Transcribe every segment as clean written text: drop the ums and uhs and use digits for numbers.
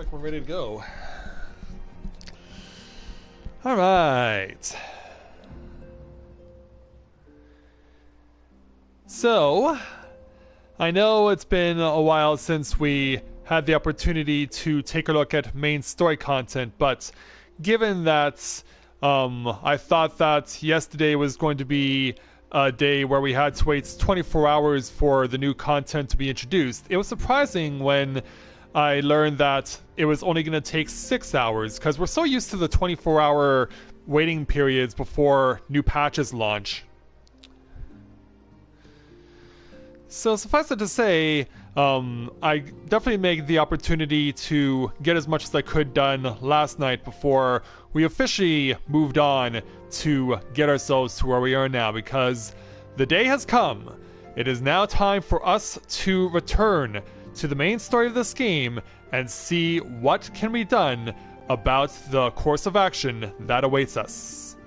like we're ready to go. Alright. So, I know it's been a while since we had the opportunity to take a look at main story content, but given that I thought that yesterday was going to be a day where we had to wait 24 hours for the new content to be introduced, it was surprising when I learned that it was only going to take 6 hours, because we're so used to the 24-hour waiting periods before new patches launch. So suffice it to say, I definitely made the opportunity to get as much as I could done last night before we officially moved on to get ourselves to where we are now, because the day has come. It is now time for us to return to the main story of this game and see what can be done about the course of action that awaits us.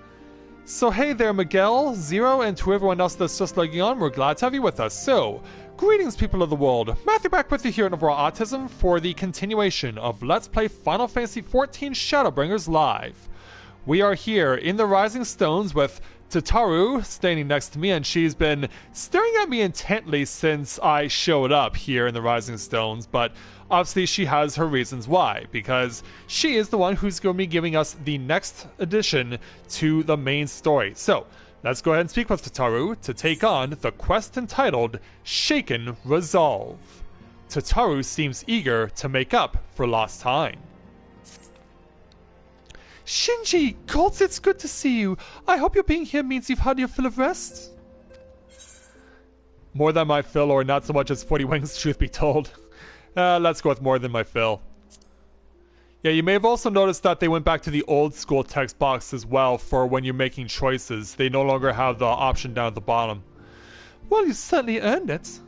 So hey there, Miguel, Zero, and to everyone else that's just logging on, we're glad to have you with us. So, greetings people of the world, Matthew back with you here at Novaura Autism for the continuation of Let's Play Final Fantasy XIV Shadowbringers Live. We are here in the Rising Stones with Tataru standing next to me, and she's been staring at me intently since I showed up here in the Rising Stones, but obviously she has her reasons why, because she is the one who's going to be giving us the next addition to the main story. So, let's go ahead and speak with Tataru to take on the quest entitled Shaken Resolve. Tataru seems eager to make up for lost time. Shinji, gods, it's good to see you. I hope your being here means you've had your fill of rest. More than my fill, or not so much as 40 wings, truth be told. Let's go with more than my fill. Yeah, you may have also noticed that they went back to the old school text box as well for when you're making choices. They no longer have the option down at the bottom. Well, you certainly earned it.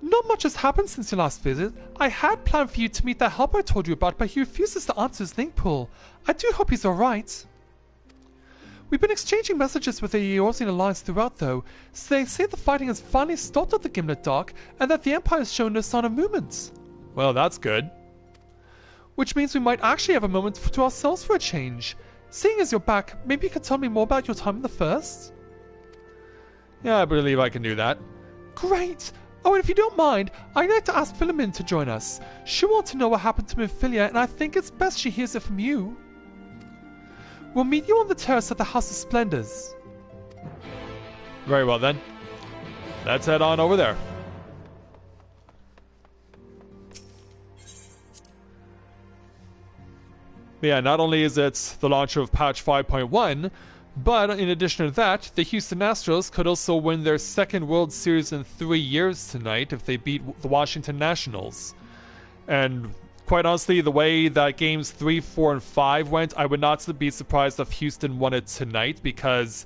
Not much has happened since your last visit. I had planned for you to meet that helper I told you about, but he refuses to answer his link pull. I do hope he's alright. We've been exchanging messages with the Eorzean Alliance throughout, though, so they say the fighting has finally stopped at the Gimlet Dock, and that the Empire has shown no sign of movement. Well, that's good. Which means we might actually have a moment to ourselves for a change. Seeing as you're back, maybe you could tell me more about your time in the First? Yeah, I believe I can do that. Great! Oh, and if you don't mind, I'd like to ask Philomin to join us. She wants to know what happened to Minfilia, and I think it's best she hears it from you. We'll meet you on the terrace at the House of Splendors. Very well then. Let's head on over there. But yeah, not only is it the launch of patch 5.1, but in addition to that, the Houston Astros could also win their second World Series in 3 years tonight if they beat the Washington Nationals. And quite honestly, the way that games 3, 4, and 5 went, I would not be surprised if Houston won it tonight, because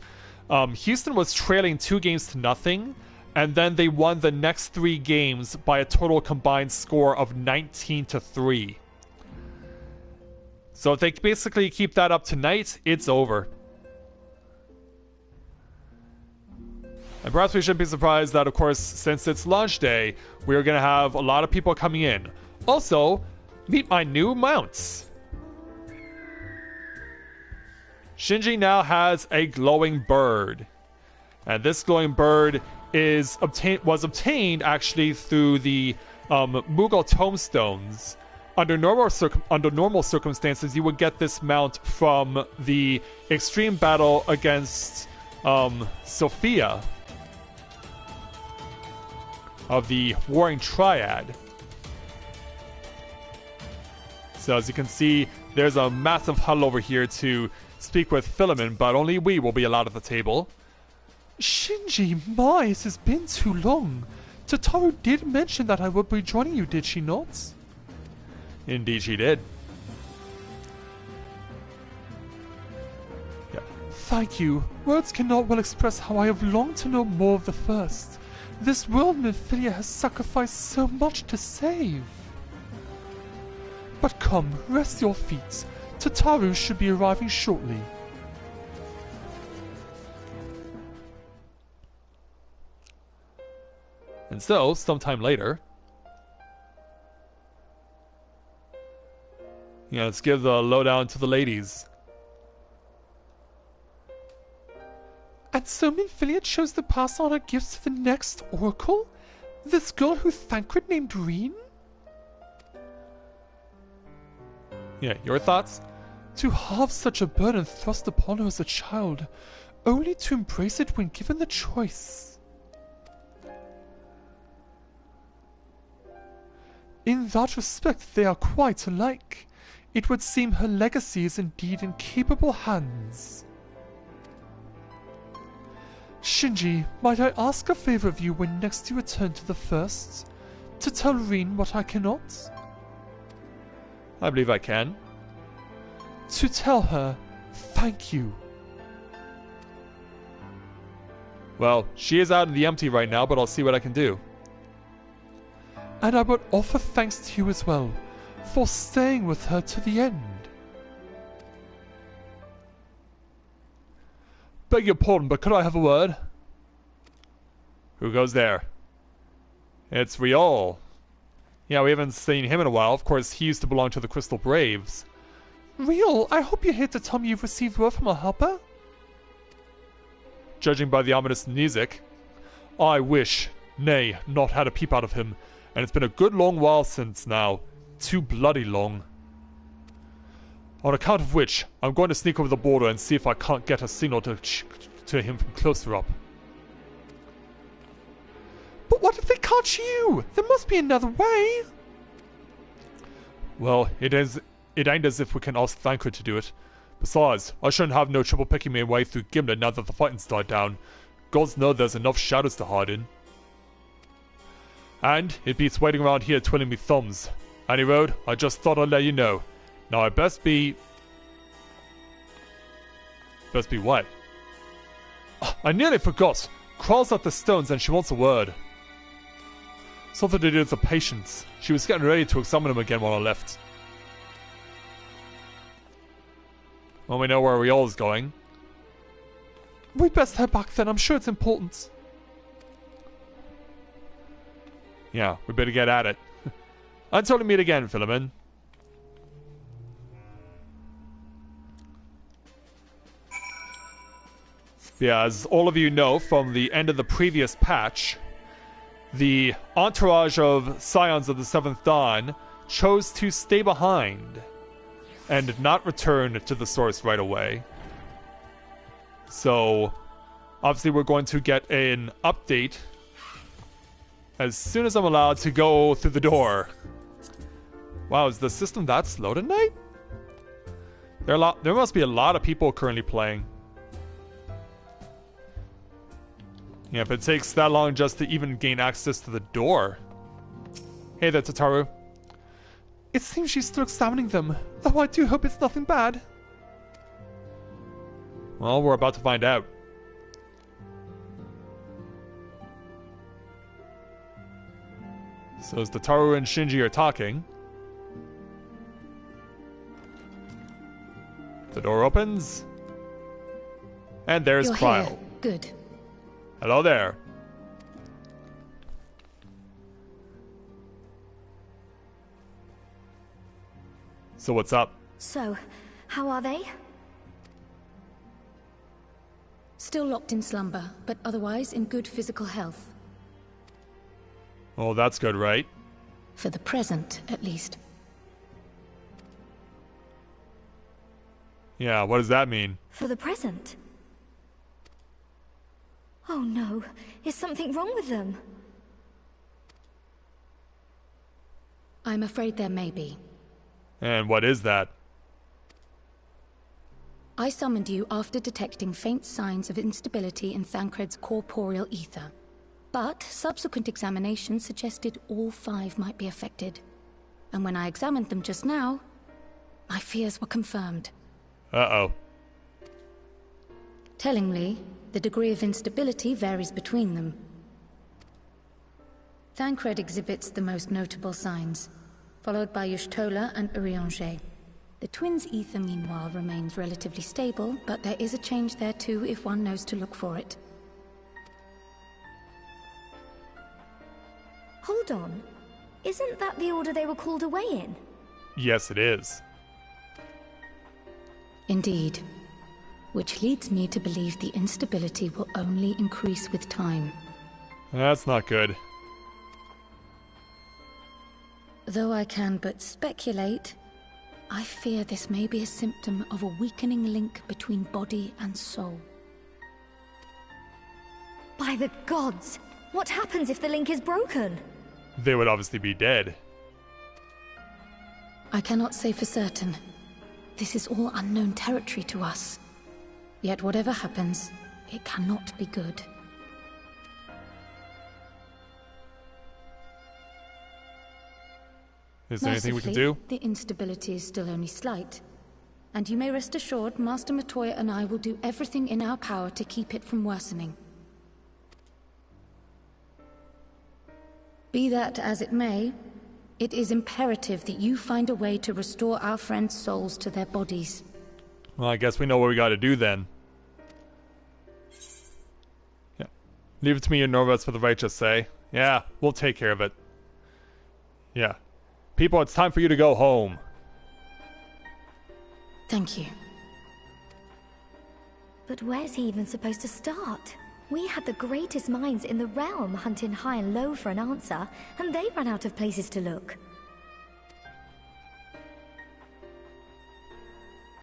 Houston was trailing 2 games to nothing, and then they won the next 3 games by a total combined score of 19-3. So if they basically keep that up tonight, it's over. And perhaps we shouldn't be surprised that, of course, since it's launch day, we're going to have a lot of people coming in. Also, meet my new mounts. Shinji now has a glowing bird. And this glowing bird was obtained actually through the Mughal tombstones. Under normal circumstances, you would get this mount from the extreme battle against Sophia of the Warring Triad. So as you can see, there's a massive huddle over here to speak with Philomin, but only we will be allowed at the table. Shinji, my, it has been too long. Tataru did mention that I would be joining you, did she not? Indeed she did. Yeah. Thank you. Words cannot well express how I have longed to know more of the First. This world Minfilia has sacrificed so much to save. But come, rest your feet. Tataru should be arriving shortly. And so, sometime later... Yeah, let's give the lowdown to the ladies. And so Minfilia chose to pass on her gifts to the next Oracle? This girl who Thancred named Reen? Yeah, your thoughts? To have such a burden thrust upon her as a child, only to embrace it when given the choice. In that respect, they are quite alike. It would seem her legacy is indeed in capable hands. Shinji, might I ask a favor of you when next you return to the First? To tell Reen what I cannot? I believe I can. To tell her, thank you. Well, she is out in the empty right now, but I'll see what I can do. And I would offer thanks to you as well, for staying with her to the end. Beg your pardon, but could I have a word? Who goes there? It's Riol. Yeah, we haven't seen him in a while. Of course, he used to belong to the Crystal Braves. Riol, I hope you're here to tell me you've received word from a helper? Judging by the ominous music, I wish, nay, not had a peep out of him, and it's been a good long while since now. Too bloody long. On account of which, I'm going to sneak over the border and see if I can't get a signal to him from closer up. But what if they catch you? There must be another way. Well, it ain't as if we can ask Thancred to do it. Besides, I shouldn't have no trouble picking my way through Gimlet now that the fighting's died down. Gods know there's enough shadows to hide in. And it beats waiting around here twiddling me thumbs. Any road, I just thought I'd let you know. Now I best be... Best be what? I nearly forgot. Crawls up the stones and she wants a word. Something to do with the patients. She was getting ready to examine them again while I left. Well, we know where Riol is going. We'd best head back then, I'm sure it's important. Yeah, we better get at it. Until we meet again, Philemon. Yeah, as all of you know from the end of the previous patch, the entourage of Scions of the Seventh Dawn chose to stay behind and not return to the source right away. So, obviously we're going to get an update as soon as I'm allowed to go through the door. Wow, is the system that slow tonight? There must be a lot of people currently playing. Yeah, if it takes that long just to even gain access to the door. Hey there, Tataru. It seems she's still examining them, though I do hope it's nothing bad. Well, we're about to find out. So as Tataru and Shinji are talking, the door opens, and there's You're Kryl. here. Good. Hello there. So what's up? So, how are they? Still locked in slumber, but otherwise in good physical health. Oh, that's good, right? For the present, at least. Yeah, what does that mean? For the present? Oh no, is something wrong with them? I'm afraid there may be. And what is that? I summoned you after detecting faint signs of instability in Thancred's corporeal ether. But subsequent examination suggested all 5 might be affected. And when I examined them just now, my fears were confirmed. Uh-oh. Tellingly, the degree of instability varies between them. Thancred exhibits the most notable signs, followed by Y'shtola and Urianger. The twins' ether, meanwhile, remains relatively stable, but there is a change there too if one knows to look for it. Hold on. Isn't that the order they were called away in? Yes, it is. Indeed. Which leads me to believe the instability will only increase with time. That's not good. Though I can but speculate, I fear this may be a symptom of a weakening link between body and soul. By the gods! What happens if the link is broken? They would obviously be dead. I cannot say for certain. This is all unknown territory to us. Yet whatever happens, it cannot be good. Is there anything we can do? The instability is still only slight. And you may rest assured, Master Matoya and I will do everything in our power to keep it from worsening. Be that as it may, it is imperative that you find a way to restore our friends' souls to their bodies. Well, I guess we know what we gotta do then. Yeah. Leave it to me and Norvus for the righteous say. Yeah, we'll take care of it. Yeah. People, it's time for you to go home. Thank you. But where's he even supposed to start? We had the greatest minds in the realm hunting high and low for an answer, and they ran out of places to look.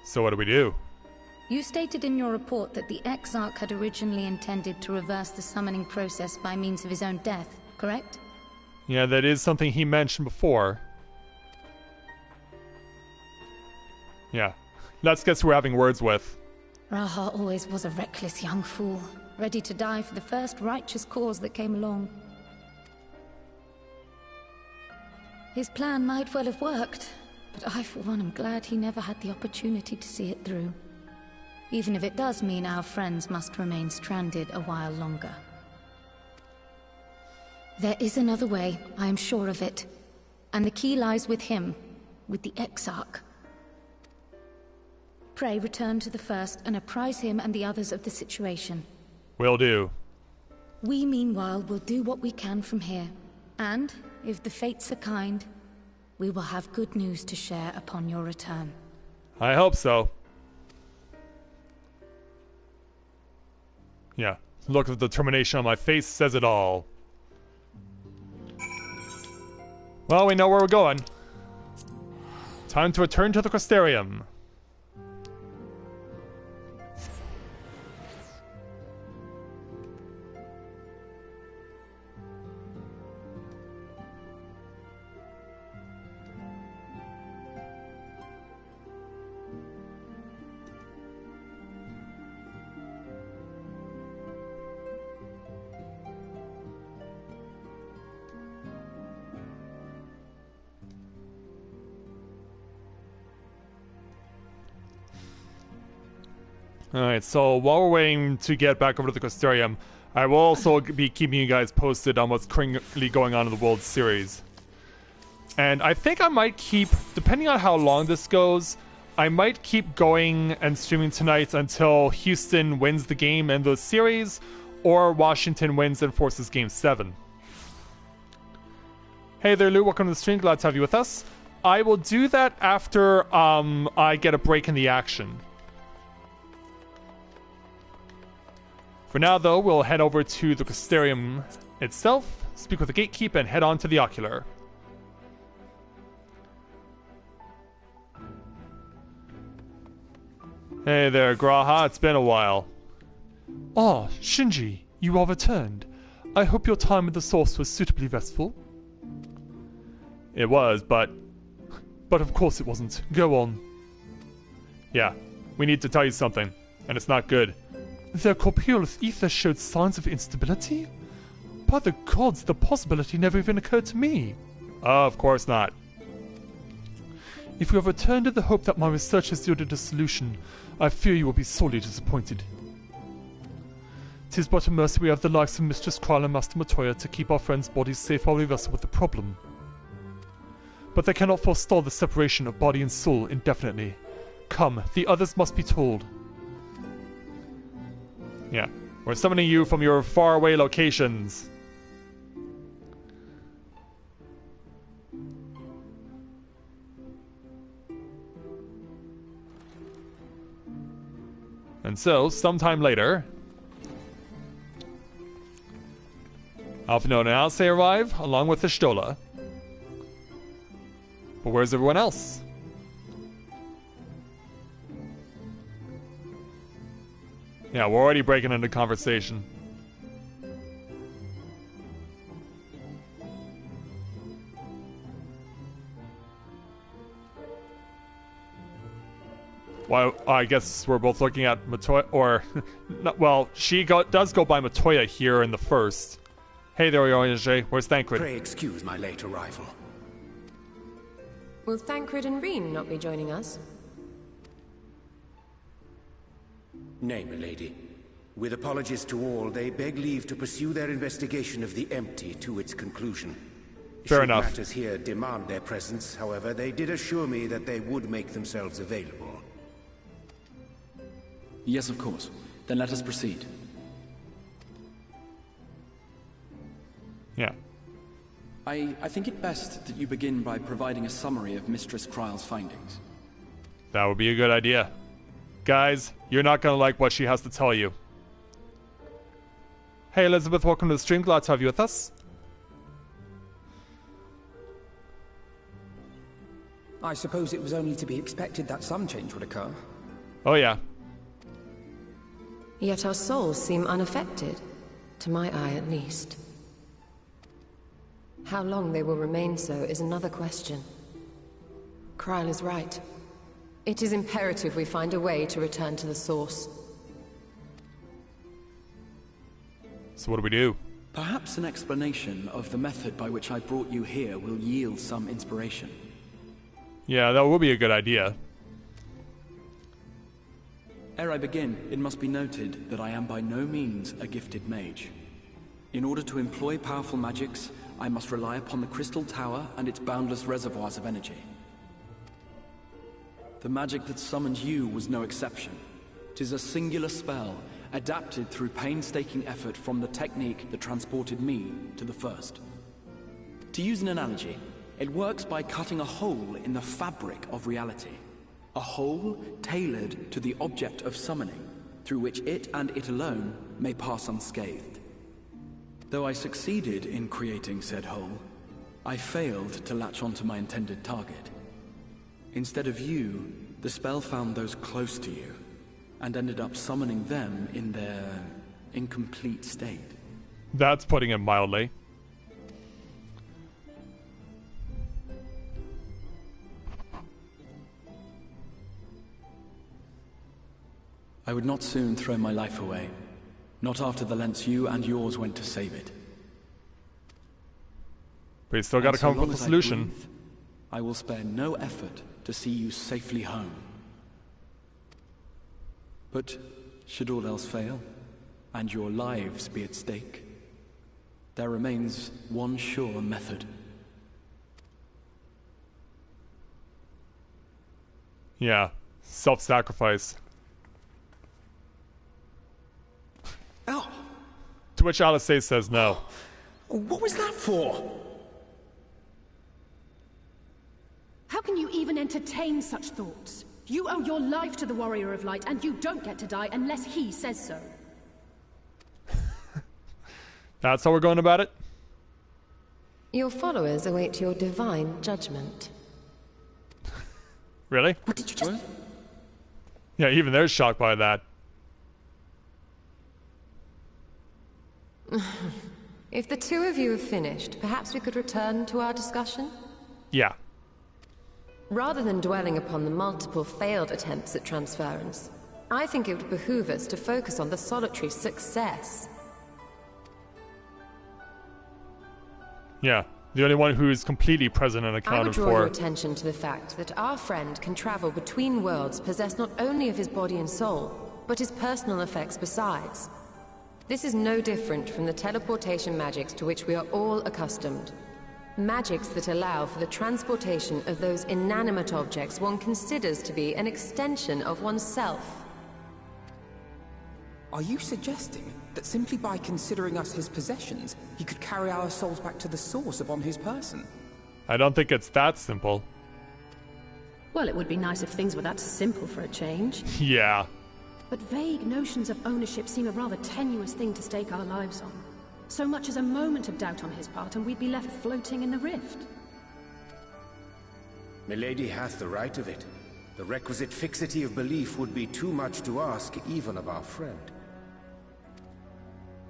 So what do we do? You stated in your report that the Exarch had originally intended to reverse the summoning process by means of his own death, correct? Yeah, that is something he mentioned before. Yeah. Let's guess who we're having words with. Raha always was a reckless young fool, ready to die for the first righteous cause that came along. His plan might well have worked, but I for one am glad he never had the opportunity to see it through. Even if it does mean our friends must remain stranded a while longer. There is another way, I am sure of it. And the key lies with him, with the Exarch. Pray return to the First and apprise him and the others of the situation. Will do. We, meanwhile, will do what we can from here. And, if the fates are kind, we will have good news to share upon your return. I hope so. Yeah. Look of determination on my face says it all. Well, we know where we're going. Time to return to the Crystarium. Alright, so while we're waiting to get back over to the Crystarium, I will also be keeping you guys posted on what's currently going on in the World Series. And I think I might keep, depending on how long this goes, I might keep going and streaming tonight until Houston wins the game and the series, or Washington wins and forces Game 7. Hey there, Lou. Welcome to the stream. Glad to have you with us. I will do that after I get a break in the action. For now, though, we'll head over to the Crystarium itself, speak with the Gatekeep, and head on to the Ocular. Hey there, Graha. It's been a while. Ah, Shinji, you are returned. I hope your time at the source was suitably restful. It was, but of course it wasn't. Go on. yeah, we need to tell you something, and it's not good. Their corporeal ether showed signs of instability? By the gods, the possibility never even occurred to me. Of course not. If you have returned in the hope that my research has yielded a solution, I fear you will be sorely disappointed. 'Tis but a mercy we have the likes of Mistress Kral and Master Matoya to keep our friends' bodies safe while we wrestle with the problem. But they cannot forestall the separation of body and soul indefinitely. Come, the others must be told. Yeah, we're summoning you from your faraway locations. And so, sometime later, Alphinaud and Alice arrive, along with the Stola. But where's everyone else? Yeah, we're already breaking into conversation. Well, I guess we're both looking at Matoya, or... well, she does go by Matoya here in the first. Hey there, Orange. Where's Thancred? Pray excuse my late arrival. Will Thancred and Reen not be joining us? Nay, milady. With apologies to all, they beg leave to pursue their investigation of the empty to its conclusion. Fair Should enough. Matters here demand their presence, however, they did assure me that they would make themselves available. Yes, of course. Then let us proceed. Yeah. I think it best that you begin by providing a summary of Mistress Kryle's findings. That would be a good idea. Guys, you're not gonna like what she has to tell you. Hey Elizabeth, welcome to the stream. Glad to have you with us. I suppose it was only to be expected that some change would occur. Oh yeah. Yet our souls seem unaffected, to my eye at least. How long they will remain so is another question. Kryle is right. It is imperative we find a way to return to the source. So what do we do? Perhaps an explanation of the method by which I brought you here will yield some inspiration. Yeah, that would be a good idea. Ere I begin, it must be noted that I am by no means a gifted mage. In order to employ powerful magics, I must rely upon the Crystal Tower and its boundless reservoirs of energy. The magic that summoned you was no exception. 'Tis a singular spell, adapted through painstaking effort from the technique that transported me to the first. To use an analogy, it works by cutting a hole in the fabric of reality. A hole tailored to the object of summoning, through which it and it alone may pass unscathed. Though I succeeded in creating said hole, I failed to latch onto my intended target. Instead of you, the spell found those close to you, and ended up summoning them in their incomplete state. That's putting it mildly. I would not soon throw my life away, not after the lengths you and yours went to save it. But you still gotta And so come up long with a as solution. breathe, I will spare no effort to see you safely home. But should all else fail, and your lives be at stake, there remains one sure method. Yeah, self-sacrifice. Oh, To which Alice says no. what was that for? How can you even entertain such thoughts? You owe your life to the Warrior of Light, and you don't get to die unless he says so. That's how we're going about it? Your followers await your divine judgment. Really? What did you just... Yeah, even they're shocked by that. If the two of you have finished, perhaps we could return to our discussion? Yeah. Rather than dwelling upon the multiple failed attempts at transference, I think it would behoove us to focus on the solitary success. Yeah. The only one who's completely present and I would accounted draw your for. attention to the fact that our friend can travel between worlds possessed not only of his body and soul, but his personal effects besides. This is no different from the teleportation magics to which we are all accustomed. Magics that allow for the transportation of those inanimate objects one considers to be an extension of oneself. Are you suggesting that simply by considering us his possessions, he could carry our souls back to the source upon his person? I don't think it's that simple. Well, it would be nice if things were that simple for a change. Yeah. But vague notions of ownership seem a rather tenuous thing to stake our lives on. So much as a moment of doubt on his part and we'd be left floating in the rift. Milady hath the right of it. The requisite fixity of belief would be too much to ask even of our friend.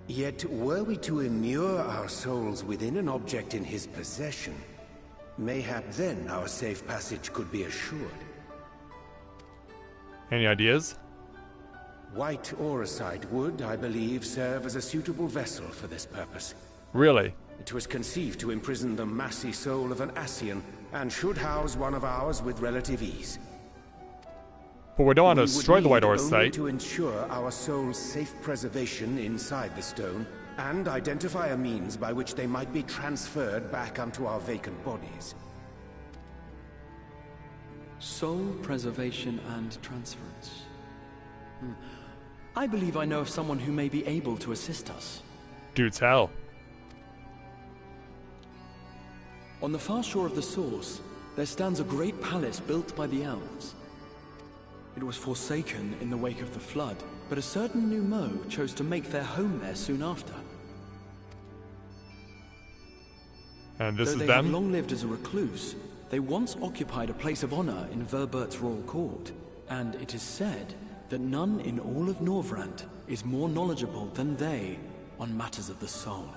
Yet, were we to immure our souls within an object in his possession, mayhap then our safe passage could be assured. Any ideas? White Auracite would, I believe, serve as a suitable vessel for this purpose. Really? It was conceived to imprison the massy soul of an Ascian, and should house one of ours with relative ease. But we don't want to destroy the White Only Auracite. to ensure our soul's safe preservation inside the stone, and identify a means by which they might be transferred back unto our vacant bodies. Soul preservation and transference. I believe I know of someone who may be able to assist us. Do tell. On the far shore of the source, there stands a great palace built by the elves. It was forsaken in the wake of the flood, but a certain Numo chose to make their home there soon after. And this Though is they them? have long lived as a recluse, they once occupied a place of honor in Verbert's royal court, and it is said that none in all of Norvrant is more knowledgeable than they on matters of the soul.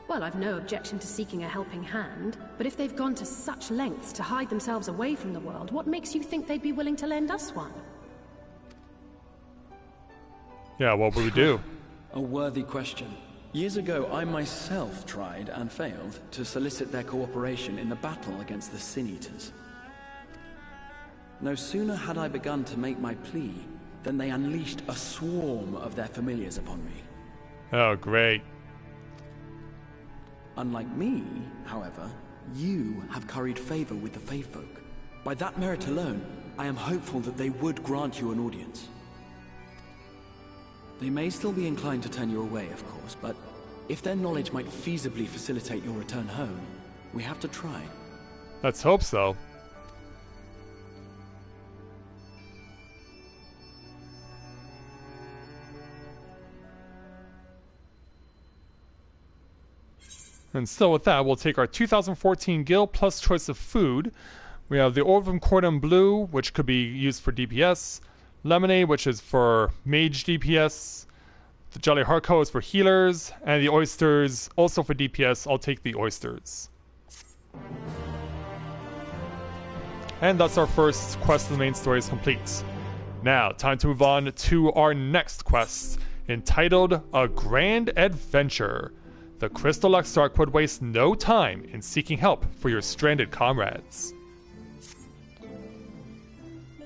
Well, I've no objection to seeking a helping hand, but if they've gone to such lengths to hide themselves away from the world, what makes you think they'd be willing to lend us one? Yeah, what would we do? A worthy question. Years ago, I myself tried and failed to solicit their cooperation in the battle against the Sin Eaters. No sooner had I begun to make my plea than they unleashed a swarm of their familiars upon me. Oh, great. Unlike me, however, you have curried favor with the Fae folk. By that merit alone, I am hopeful that they would grant you an audience. They may still be inclined to turn you away, of course, but if their knowledge might feasibly facilitate your return home, we have to try. Let's hope so. And so with that, we'll take our 2014 Guild plus choice of food. We have the Orvum Cordon Bleu, which could be used for DPS. Lemonade, which is for mage DPS. The Jelly Harco is for healers. And the oysters, also for DPS. I'll take the oysters. And that's our first quest of the main story is complete. Now, time to move on to our next quest, entitled A Grand Adventure. The Crystal Exarch would waste no time in seeking help for your stranded comrades.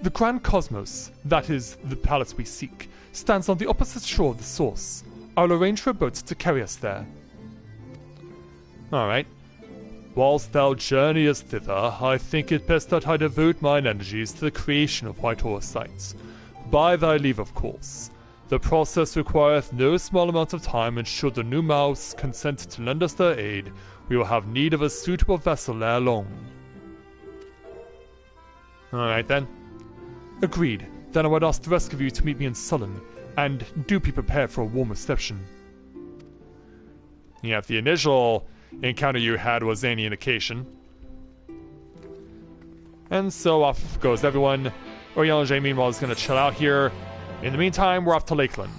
The Grand Cosmos, that is, the palace we seek, stands on the opposite shore of the source. I'll arrange for a boat to carry us there. Alright. Whilst thou journeyest thither, I think it best that I devote mine energies to the creation of White Auracite. By thy leave, of course. The process requireth no small amount of time, and should the new mouse consent to lend us their aid, we will have need of a suitable vessel ere long. Alright then. Agreed. Then I would ask the rest of you to meet me in Sullen, and do be prepared for a warm reception. Yeah, if the initial encounter you had was any indication. And so off goes everyone. Oriana meanwhile is going to chill out here. In the meantime, we're off to Lakeland.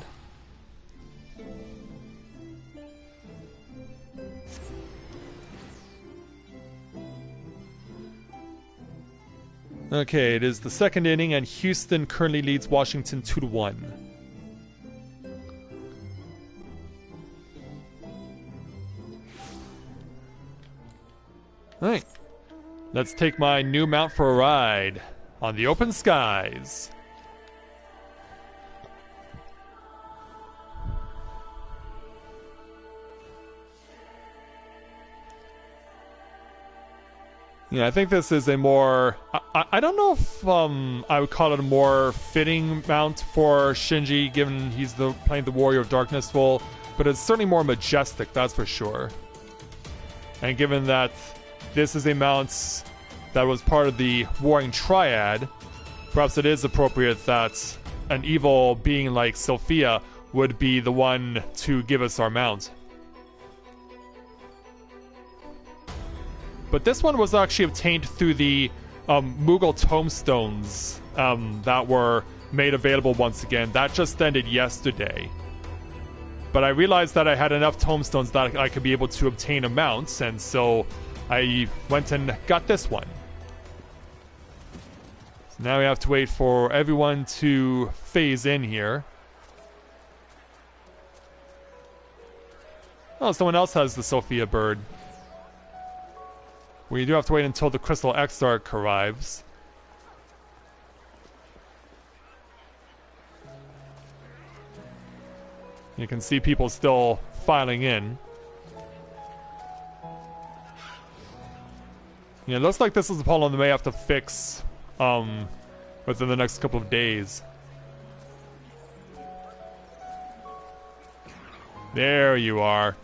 Okay, it is the second inning, and Houston currently leads Washington 2-1. Alright, let's take my new mount for a ride on the open skies. Yeah, I think this is a more... I don't know if I would call it a more fitting mount for Shinji, given he's playing the Warrior of Darkness role, but it's certainly more majestic, that's for sure. And given that this is a mount that was part of the Warring Triad, perhaps it is appropriate that an evil being like Sophia would be the one to give us our mount. But this one was actually obtained through the Mughal tombstones that were made available once again. That just ended yesterday. But I realized that I had enough tombstones that I could be able to obtain a mount, and so I went and got this one. So now we have to wait for everyone to phase in here. Oh, someone else has the Sophia bird. We do have to wait until the Crystal Exarch arrives. You can see people still filing in. Yeah, it looks like this is a problem they may have to fix within the next couple of days. There you are.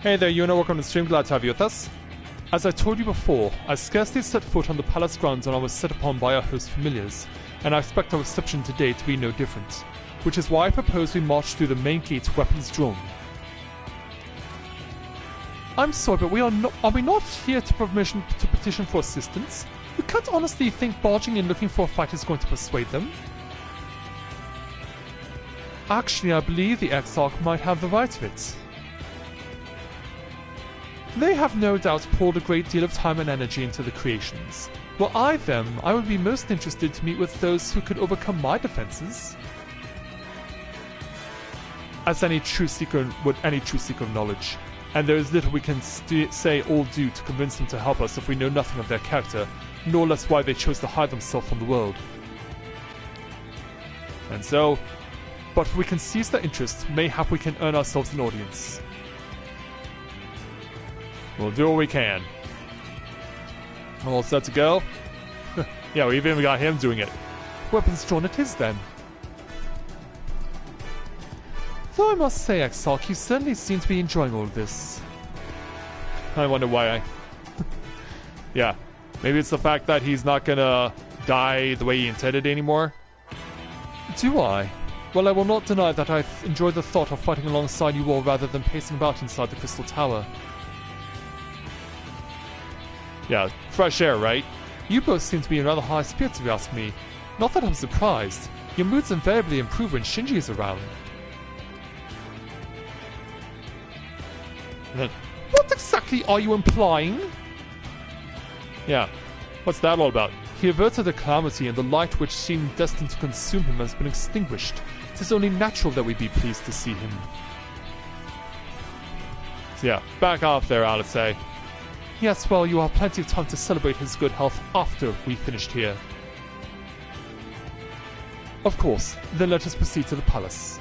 Hey there, Yuna, welcome to the stream, glad to have you with us. As I told you before, I scarcely set foot on the palace grounds when I was set upon by our host familiars, and I expect our reception today to be no different, which is why I propose we march through the main gate weapons drawn. I'm sorry, but are we not here to petition for assistance? You can't honestly think barging in looking for a fight is going to persuade them. Actually, I believe the Exarch might have the right of it. They have no doubt poured a great deal of time and energy into the creations. Were I them, I would be most interested to meet with those who could overcome my defenses. As any true seeker of knowledge, and there is little we can say or do to convince them to help us if we know nothing of their character, nor less why they chose to hide themselves from the world. And so, but if we can seize their interest, mayhap we can earn ourselves an audience. We'll do what we can. All set to go? Yeah, we even got him doing it. Weapons drawn it is then. Though I must say, Exarch, you certainly seem to be enjoying all of this. I wonder why Yeah, maybe it's the fact that he's not gonna die the way he intended anymore. Do I? Well, I will not deny that I enjoy the thought of fighting alongside you all rather than pacing about inside the Crystal Tower. Yeah, fresh air, right? You both seem to be in rather high spirits if you ask me. Not that I'm surprised. Your moods invariably improve when Shinji is around. And then, what exactly are you implying? Yeah, what's that all about? He averted a calamity, and the light which seemed destined to consume him has been extinguished. It is only natural that we be pleased to see him. So yeah, back off there, I'll say. Yes, well, you have plenty of time to celebrate his good health after we finished here. Of course, then let us proceed to the palace.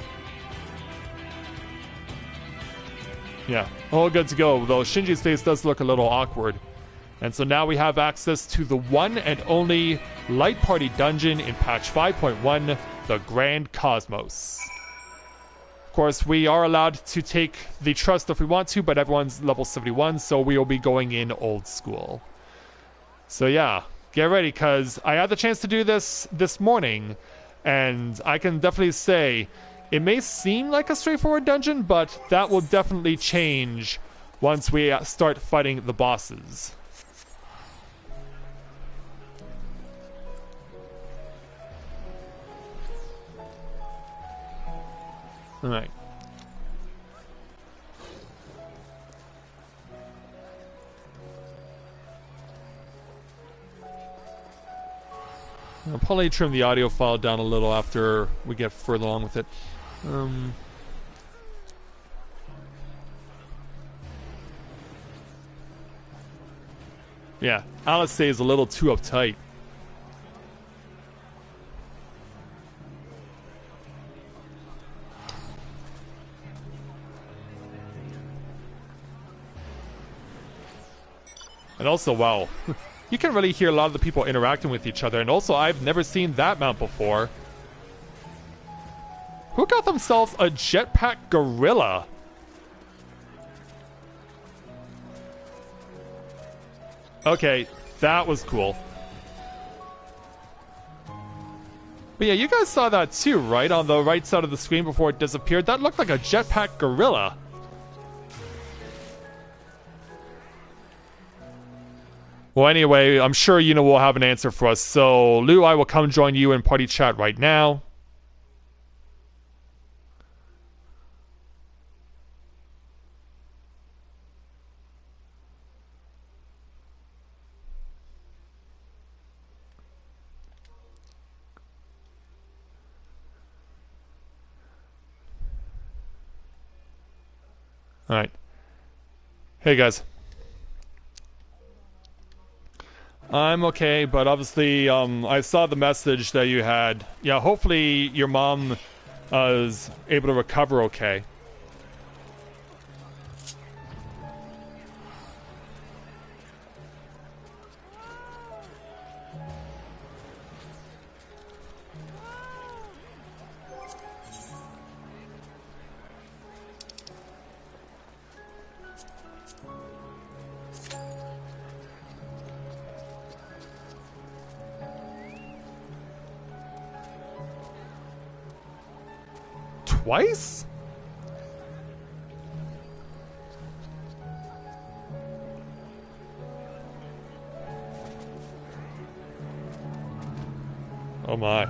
Yeah, all good to go, though Shinji's face does look a little awkward. And so now we have access to the one and only Light Party Dungeon in patch 5.1, the Grand Cosmos. Of course, we are allowed to take the trust if we want to, but everyone's level 71, so we will be going in old school. So yeah, get ready, because I had the chance to do this morning, and I can definitely say it may seem like a straightforward dungeon, but that will definitely change once we start fighting the bosses. Alright. I'll probably trim the audio file down a little after we get further along with it. Yeah, Alice is a little too uptight. And also, wow, you can really hear a lot of the people interacting with each other. And also, I've never seen that mount before. Who got themselves a jetpack gorilla? Okay, that was cool. But yeah, you guys saw that too, right? On the right side of the screen before it disappeared. That looked like a jetpack gorilla. Well, anyway, I'm sure Yuna will have an answer for us. So, Lou, I will come join you in party chat right now. Alright. Hey, guys. I'm okay, but obviously, I saw the message that you had. Yeah, hopefully your mom is able to recover okay. Twice? Oh my.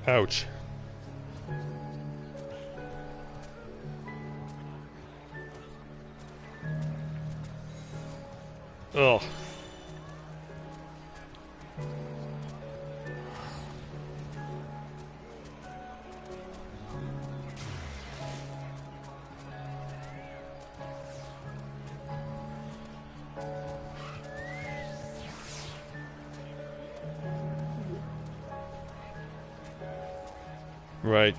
Ouch. Ugh. Right.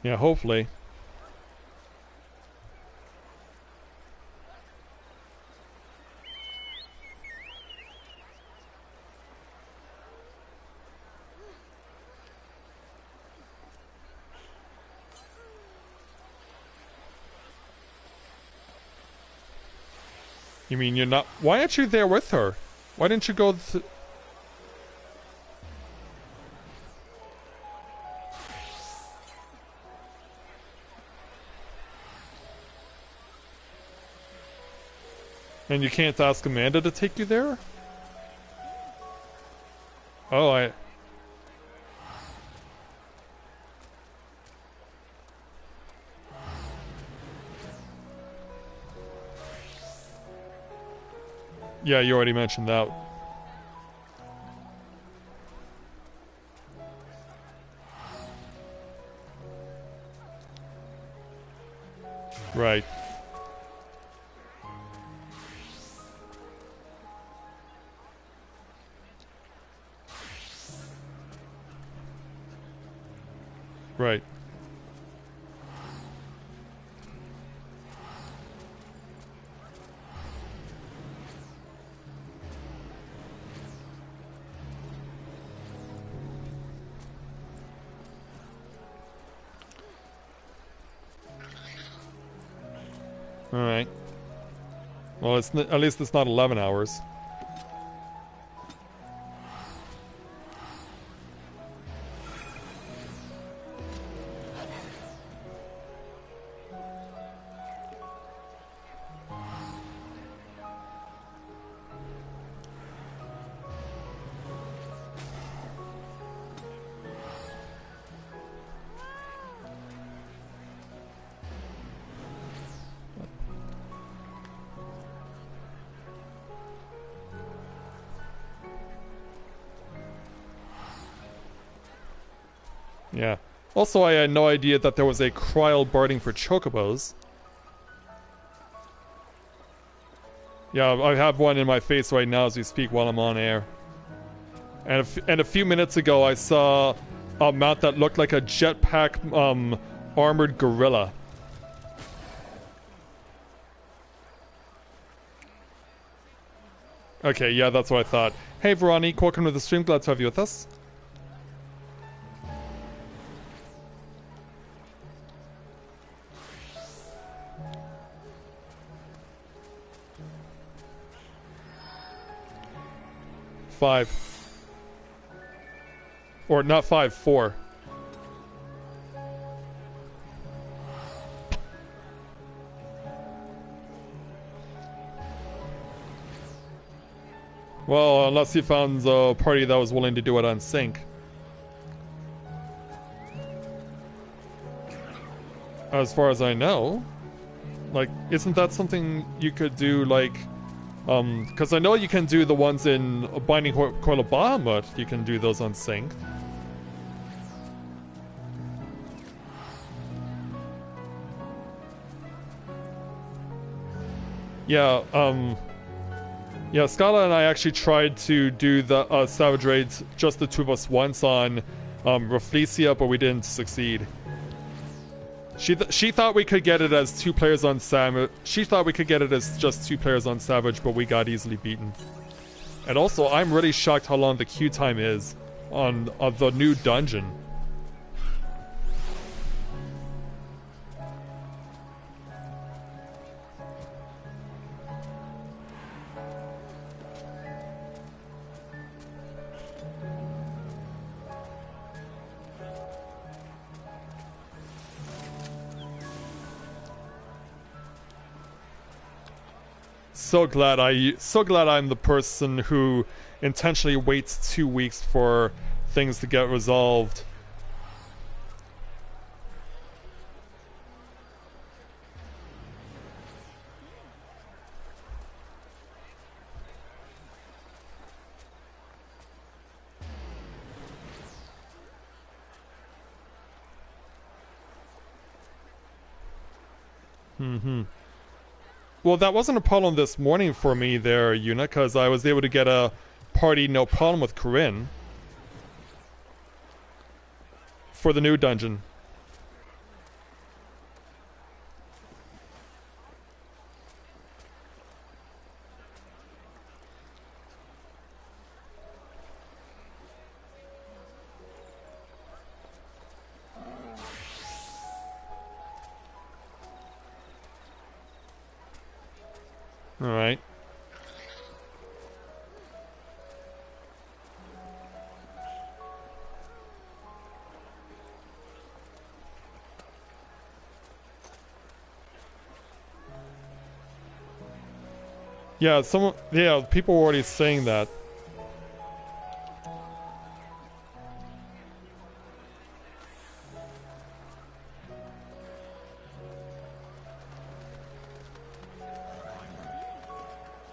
Yeah, hopefully. You mean you're not... Why aren't you there with her? Why didn't you go... And you can't ask Amanda to take you there? Oh, Yeah, you already mentioned that. Right. Right. Alright. Well, it's at least it's not 11 hours. Yeah. Also, I had no idea that there was a cryo barding for chocobos. Yeah, I have one in my face right now as we speak while I'm on air. And a few minutes ago, I saw a mount that looked like a jetpack, armored gorilla. Okay, yeah, that's what I thought. Hey, Veronique, welcome to the stream. Glad to have you with us. Five. Or not 5, 4. Well, unless he found a party that was willing to do it on sync. As far as I know. Like, isn't that something you could do, like... because I know you can do the ones in Binding Coil of Bahamut. You can do those on sync. Yeah, yeah, Scala and I actually tried to do the Savage Raids, just the two of us once on Rafflesia, but we didn't succeed. She thought we could get it as 2 players on Savage. She thought we could get it as just 2 players on Savage, but we got easily beaten. And also, I'm really shocked how long the queue time is on the new dungeon. So glad I'm the person who intentionally waits 2 weeks for things to get resolved. Well, that wasn't a problem this morning for me there, Yuna, because I was able to get a party no problem with Corinne. For the new dungeon. Alright. Yeah, people were already saying that.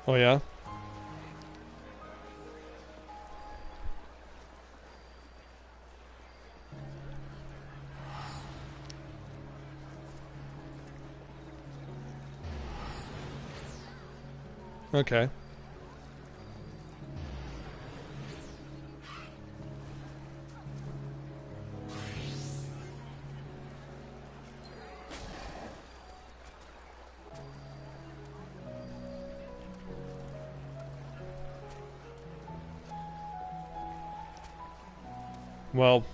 Oh yeah? Okay. Well,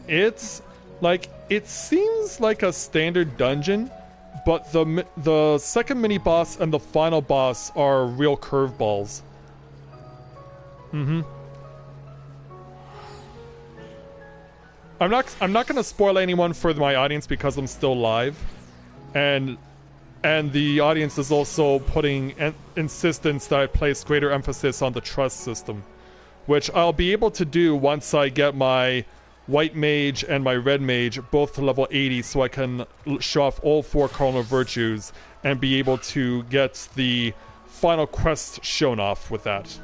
it's like, it seems like a standard dungeon, but the second mini boss and the final boss are real curveballs. I'm not gonna spoil anyone for my audience because I'm still live, and the audience is also putting insistence that I place greater emphasis on the trust system, which I'll be able to do once I get my white mage and my red mage both to level 80, so I can show off all 4 cardinal virtues and be able to get the final quest shown off with that.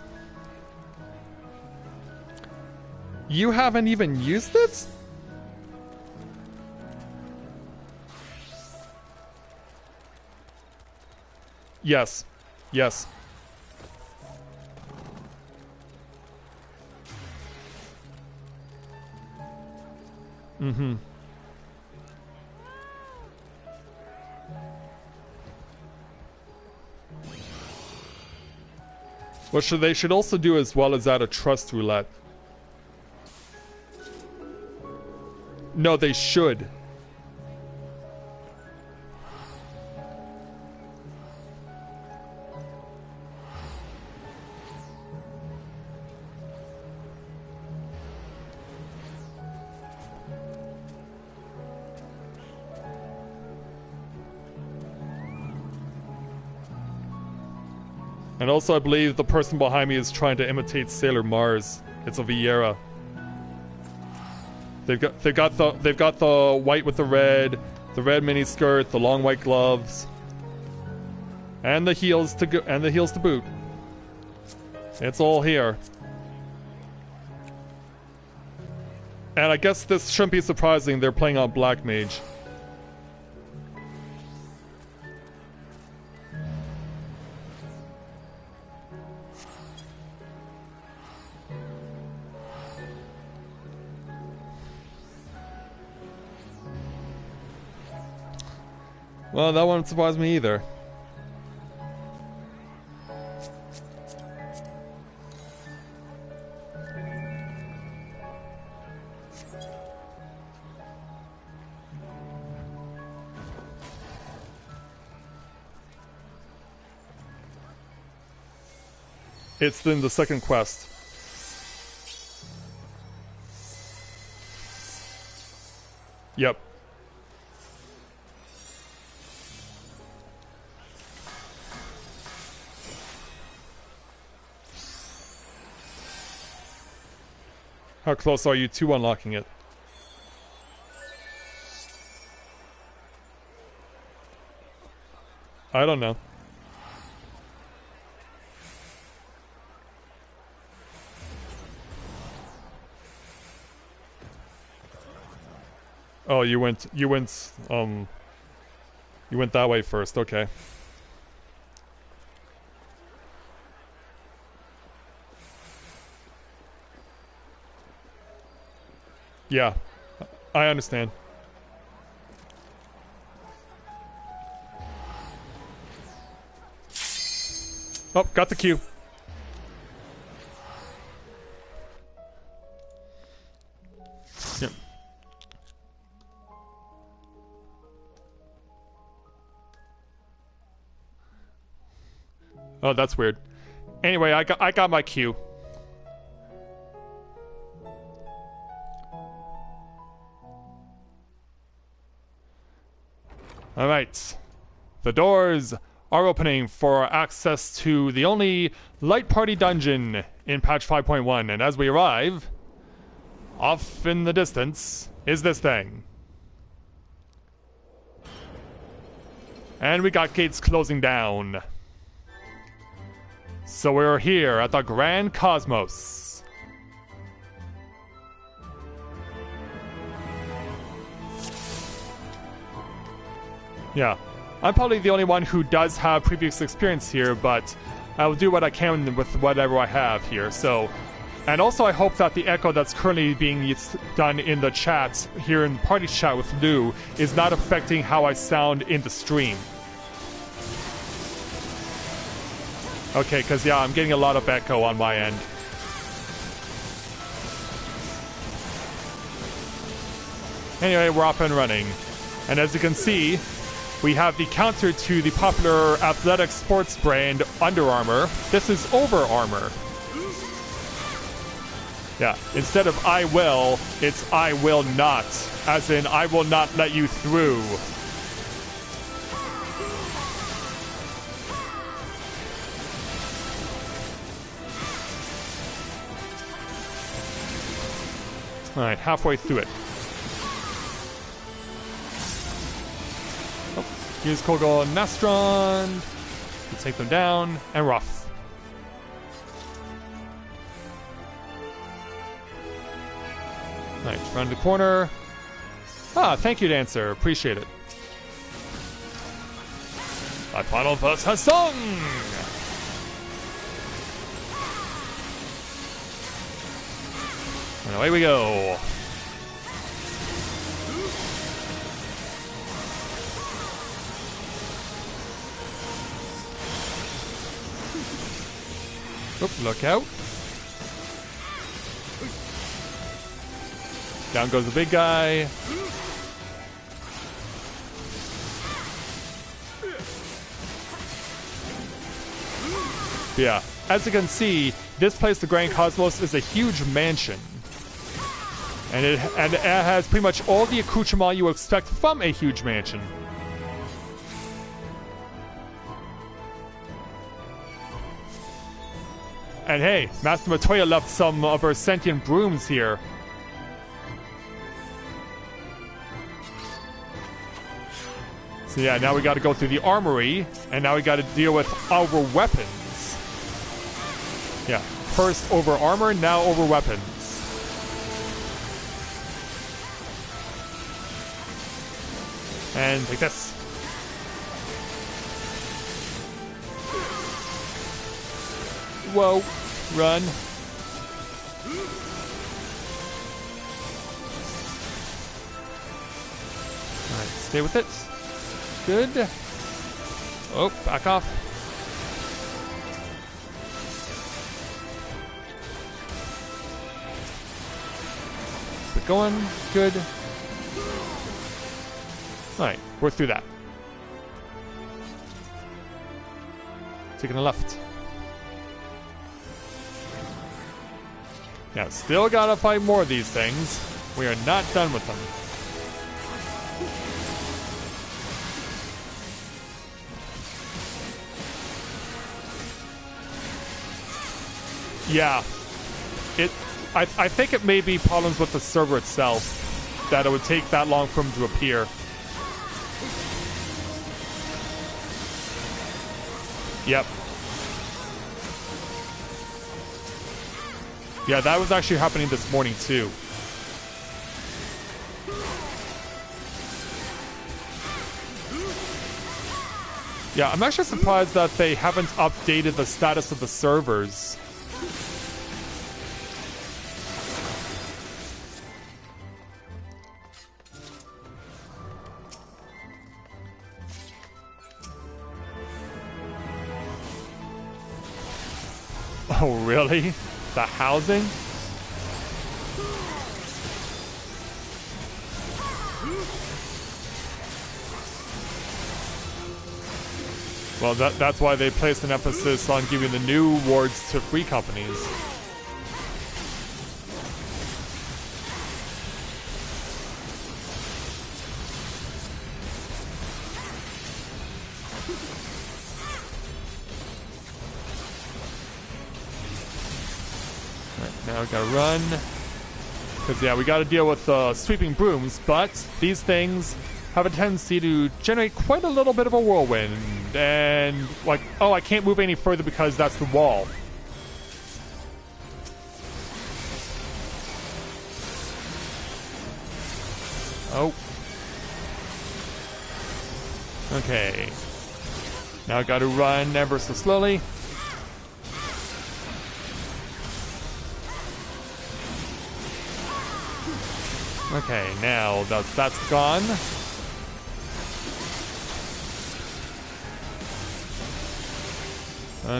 You haven't even used it? Yes. Yes. Mm-hmm. What they should also do as well as add a trust roulette. No, they should. And also, I believe the person behind me is trying to imitate Sailor Mars. It's a Vieira. They've got the white with the red mini skirt, the long white gloves, and the heels to boot. It's all here. And I guess this shouldn't be surprising. They're playing on Black Mage. Well, that wouldn't surprise me either. It's in the second quest. Yep. How close are you to unlocking it? I don't know. Oh, you went that way first, okay. Yeah, I understand. Oh, got the cue. Yep. Oh, that's weird. Anyway, I got my cue. Alright. The doors are opening for access to the only light party dungeon in patch 5.1, and as we arrive, off in the distance is this thing. And we got gates closing down. So we're here at the Grand Cosmos. Yeah, I'm probably the only one who does have previous experience here, but I'll do what I can with whatever I have here, so... And also I hope that the echo that's currently being done in the chat, here in party chat with Lou, is not affecting how I sound in the stream. Okay, because yeah, I'm getting a lot of echo on my end. Anyway, we're up and running. And as you can see, we have the counter to the popular athletic sports brand Under Armour. This is Over Armor. Yeah, instead of I will, it's I will not. As in, I will not let you through. Alright, halfway through it. Here's Kogo and Nastron. Let's take them down, and we're off. Alright, round the corner. Ah, thank you, Dancer. Appreciate it. My final verse has sung! And away we go. Oop, look out. Down goes the big guy. Yeah, as you can see, this place, the Grand Cosmos, is a huge mansion. And it has pretty much all the accoutrement you expect from a huge mansion. And hey, Master Matoya left some of her sentient brooms here. So yeah, now we gotta go through the armory, and now we gotta deal with our weapons. Yeah, first over armor, now over weapons. And take this. Whoa, run. Alright, stay with it. Good. Oh, back off. Keep it going. Good. Alright, we're through that. Taking a left. Yeah, still gotta fight more of these things. We are not done with them. Yeah. I think it may be problems with the server itself that it would take that long for him to appear. Yep. Yeah, that was actually happening this morning too. Yeah, I'm actually surprised that they haven't updated the status of the servers. Oh, really? The housing? Well, that's why they placed an emphasis on giving the new wards to free companies. Now we gotta run. Because, yeah, we gotta deal with sweeping brooms, but these things have a tendency to generate quite a little bit of a whirlwind. And, like, oh, I can't move any further because that's the wall. Oh. Okay. Now I gotta run ever so slowly. Okay, now that's gone.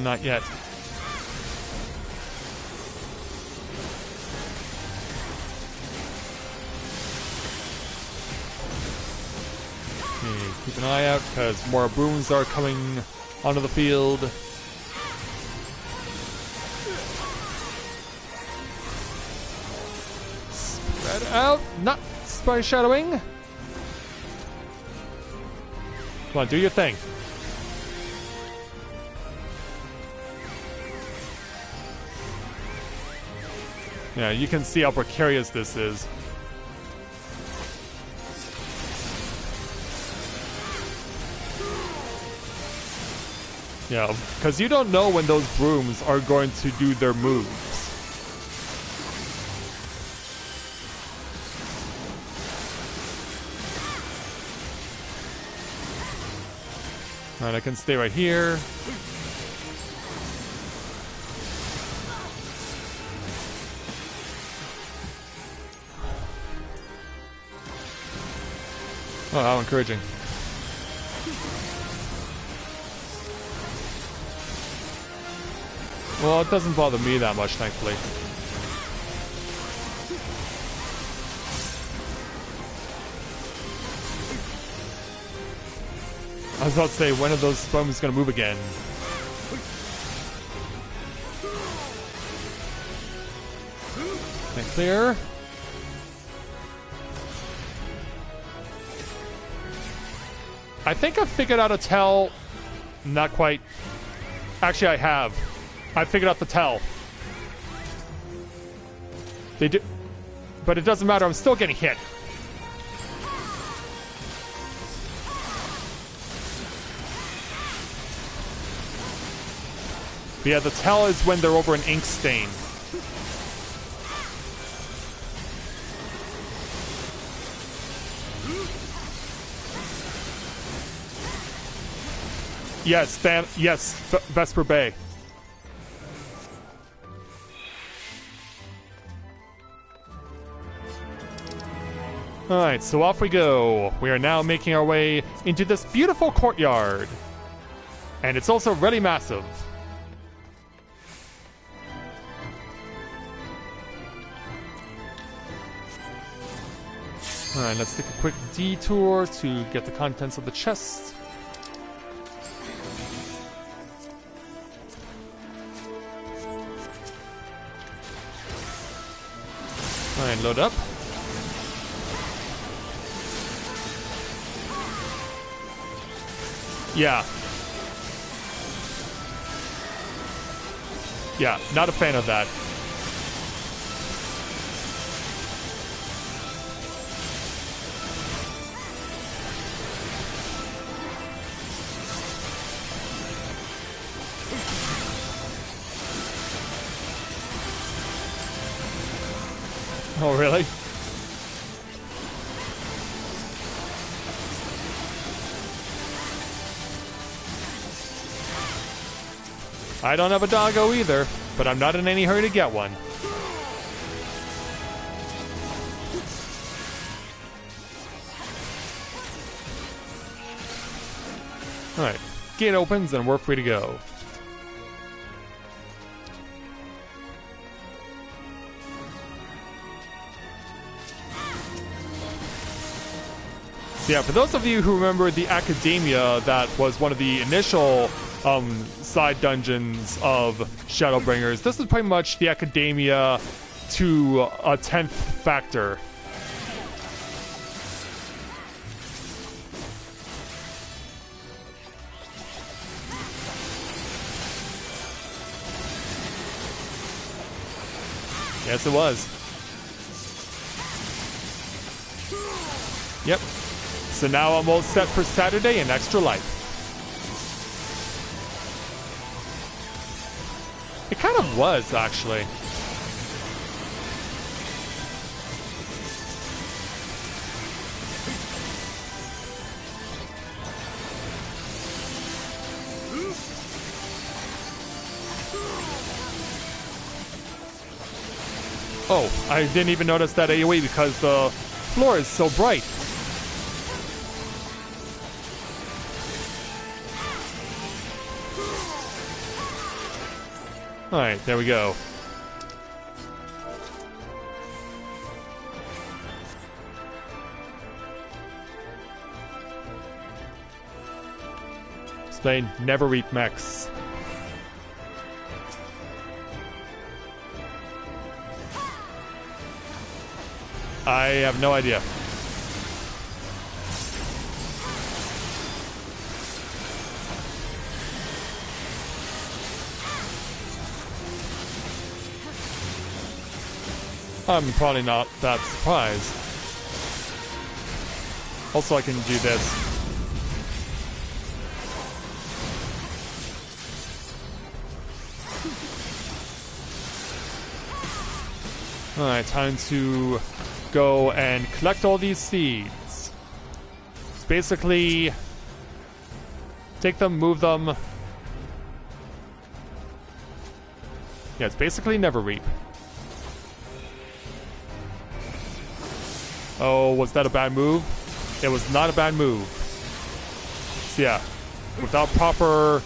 Not yet. Okay, keep an eye out because more brooms are coming onto the field. Spread out, not by shadowing. Come on, do your thing. Yeah, you can see how precarious this is. Yeah, because you don't know when those brooms are going to do their moves. Alright, I can stay right here. Oh, how encouraging. Well, it doesn't bother me that much, thankfully. I was about to say, when are those bombs gonna move again? Okay, clear. I think I've figured out a tell. Not quite. Actually, I have. I figured out the tell. They do, but it doesn't matter. I'm still getting hit. But yeah, the tell is when they're over an ink stain. Yes, Vesper Bay. Alright, so off we go. We are now making our way into this beautiful courtyard. And it's also really massive. Alright, let's take a quick detour to get the contents of the chest. Alright, load up. Yeah. Yeah, not a fan of that. Oh, really? I don't have a doggo either, but I'm not in any hurry to get one. Alright, gate opens and we're free to go. So yeah, for those of you who remember the Academia, that was one of the initial side dungeons of Shadowbringers, this is pretty much the Academia to a 10th factor. Yes, it was. Yep. So now I'm all set for Saturday and Extra Life. It kind of was, actually. Oh, I didn't even notice that AoE because the floor is so bright. Alright, there we go. Explain, never reap mechs. I have no idea. I'm probably not that surprised. Also, I can do this. Alright, time to go and collect all these seeds. It's basically Take them, move them. Yeah, it's basically never reap. Oh, was that a bad move? It was not a bad move. So yeah, without proper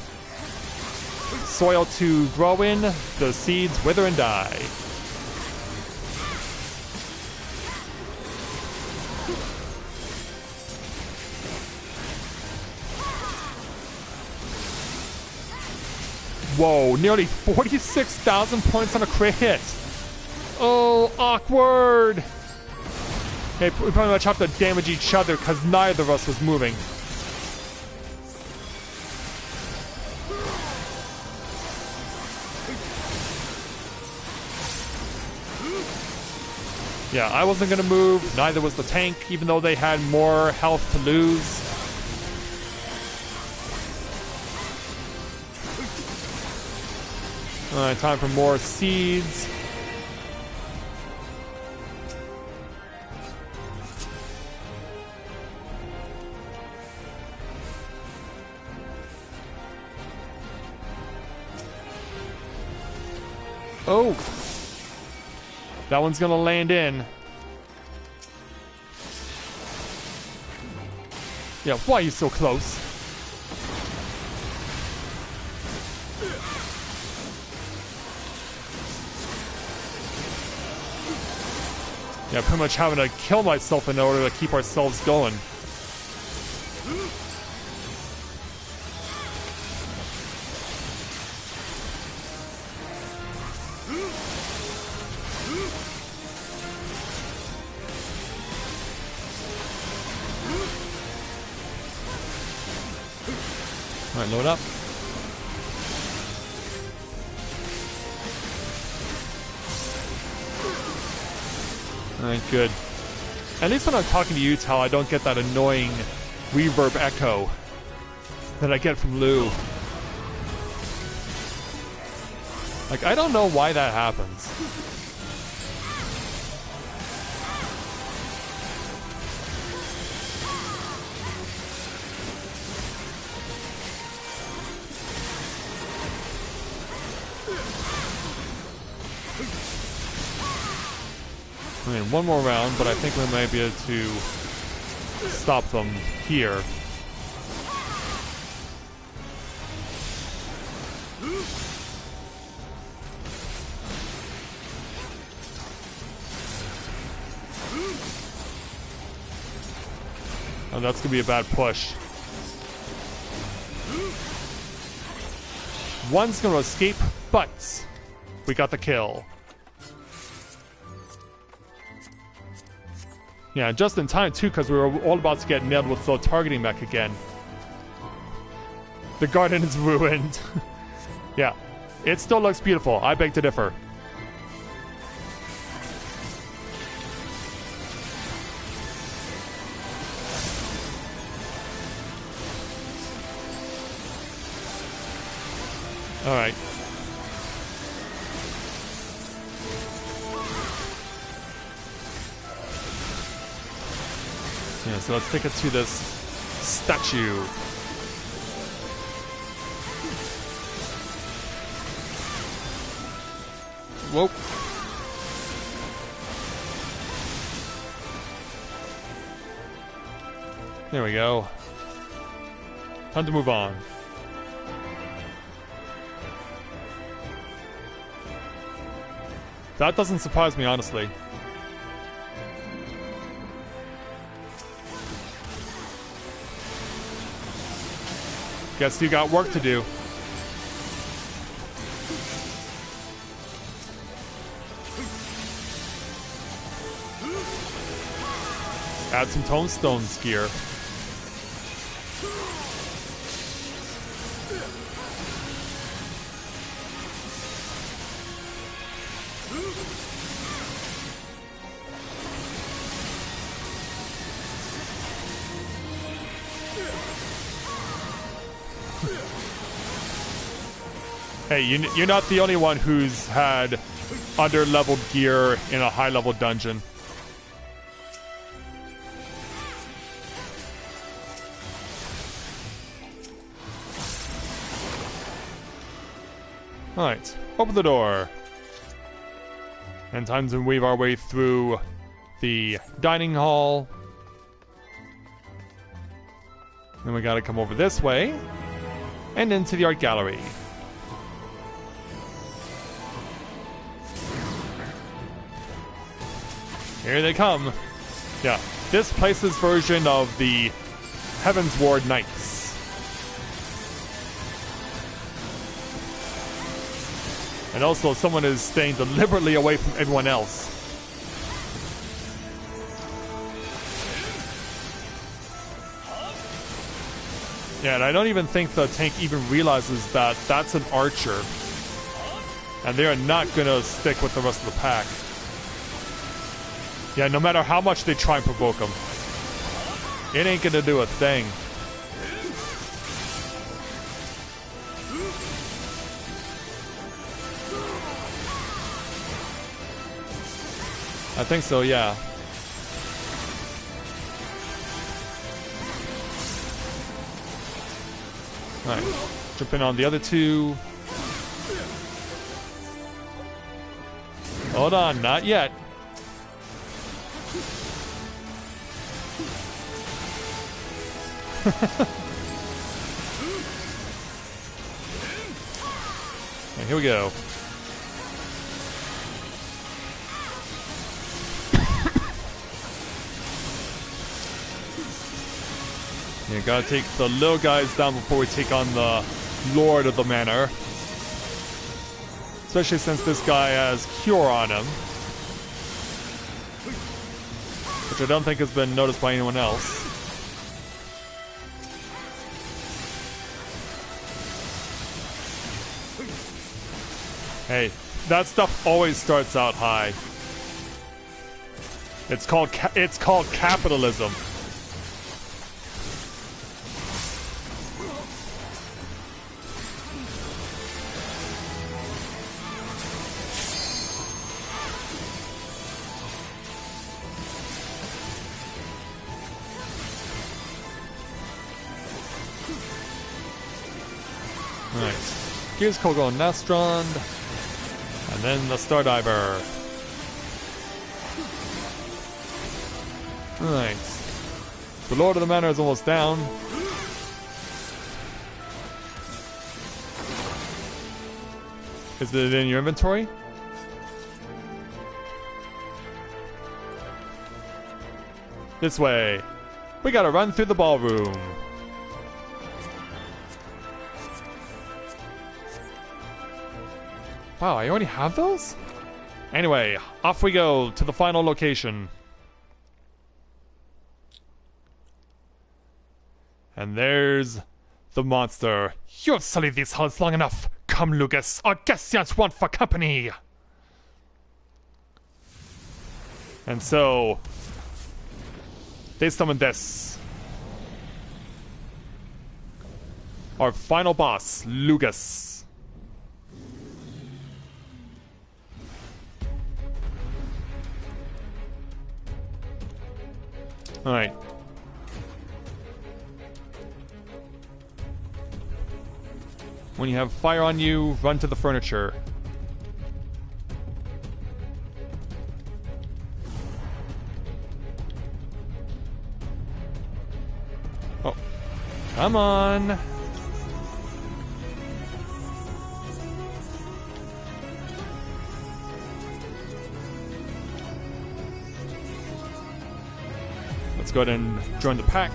soil to grow in, the seeds wither and die. Whoa, nearly 46,000 points on a crit hit. Oh, awkward. Okay, we pretty much have to damage each other because neither of us was moving. Yeah, I wasn't gonna move, neither was the tank, even though they had more health to lose. Alright, time for more seeds. Oh! That one's gonna land in. Yeah, why are you so close? Yeah, pretty much having to kill myself in order to keep ourselves going. Alright, load up. Alright, good. At least when I'm talking to you, Tal, I don't get that annoying reverb echo that I get from Lou. Like, I don't know why that happens. I mean, one more round, but I think we might be able to stop them here. Oh, that's gonna be a bad push. One's gonna escape, but we got the kill. Yeah, just in time too, because we were all about to get nailed with the targeting mech again. The garden is ruined. Yeah, it still looks beautiful. I beg to differ. All right. Yeah, so let's take it to this statue. Whoa. There we go. Time to move on. That doesn't surprise me, honestly. Guess you got work to do. Add some tomestones gear. Hey, you're not the only one who's had under-leveled gear in a high-level dungeon. Alright, open the door. And time to weave our way through the dining hall. Then we gotta come over this way. And into the art gallery. Here they come. Yeah, this place's version of the Heaven's Ward Knights. And also, someone is staying deliberately away from everyone else. Yeah, and I don't even think the tank even realizes that that's an archer. And they are not gonna stick with the rest of the pack. Yeah, no matter how much they try and provoke him, it ain't gonna do a thing. I think so, yeah. Alright, jump in on the other two. Hold on, not yet. Right, here we go. You gotta take the little guys down before we take on the Lord of the Manor. Especially since this guy has Cure on him. Which I don't think has been noticed by anyone else. Hey, that stuff always starts out high. It's called capitalism. Nice. Here's Kogo and Nastrond. And then the Stardiver. Right. The Lord of the Manor is almost down. Is it in your inventory? This way. We gotta run through the ballroom. Wow, I already have those? Anyway, off we go to the final location. And there's the monster. You've sullied these halls long enough. Come, Lucas. Our guests want for company. And so, they summon this. Our final boss, Lucas. Alright. When you have fire on you, run to the furniture. Oh. Come on. Let's go ahead and join the pack.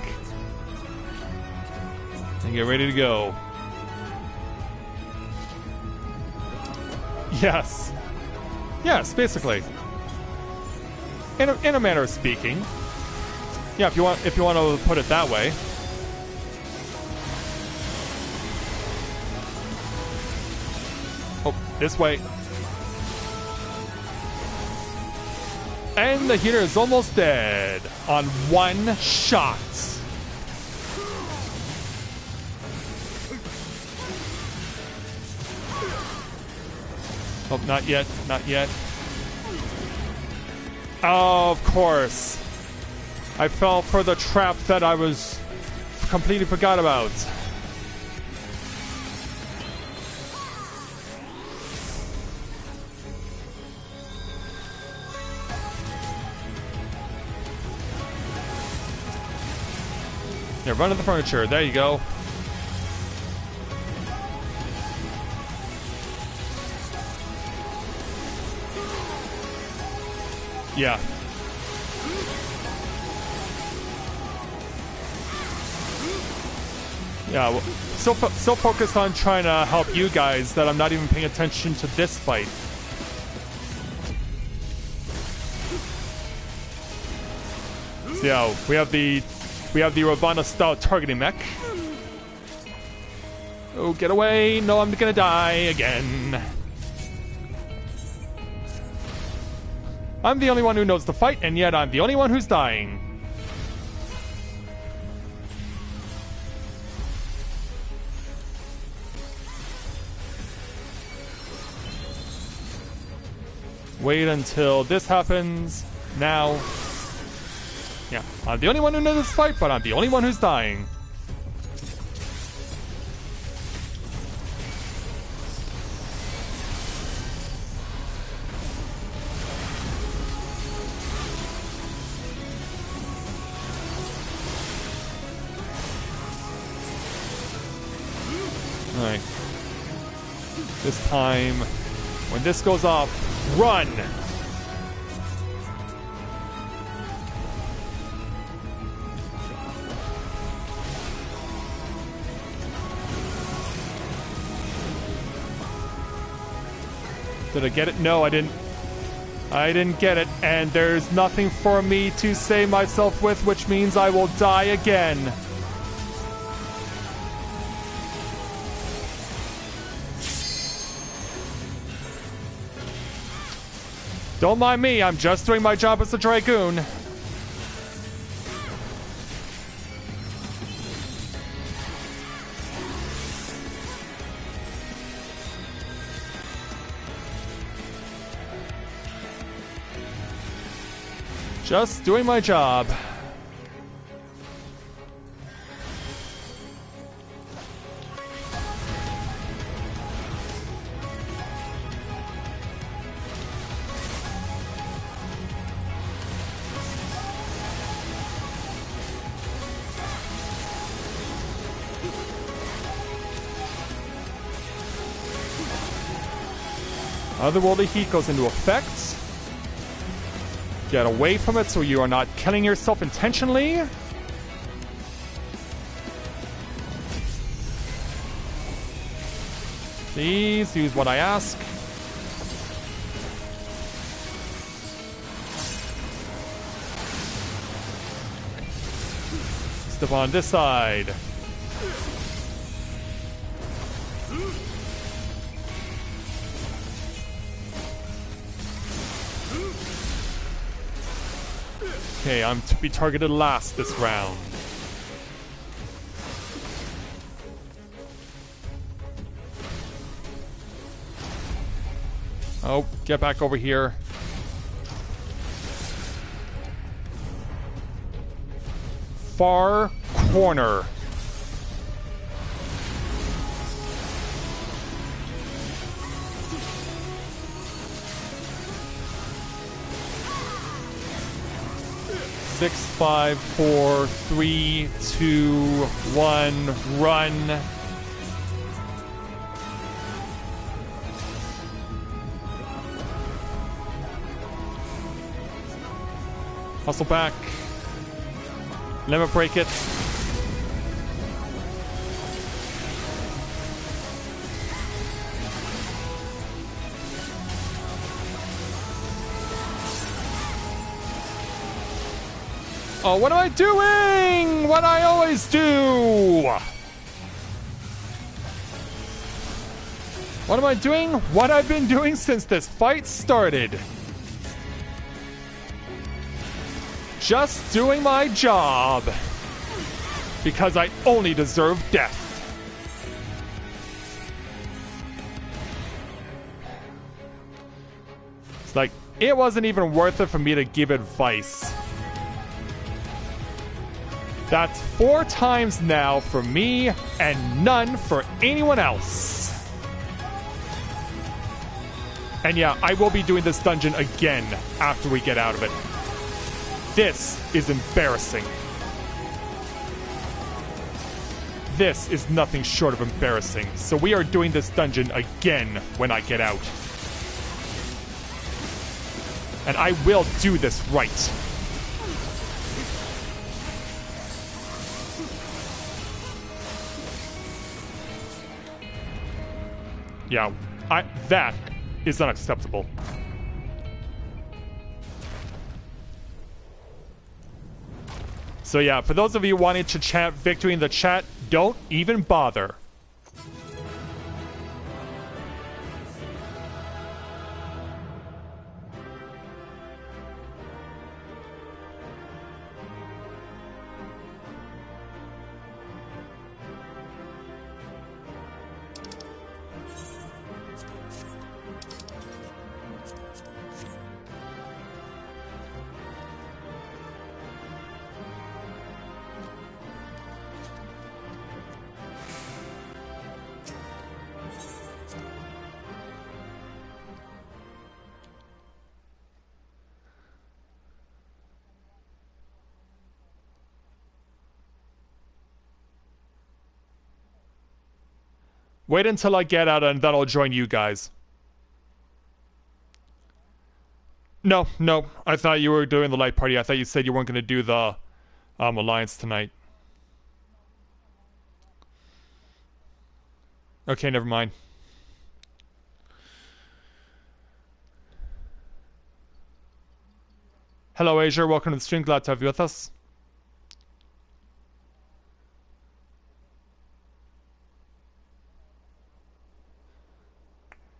And get ready to go. Yes. Yes, basically. In a manner of speaking. Yeah, if you want to put it that way. Oh, this way. And the heater is almost dead on one shot. Oh, not yet, not yet. Oh, of course. I fell for the trap that I was completely forgot about. Yeah, run to the furniture. There you go. Yeah. Yeah, well, so focused on trying to help you guys that I'm not even paying attention to this fight. So yeah, we have the Ravana style targeting mech. Oh, get away! No, I'm gonna die again. I'm the only one who knows the fight, and yet I'm the only one who's dying. Wait until this happens. Now. Yeah, I'm the only one who knows this fight, but I'm the only one who's dying. Alright. This time, when this goes off, run! Did I get it? No, I didn't. I didn't get it, and there's nothing for me to save myself with, which means I will die again. Don't mind me, I'm just doing my job as a Dragoon. Just doing my job. Otherworldly heat goes into effect. Get away from it so you are not killing yourself intentionally. Please use what I ask. Step on this side. Okay, I'm to be targeted last this round. Oh, get back over here. Far corner. Six, 5, 4, 3, 2, 1, run. Hustle back. Limit break it. Oh, what am I doing? What I always do. What am I doing? What I've been doing since this fight started. Just doing my job. Because I only deserve death. It's like, it wasn't even worth it for me to give advice. That's 4 times now for me and none for anyone else. And yeah, I will be doing this dungeon again after we get out of it. This is embarrassing. this is nothing short of embarrassing, so we are doing this dungeon again when I get out. And I will do this right. Yeah, that is unacceptable. So yeah, for those of you wanting to chant victory in the chat, don't even bother. Wait until I get out and then I'll join you guys. No. I thought you were doing the light party. I thought you said you weren't going to do the alliance tonight. Okay, never mind. Hello, Asia. Welcome to the stream. Glad to have you with us.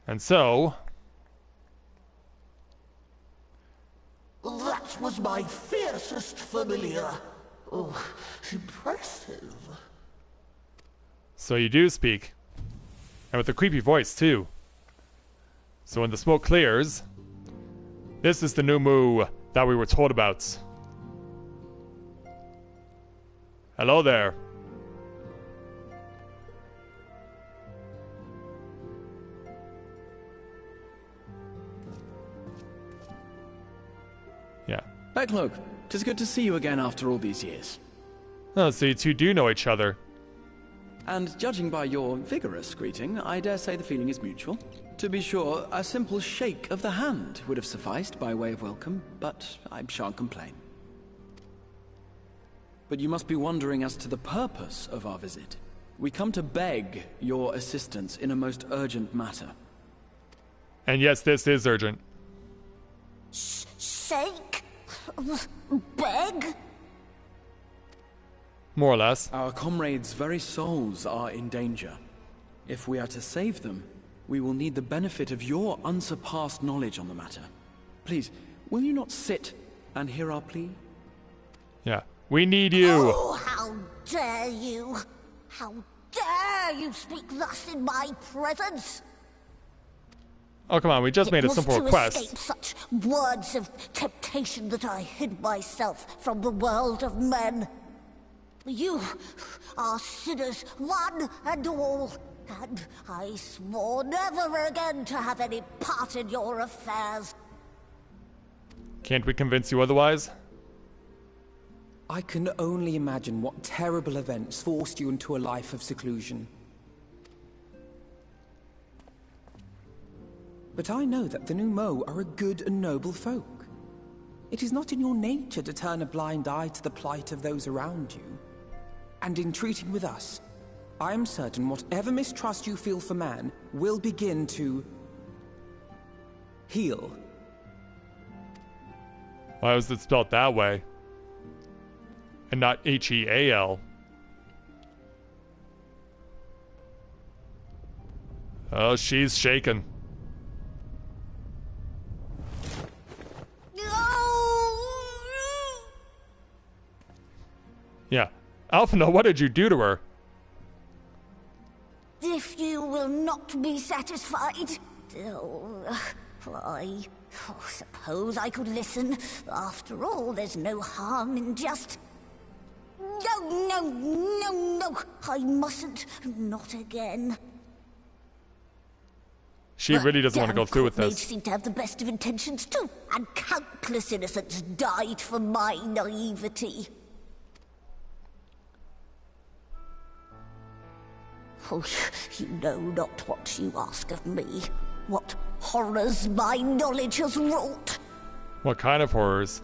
And so... That was my fiercest familiar. Oh, impressive. So you do speak. And with a creepy voice, too. So when the smoke clears... This is the new moo that we were told about. Hello there. Yeah. Hi, Cloak. Tis good to see you again after all these years. Oh, so you two do know each other. And judging by your vigorous greeting, I dare say the feeling is mutual. To be sure, a simple shake of the hand would have sufficed by way of welcome, but I shan't complain. But you must be wondering as to the purpose of our visit. We come to beg your assistance in a most urgent matter. And yes, this is urgent. Shake? Beg? More or less. Our comrades' very souls are in danger. If we are to save them, we will need the benefit of your unsurpassed knowledge on the matter. Please, will you not sit and hear our plea? Yeah. We need you. Oh, how dare you! How dare you speak thus in my presence! Oh, come on. We just made a simple request. It was to escape such words of temptation that I hid myself from the world of men. You are sinners, one and all, and I swore never again to have any part in your affairs. Can't we convince you otherwise? I can only imagine what terrible events forced you into a life of seclusion. But I know that the Numo are a good and noble folk. It is not in your nature to turn a blind eye to the plight of those around you. And in treating with us, I am certain whatever mistrust you feel for man will begin to heal. Why was it spelled that way? And not H-E-A-L. Oh, she's shaken. Yeah. Alphina, what did you do to her? If you will not be satisfied, I suppose I could listen. After all, there's no harm in just... No, I mustn't. Not again. She really doesn't want to go through with this. Seem to have the best of intentions too, and countless innocents died for my naivety. Oh, you know not what you ask of me. What horrors my knowledge has wrought. What kind of horrors?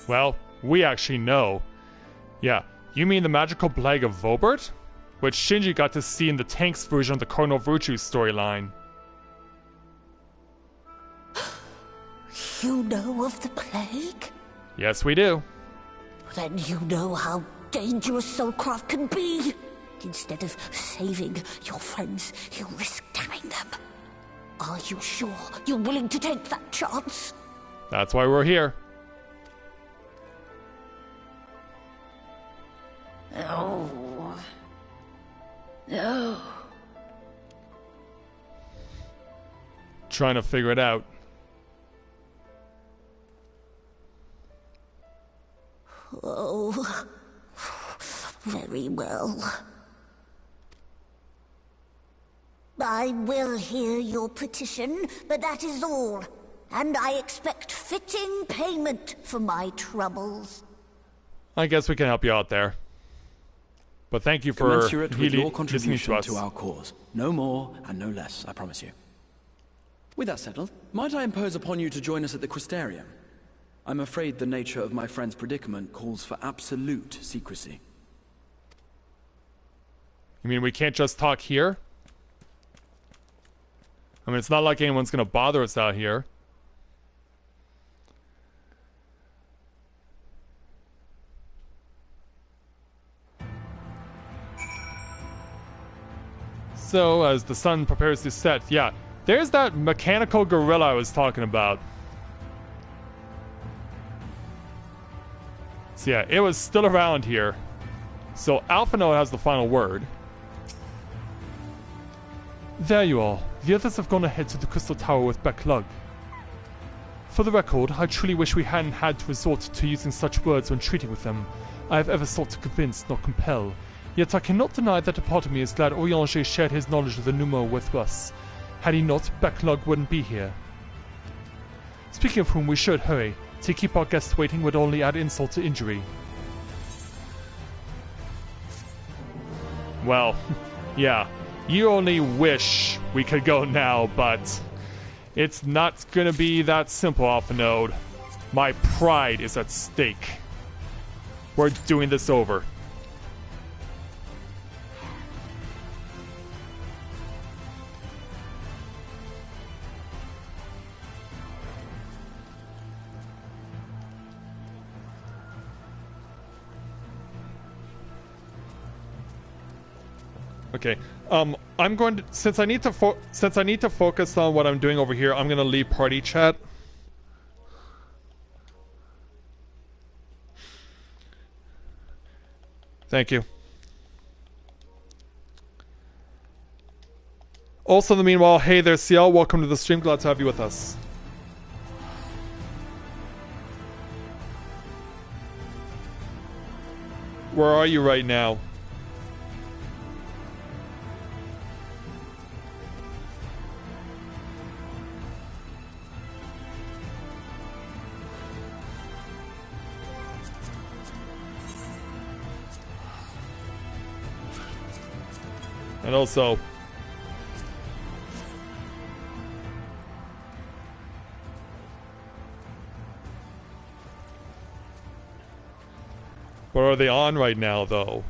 Well, we actually know. Yeah, you mean the magical plague of Vobert? Which Shinji got to see in the Tanks version of the Cardinal Virtue storyline. You know of the plague? Yes, we do. Then you know how dangerous soulcraft can be. Instead of saving your friends, you risk damning them. Are you sure you're willing to take that chance? That's why we're here. No. No. Trying to figure it out. Oh. Very well. I will hear your petition, but that is all. And I expect fitting payment for my troubles. I guess we can help you out there. But thank you for commensurate with your listening contribution to us. to our cause. No more and no less, I promise you. With that settled, might I impose upon you to join us at the Crystarium? I'm afraid the nature of my friend's predicament calls for absolute secrecy. You mean we can't just talk here? I mean, it's not like anyone's gonna bother us out here. So, as the sun prepares to set, yeah, there's that mechanical gorilla I was talking about. So yeah, it was still around here. So Alphino has the final word. There you are. The others have gone ahead to the Crystal Tower with Backlug. For the record, I truly wish we hadn't had to resort to using such words when treating with them. I have ever sought to convince, not compel. Yet I cannot deny that a part of me is glad Orianger shared his knowledge of the Numo with us. Had he not, Backlug wouldn't be here. Speaking of whom, we should hurry. To keep our guests waiting would only add insult to injury. Well, yeah. You only wish we could go now, but it's not gonna be that simple, Alphanode. My pride is at stake. We're doing this over. Okay. I'm going to since I need to focus on what I'm doing over here. I'm gonna leave party chat. Thank you. Also, in the meanwhile, hey there, CL. Welcome to the stream. Glad to have you with us. Where are you right now? And also, what are they on right now, though?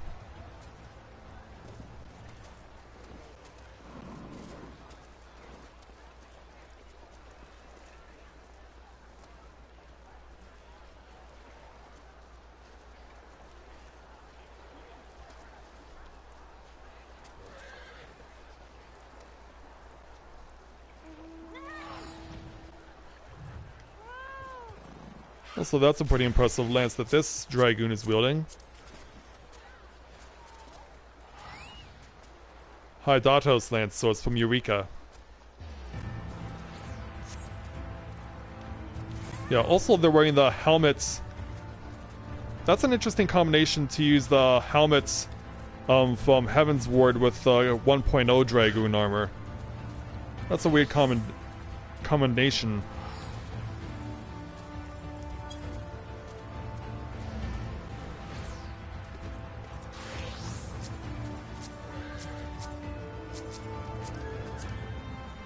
Also, that's a pretty impressive lance that this Dragoon is wielding. Hydatos lance swords from Eureka. Yeah, also they're wearing the helmets. That's an interesting combination to use the helmets from Heaven's Ward with 1.0 Dragoon armor. That's a weird combination.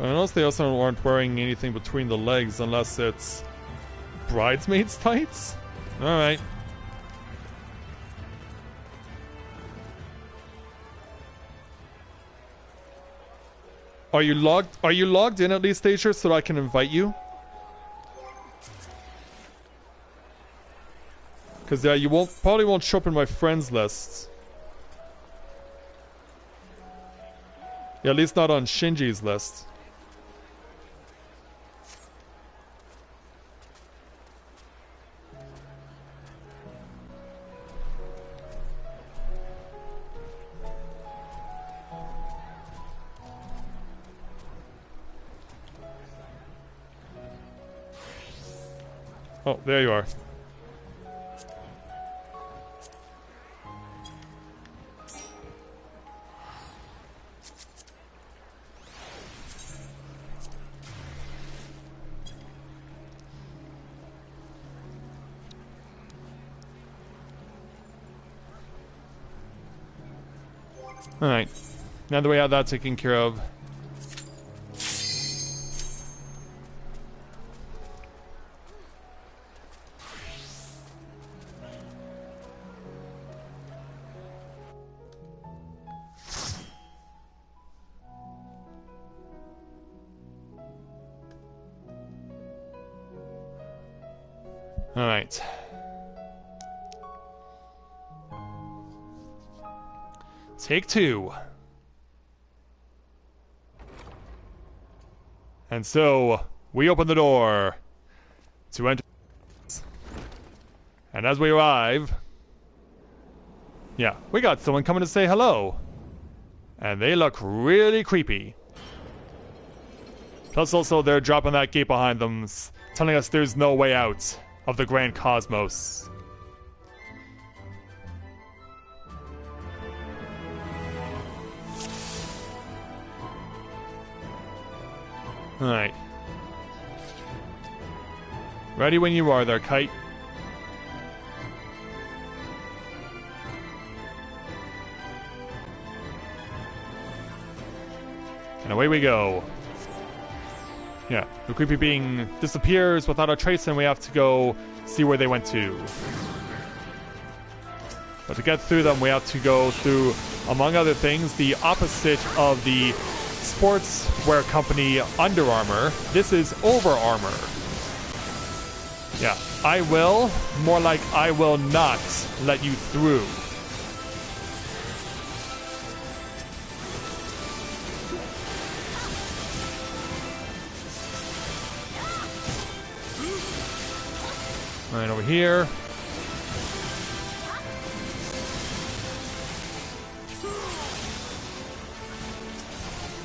I notice they also aren't wearing anything between the legs unless it's bridesmaids tights? Alright. Are you logged in at least, Stacia, so that I can invite you? Cause yeah, you probably won't show up in my friends list. Yeah, at least not on Shinji's list. Oh, there you are. Alright. Now that we have that taken care of. Alright. Take two. And so, we open the door to enter. And as we arrive, yeah, we got someone coming to say hello. And they look really creepy. Plus also they're dropping that gate behind them, telling us there's no way out of the Grand Cosmos. Alright. Ready when you are there, Kite. And away we go. Yeah, the creepy being disappears without a trace and we have to go see where they went to. But to get through them, we have to go through, among other things, the opposite of the sportswear company Under Armour. This is Over Armour. Yeah, I will, more like I will not let you through. Right over here.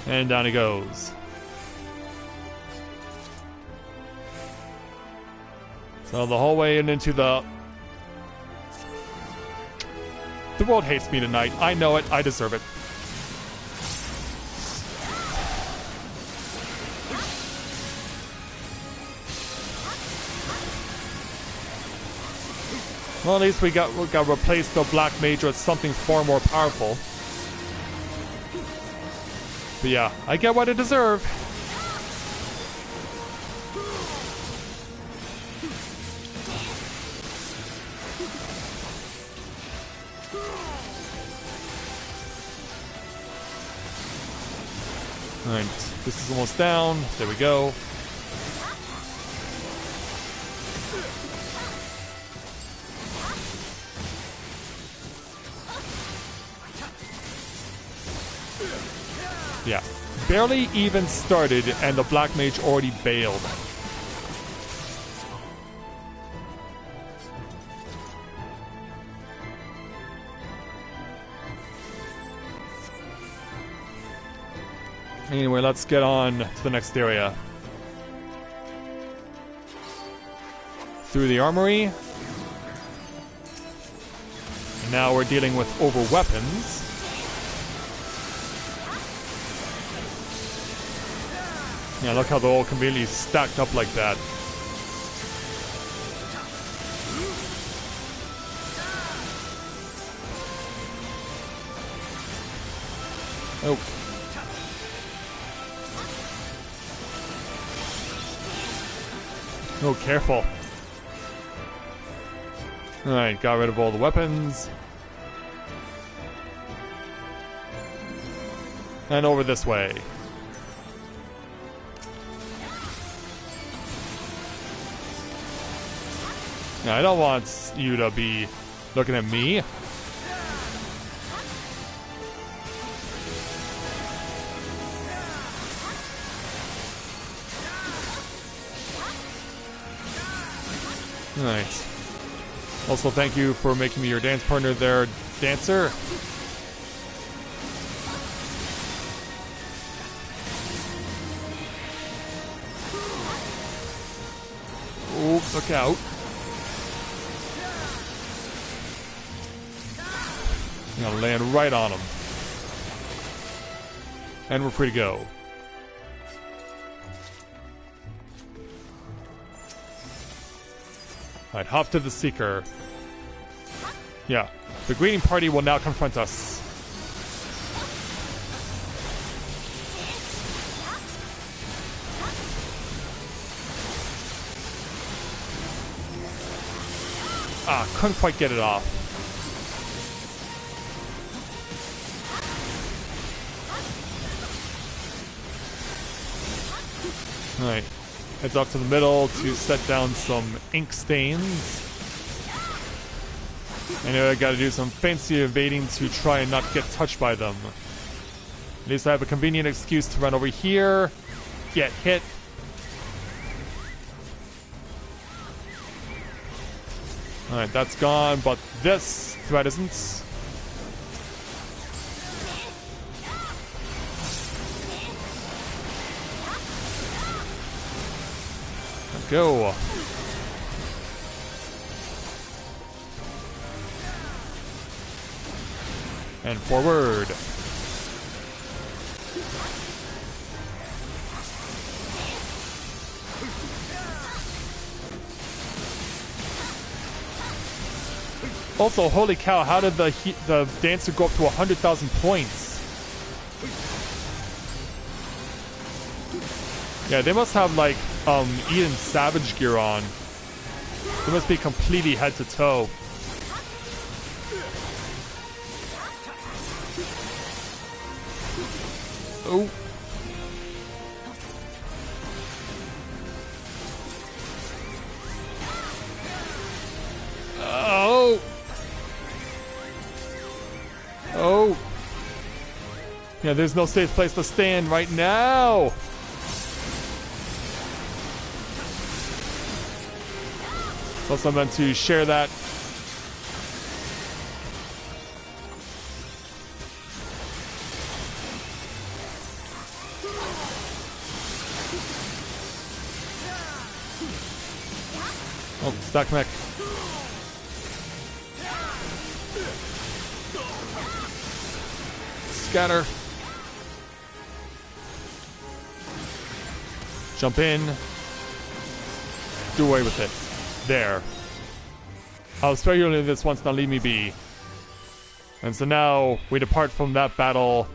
And down he goes. So the whole way into the world hates me tonight. I know it. I deserve it. Well, at least we got replaced the Black Mage with something far more powerful. But yeah, I get what I deserve. Alright, this is almost down. There we go. Yeah, barely even started and the Black Mage already bailed. Anyway, let's get on to the next area. Through the armory. And now we're dealing with over weapons. Yeah, look how they're all conveniently stacked up like that. Oh. Oh, careful. Alright, got rid of all the weapons. And over this way. Now, I don't want you to be looking at me. Alright. Also, thank you for making me your dance partner there, Dancer. Oh, look out. I'm gonna land right on him. And we're free to go. Alright, hop to the Seeker. Yeah, the greeting party will now confront us. Ah, couldn't quite get it off. Alright, heads off to the middle to set down some ink stains. I know I gotta do some fancy evading to try and not get touched by them. At least I have a convenient excuse to run over here, get hit. Alright, that's gone, but this threat isn't. Go. And forward. Also, holy cow, how did the dancer go up to 100,000 points? Yeah, they must have like Eden Savage gear on. They must be completely head to toe. Oh. Oh. Oh. Yeah, there's no safe place to stand right now. Also meant to share that. Oh, stack mech. Scatter. Jump in. Do away with it. There. I'll spare you only this once, now leave me be. And so now we depart from that battle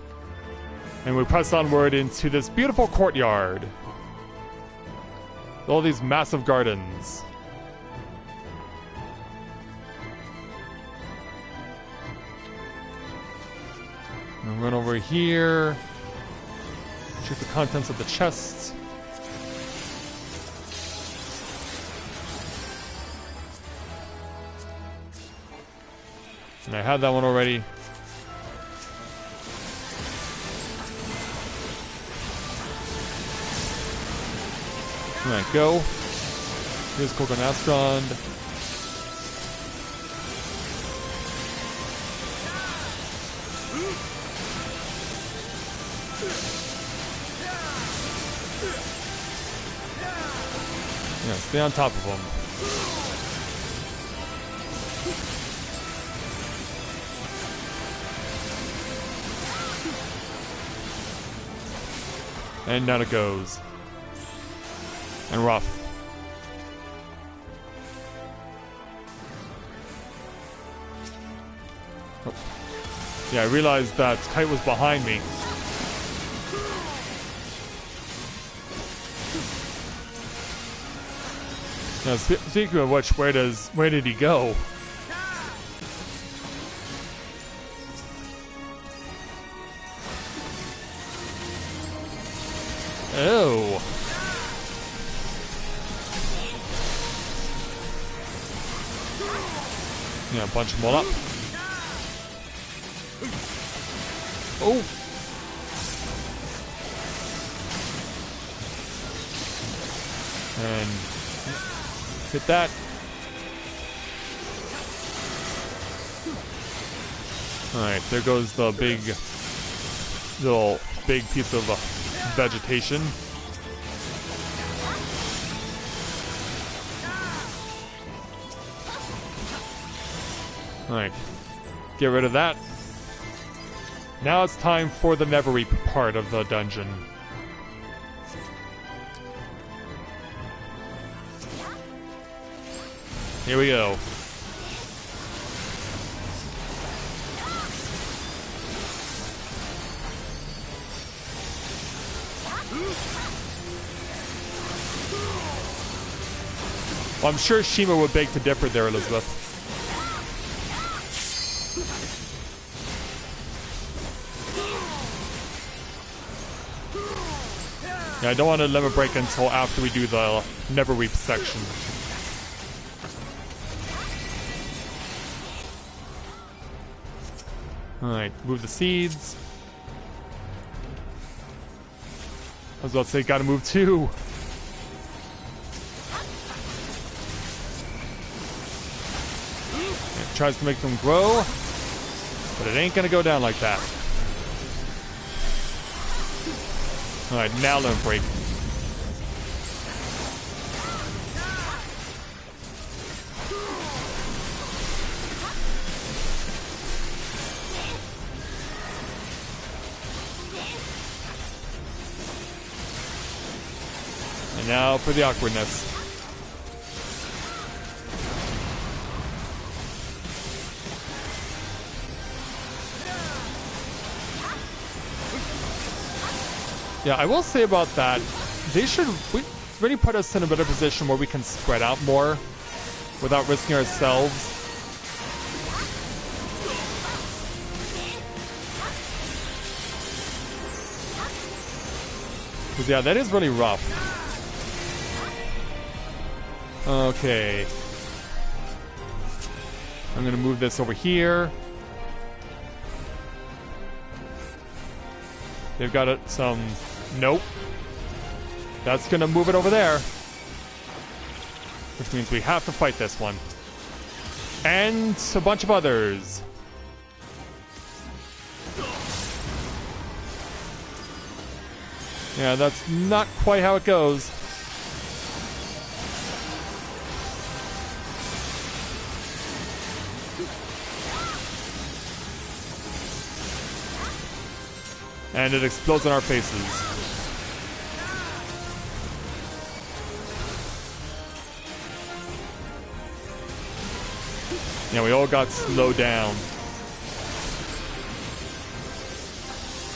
and we press onward into this beautiful courtyard. All these massive gardens. And run over here. Check the contents of the chests. And I had that one already. Alright, go. Here's Kokonastron. Yeah, stay on top of him. And down it goes. And rough. Oh. Yeah, I realized that Kite was behind me. Now, speaking of which, where did he go? Oh. Yeah, bunch them all up. Oh. And hit that. Alright, there goes the big piece of vegetation. Alright, get rid of that. Now it's time for the Neverreap part of the dungeon. Here we go. Well, I'm sure Shima would beg to differ there, Elizabeth. Yeah, I don't want to let it break until after we do the Neverreap section. Alright, move the seeds. I was about to say, gotta move two. It tries to make them grow, but it ain't gonna go down like that. Alright, now let them break. And now for the awkwardness. Yeah, I will say about that, they should really put us in a better position where we can spread out more without risking ourselves. Because yeah, that is really rough. Okay. I'm gonna move this over here. They've got some... Nope. That's gonna move it over there. Which means we have to fight this one. And a bunch of others. Yeah, that's not quite how it goes. And it explodes in our faces. Yeah, we all got slowed down.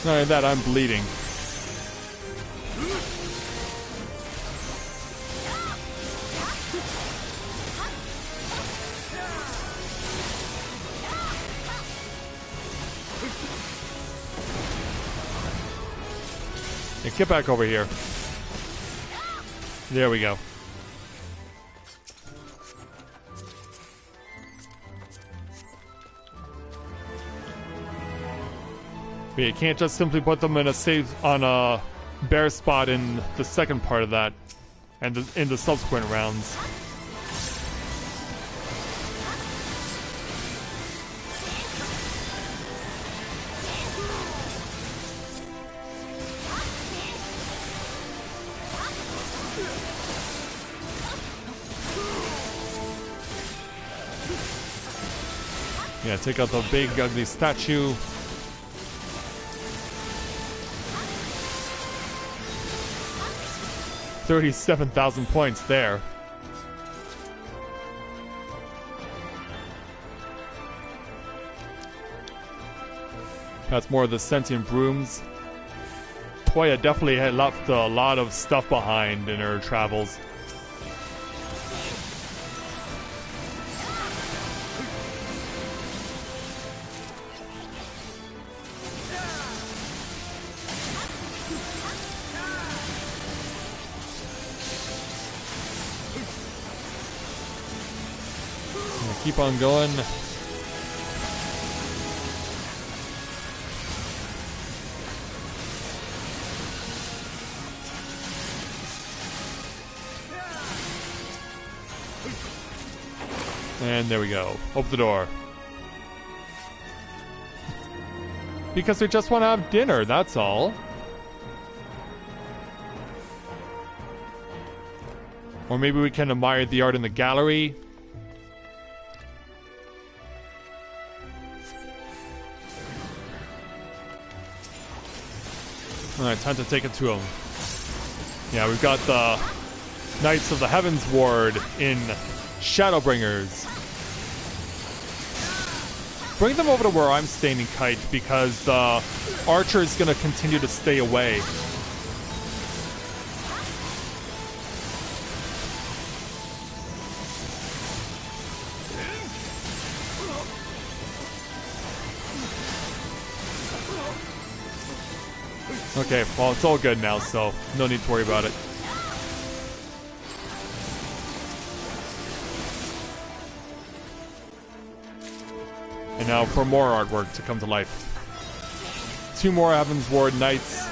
Not only that, I'm bleeding. Hey, get back over here. There we go. But you can't just simply put them in a safe on a bare spot in the second part of that, and in the subsequent rounds. Yeah, take out the big ugly statue. $37,000 points there. That's more of the sentient brooms. Toya definitely had left a lot of stuff behind in her travels. keep on going. And there we go. Open the door. Because we just want to have dinner, that's all. Or maybe we can admire the art in the gallery. Alright, time to take it to him. Yeah, we've got the Knights of the Heavens Ward in Shadowbringers. Bring them over to where I'm standing, Kite, because the archer is going to continue to stay away. Okay, well, it's all good now, so no need to worry about it. And now for more artwork to come to life. 2 more Heaven's Ward Knights,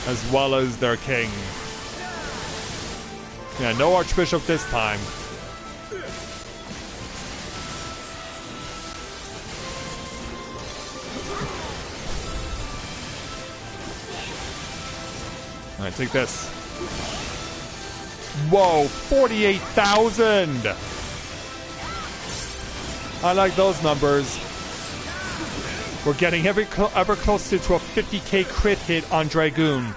as well as their king. Yeah, no Archbishop this time. Alright, take this. Whoa, 48,000! I like those numbers. We're getting ever closer to a 50k crit hit on Dragoon.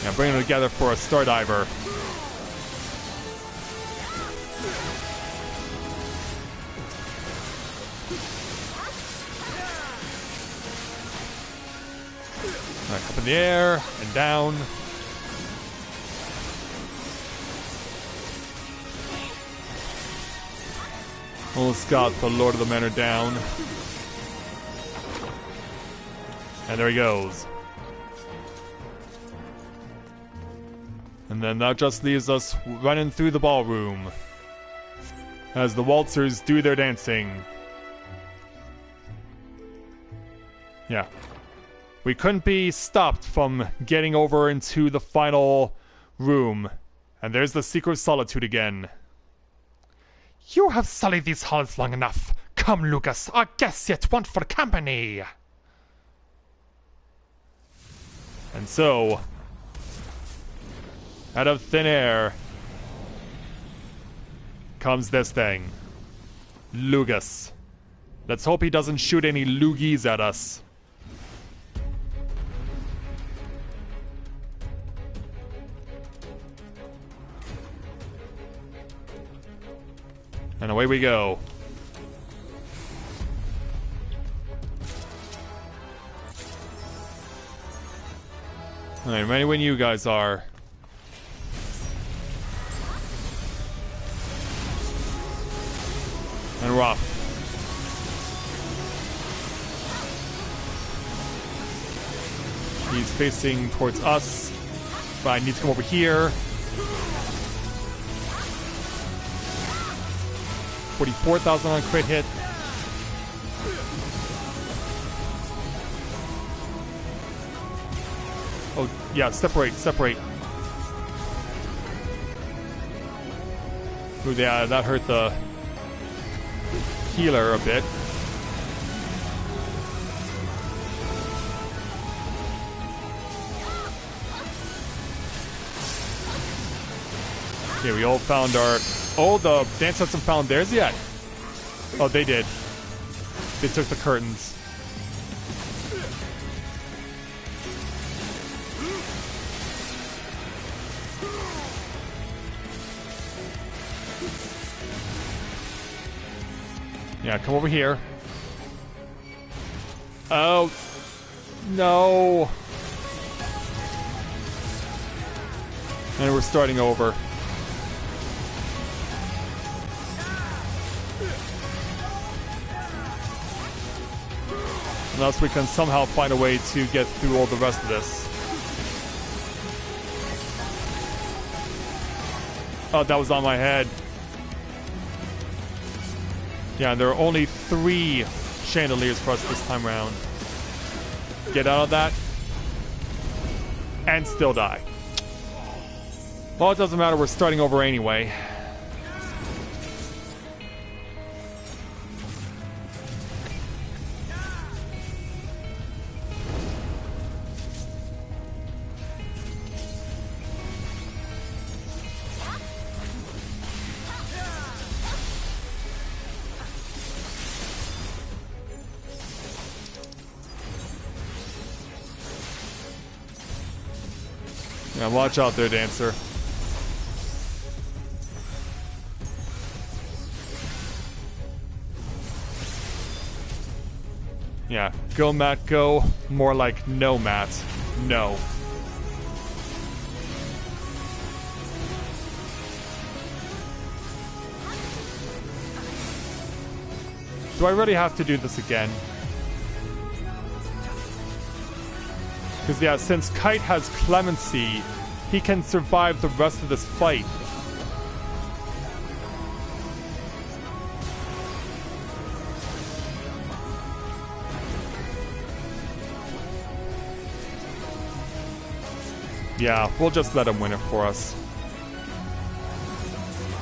Yeah, bringing them together for a Stardiver. Alright, up in the air and down. Almost got the Lord of the Manor down. And there he goes. And then that just leaves us running through the ballroom as the waltzers do their dancing. Yeah. We couldn't be stopped from getting over into the final room. And there's the Secret of Solitude again. You have sullied these halls long enough. Come, Lucas, our guests yet want for company. And so, out of thin air, comes this thing. Lugus. Let's hope he doesn't shoot any loogies at us. And away we go. Alright, ready when you guys are. And we're off. He's facing towards us, but I need to come over here. 44,000 on crit hit. Oh, yeah, separate. Ooh, yeah, that hurt the healer a bit. Okay, we all found our... Oh, the dance hasn't found theirs yet. Oh, they did. They took the curtains. Yeah, come over here. Oh. No. And we're starting over. Unless we can somehow find a way to get through all the rest of this. Oh, that was on my head. Yeah, there are only 3 chandeliers for us this time around. Get out of that. And still die. Well, it doesn't matter. We're starting over anyway. Yeah, watch out there, Dancer. Yeah, go Matt, go. More like no Matt, no. Do I really have to do this again? Because, yeah, since Kite has clemency, he can survive the rest of this fight. Yeah, we'll just let him win it for us.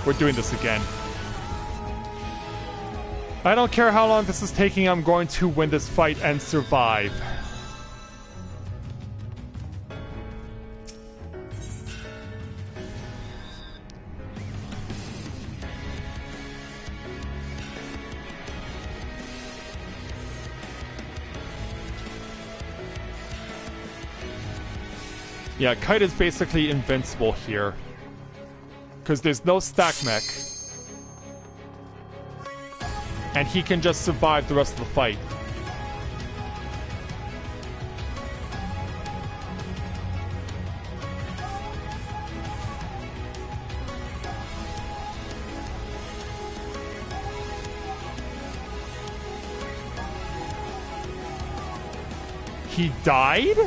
We're doing this again. I don't care how long this is taking, I'm going to win this fight and survive. Yeah, Kite is basically invincible here. Because there's no stack mech. And he can just survive the rest of the fight. He died?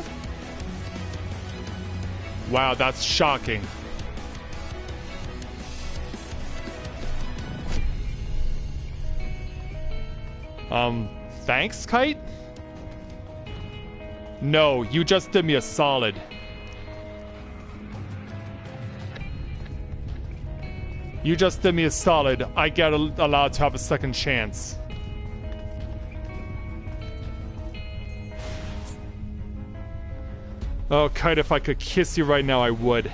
Wow, that's shocking. Thanks, Kite? No, you just did me a solid. You just did me a solid. I get allowed to have a second chance. Oh, Kite, if I could kiss you right now, I would.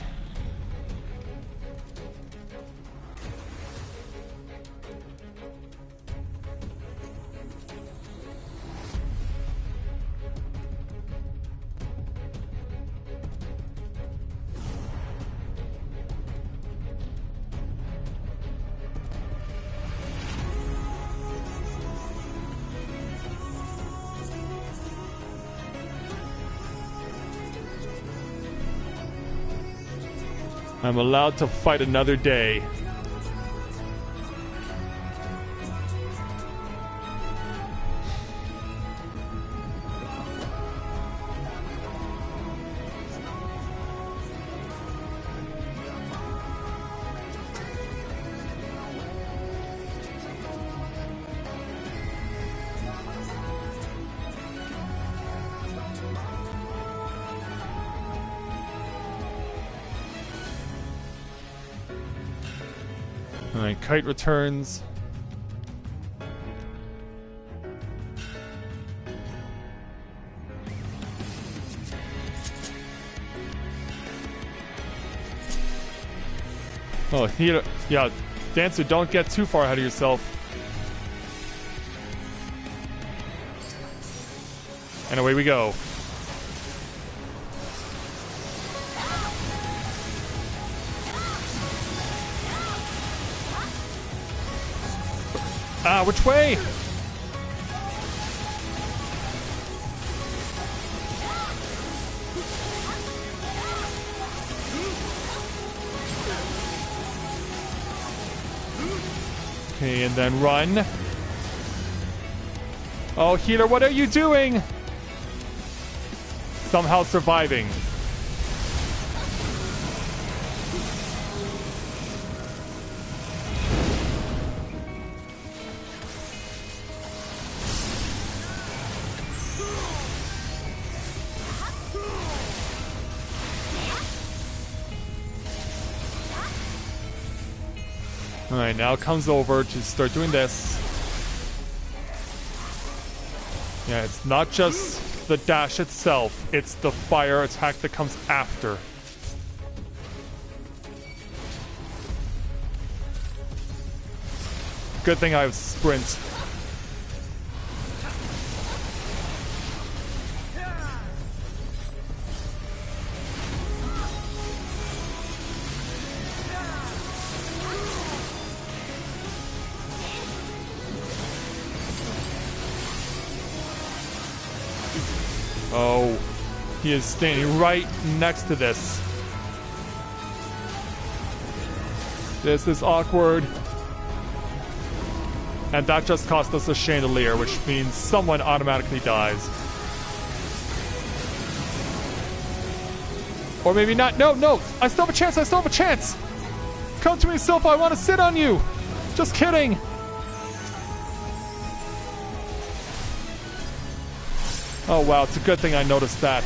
I'm allowed to fight another day. Alright, Kite returns. Oh, yeah, Dancer, don't get too far ahead of yourself. And away we go. Ah, which way? Okay, and then run. Oh, healer, what are you doing? Somehow surviving. Alright, now it comes over to start doing this. Yeah, it's not just the dash itself, it's the fire attack that comes after. Good thing I have sprint. Oh, he is standing right next to this. This is awkward. And that just cost us a chandelier, which means someone automatically dies. Or maybe not. No, no! I still have a chance! I still have a chance! Come to me, Silpha! I want to sit on you! Just kidding! Oh wow, it's a good thing I noticed that.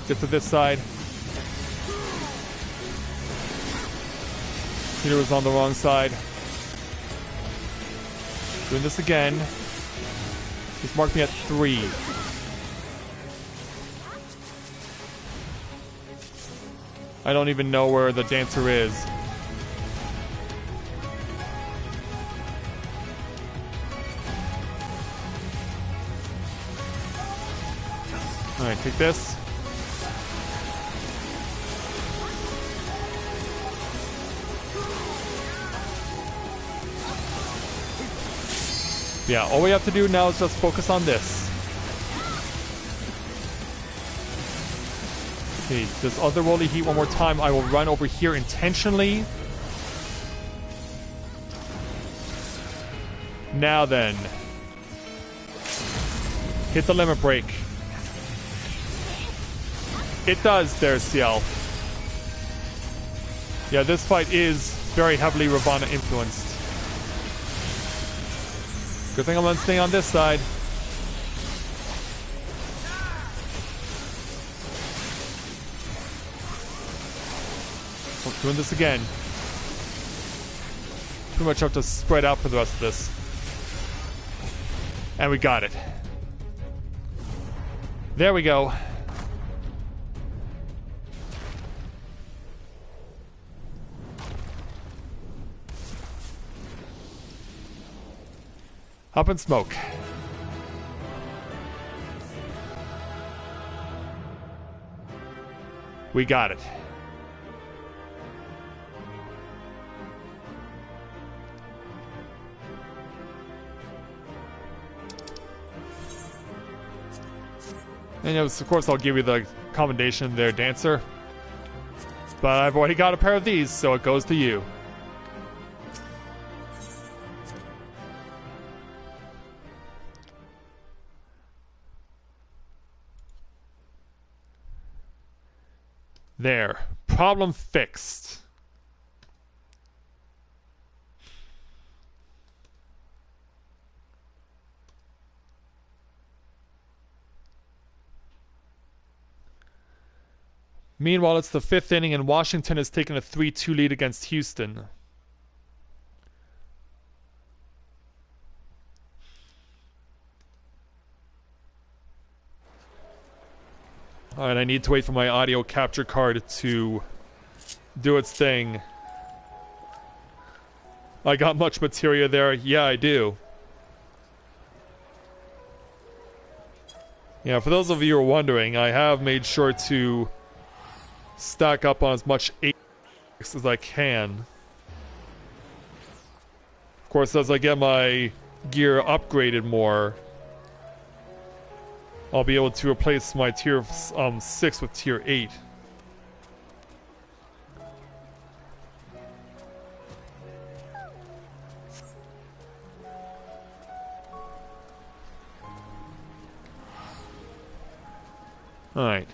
Get to this side. Peter was on the wrong side. Doing this again. He's marked me at 3. I don't even know where the dancer is. Alright, take this. Yeah, all we have to do now is just focus on this. Okay, this otherworldly heat one more time. I will run over here intentionally. Now then. Hit the limit break. It does, there's Ciel. Yeah, this fight is very heavily Ravana influenced. Good thing I'm staying on this side. Oh, doing this again. Pretty much have to spread out for the rest of this. And we got it. There we go. Up in smoke. We got it. And yes, of course I'll give you the commendation there, Dancer. But I've already got a pair of these, so it goes to you. There. Problem fixed. Meanwhile, it's the 5th inning and Washington has taken a 3-2 lead against Houston. Alright, I need to wait for my audio capture card to do its thing. I got much materia there. Yeah, I do. Yeah, for those of you who are wondering, I have made sure to stack up on as much AX as I can. Of course, as I get my gear upgraded more, I'll be able to replace my tier 6 with tier 8. Alright.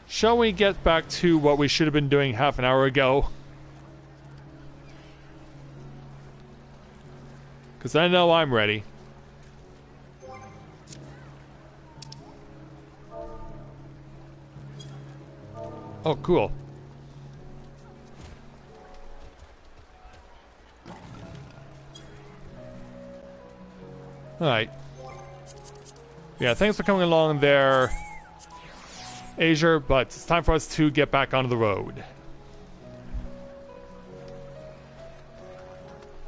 Shall we get back to what we should have been doing half an hour ago? Because I know I'm ready. Oh, cool. Alright. Yeah, thanks for coming along there, Asia, but it's time for us to get back onto the road.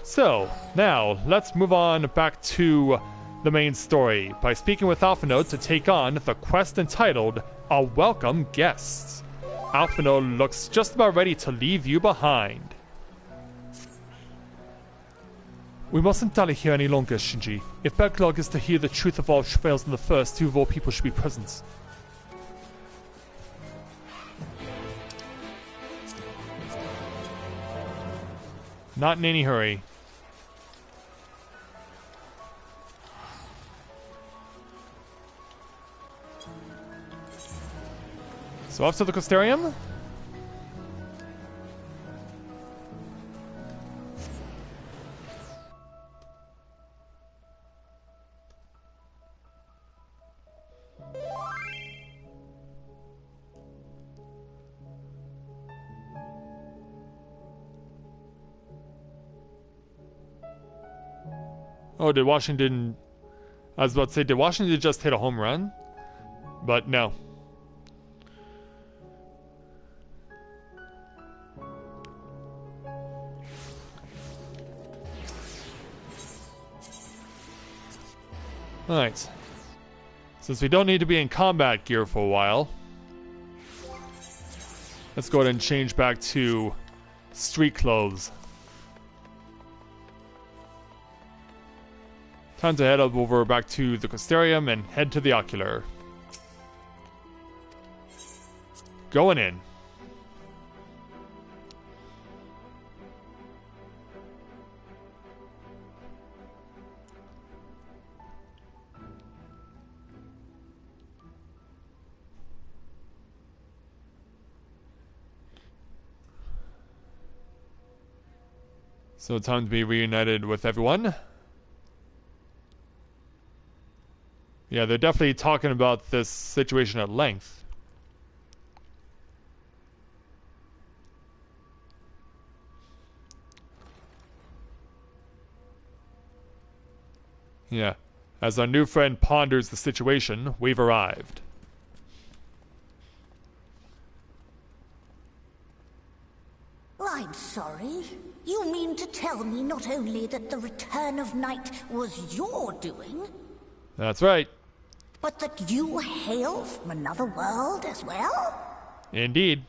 So, now, let's move on back to the main story by speaking with Alphinaud to take on the quest entitled A Welcome Guest. Alphinaud looks just about ready to leave you behind. We mustn't dally here any longer, Shinji. If Backlog is to hear the truth of all travails in the first, two of all people should be present. Not in any hurry. So off to the Costarium. Oh, did Washington... I was about to say, did Washington just hit a home run? But no. Alright. Since we don't need to be in combat gear for a while, let's go ahead and change back to street clothes. Time to head over back to the Costarium and head to the Ocular. Going in. So time to be reunited with everyone. Yeah, they're definitely talking about this situation at length. Yeah. As our new friend ponders the situation, we've arrived. I'm sorry. You mean to tell me not only that the return of night was your doing, That's right. but that you hail from another world as well? Indeed.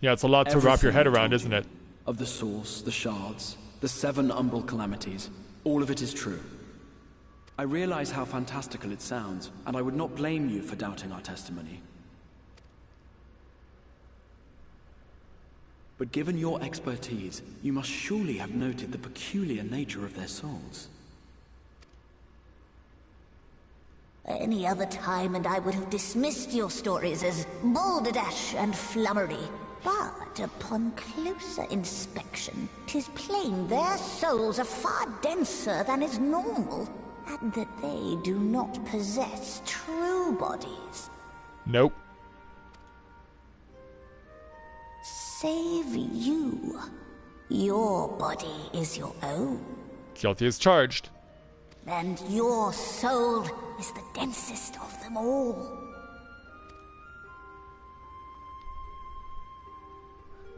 Yeah, it's a lot to wrap your head around, isn't it? Of the source, the shards, the 7 umbral calamities, all of it is true. I realize how fantastical it sounds, and I would not blame you for doubting our testimony. But given your expertise, you must surely have noted the peculiar nature of their souls. Any other time and I would have dismissed your stories as balderdash and flummery. But upon closer inspection, 'tis plain their souls are far denser than is normal, and that they do not possess true bodies. Nope. Save you. Your body is your own. Guilty as charged. And your soul is the densest of them all.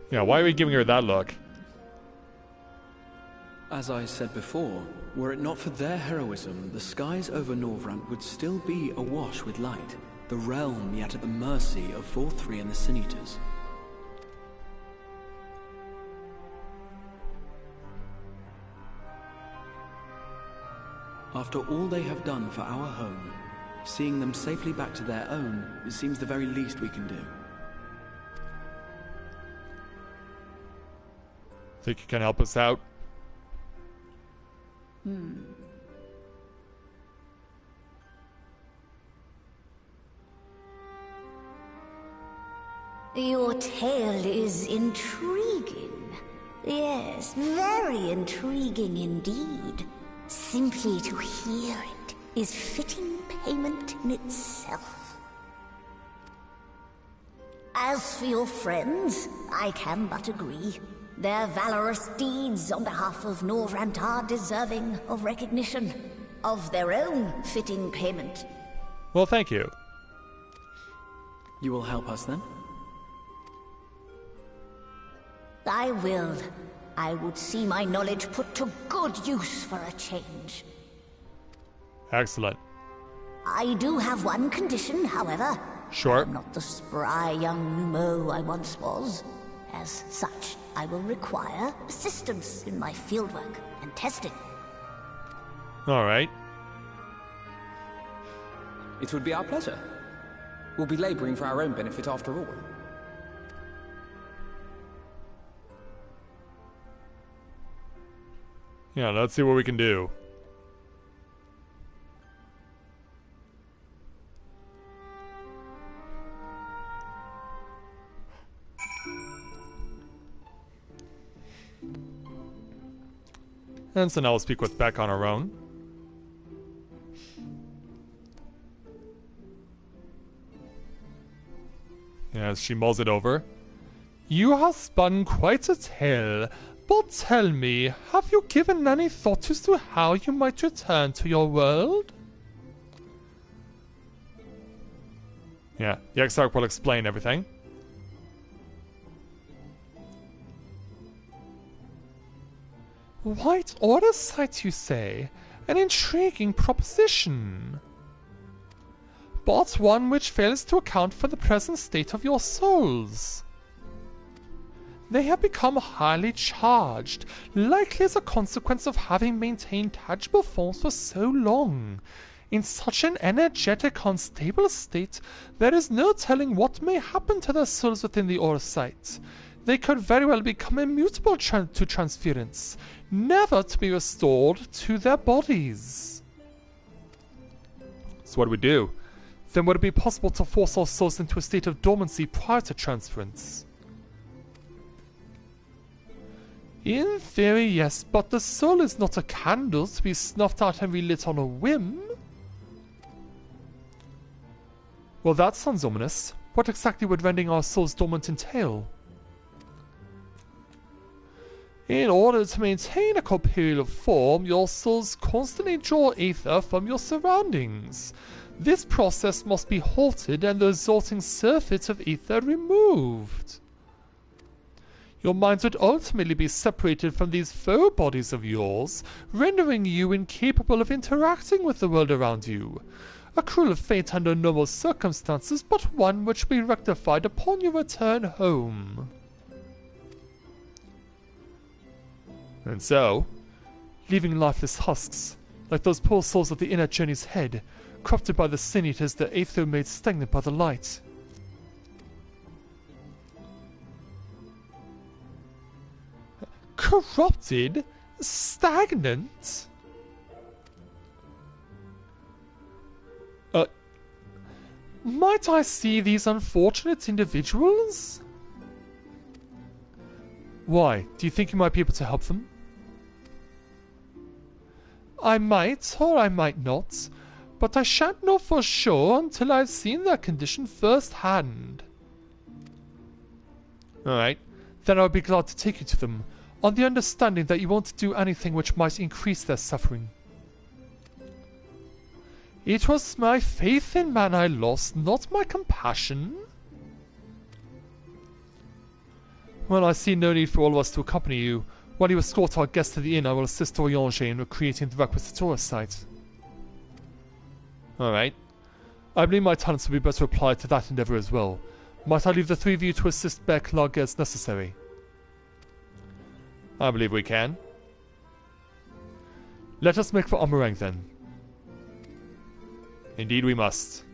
Yeah, why are we giving her that look? As I said before, were it not for their heroism, the skies over Novaura would still be awash with light, the realm yet at the mercy of Vorthri and the Sin Eaters. After all they have done for our home, seeing them safely back to their own, it seems the very least we can do. Think you can help us out? Your tale is intriguing. Yes, very intriguing indeed. Simply to hear it is fitting payment in itself. As for your friends, I can but agree. Their valorous deeds on behalf of Novaura are deserving of recognition, of their own fitting payment. Well, thank you. You will help us then? I will. I would see my knowledge put to good use for a change. Excellent. I do have one condition, however. Sure. I'm not the spry young Numo I once was. As such, I will require assistance in my fieldwork and testing. Alright. It would be our pleasure. We'll be laboring for our own benefit after all. Yeah, let's see what we can do. And so now we'll speak with Beck on our own. As she mulls it over. You have spun quite a tale, but tell me, have you given any thought as to how you might return to your world? Yeah, the Exarch will explain everything. White Order site, you say? An intriguing proposition. But one which fails to account for the present state of your souls. They have become highly charged, likely as a consequence of having maintained tangible forms for so long. In such an energetic, unstable state, there is no telling what may happen to their souls within the Order site. They could very well become immutable to transference, never to be restored to their bodies. So what do we do? Then would it be possible to force our souls into a state of dormancy prior to transference? In theory, yes, but the soul is not a candle to be snuffed out and relit on a whim. Well, that sounds ominous. What exactly would rendering our souls dormant entail? In order to maintain a corporeal form, your souls constantly draw ether from your surroundings. This process must be halted and the resulting surfeit of ether removed. Your minds would ultimately be separated from these faux bodies of yours, rendering you incapable of interacting with the world around you. A cruel fate under normal circumstances, but one which will be rectified upon your return home. And so, leaving lifeless husks, like those poor souls at the inner journey's head, corrupted by the sin eaters the aether made stagnant by the light. Corrupted? Stagnant? Might I see these unfortunate individuals? Why? Do you think you might be able to help them? I might, or I might not, but I shan't know for sure until I've seen their condition firsthand. Alright, then I'll be glad to take you to them, on the understanding that you won't do anything which might increase their suffering. It was my faith in man I lost, not my compassion. Well, I see no need for all of us to accompany you. While you escort our guests to the inn, I will assist Oriange in creating the requisite tourist site. Alright. I believe my talents will be better applied to that endeavour as well. Might I leave the three of you to assist Beck Lug as necessary? I believe we can. Let us make for Amarang then. Indeed we must.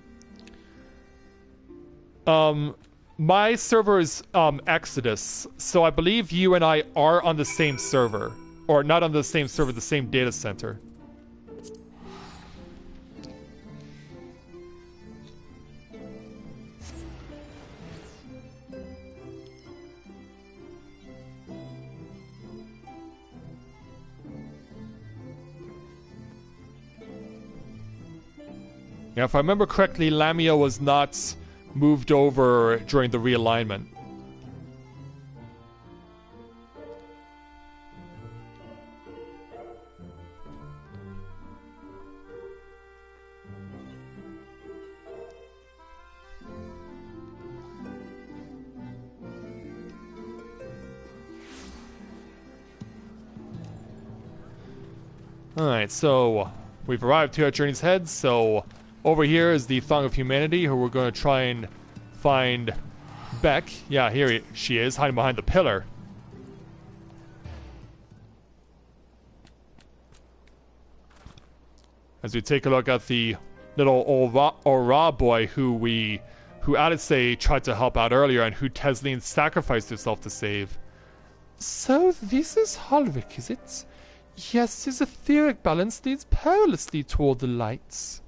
My server is Exodus, so I believe you and I are on the same server. Or not on the same server, the same data center. Yeah, if I remember correctly, Lamia was not moved over during the realignment. Alright, so we've arrived here at Journey's Head, so over here is the Thong of Humanity, who we're going to try and find Beck. Yeah, here she is, hiding behind the pillar. As we take a look at the little Aura boy who Alice tried to help out earlier and who Tesleen sacrificed herself to save. So this is Halvik, is it? Yes, his etheric balance leads perilously toward the lights.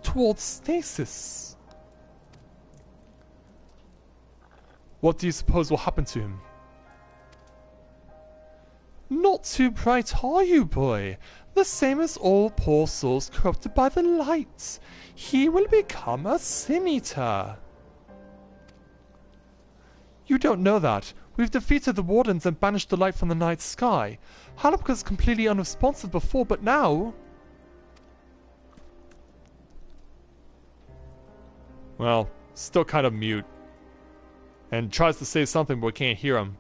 Toward stasis. What do you suppose will happen to him? Not too bright, are you, boy? The same as all poor souls corrupted by the lights. He will become a sin-eater. You don't know that. We've defeated the Wardens and banished the light from the night sky. Halvik was completely unresponsive before, but now... Well, still kind of mute. And tries to say something, but we can't hear him.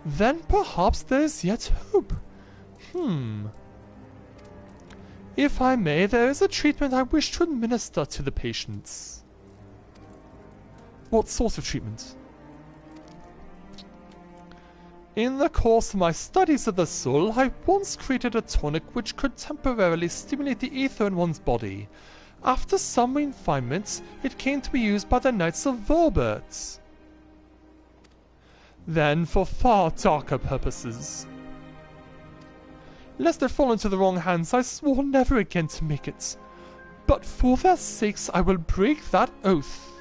Then perhaps there is yet hope. If I may, there is a treatment I wish to administer to the patients. What sort of treatment? In the course of my studies of the soul, I once created a tonic which could temporarily stimulate the ether in one's body. After some refinements, it came to be used by the Knights of Volbert. Then, for far darker purposes. Lest it fall into the wrong hands, I swore never again to make it. But for their sakes, I will break that oath.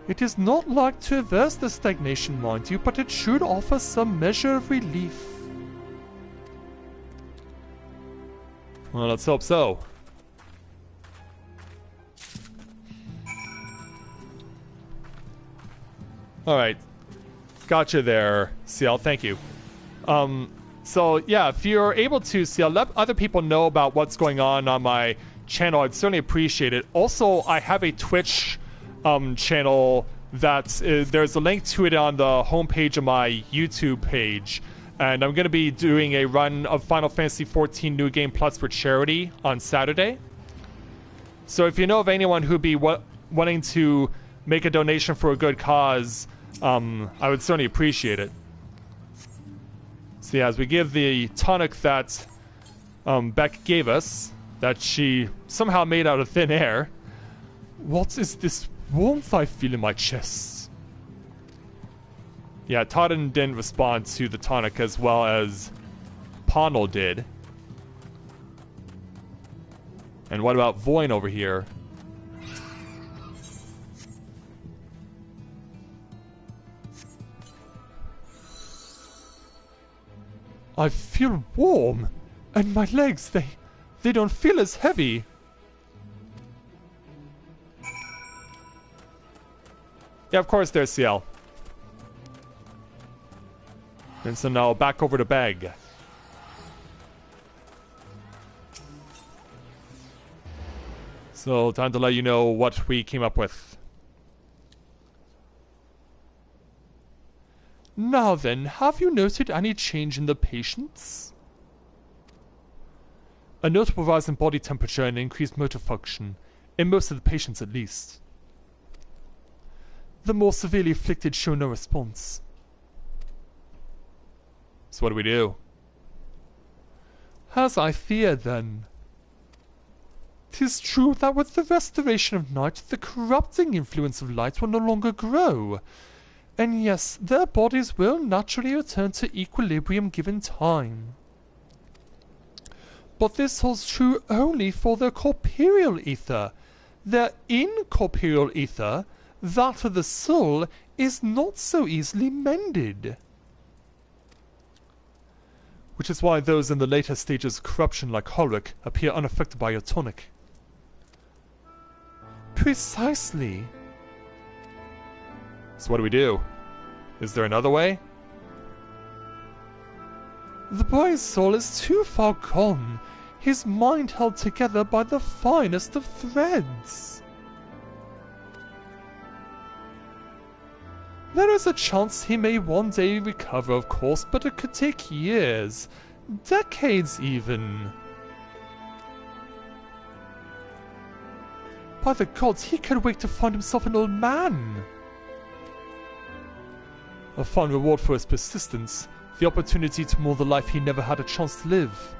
It is not like to reverse the stagnation, mind you, but it should offer some measure of relief. Well, let's hope so. Alright. Gotcha there, CL. Thank you. So, yeah, if you're able to, CL, let other people know about what's going on my channel. I'd certainly appreciate it. Also, I have a Twitch channel that there's a link to it on the homepage of my YouTube page, and I'm going to be doing a run of Final Fantasy XIV New Game Plus for charity on Saturday. So if you know of anyone who'd be wanting to make a donation for a good cause, I would certainly appreciate it. So yeah, as we give the tonic that Beck gave us, that she somehow made out of thin air. What is this warmth I feel in my chest? Yeah, Todden didn't respond to the tonic as well as Pondel did. And what about Voin over here? I feel warm, and my legs, they don't feel as heavy. Yeah, of course there's CL. And so now back over to Beg. So time to let you know what we came up with. Now then, have you noted any change in the patients? A notable rise in body temperature and increased motor function, in most of the patients at least. The more severely afflicted show no response. So what do we do? As I feared then. 'Tis true that with the restoration of night, the corrupting influence of light will no longer grow. And yes, their bodies will naturally return to equilibrium given time. But this holds true only for their corporeal ether. Their incorporeal ether, that of the soul, is not so easily mended. which is why those in the later stages of corruption like Holrick appear unaffected by your tonic. Precisely. So what do we do? Is there another way? The boy's soul is too far gone, his mind held together by the finest of threads. There is a chance he may one day recover, of course, but it could take years, decades even. By the gods, he could wake to find himself an old man. A fine reward for his persistence, the opportunity to mourn the life he never had a chance to live.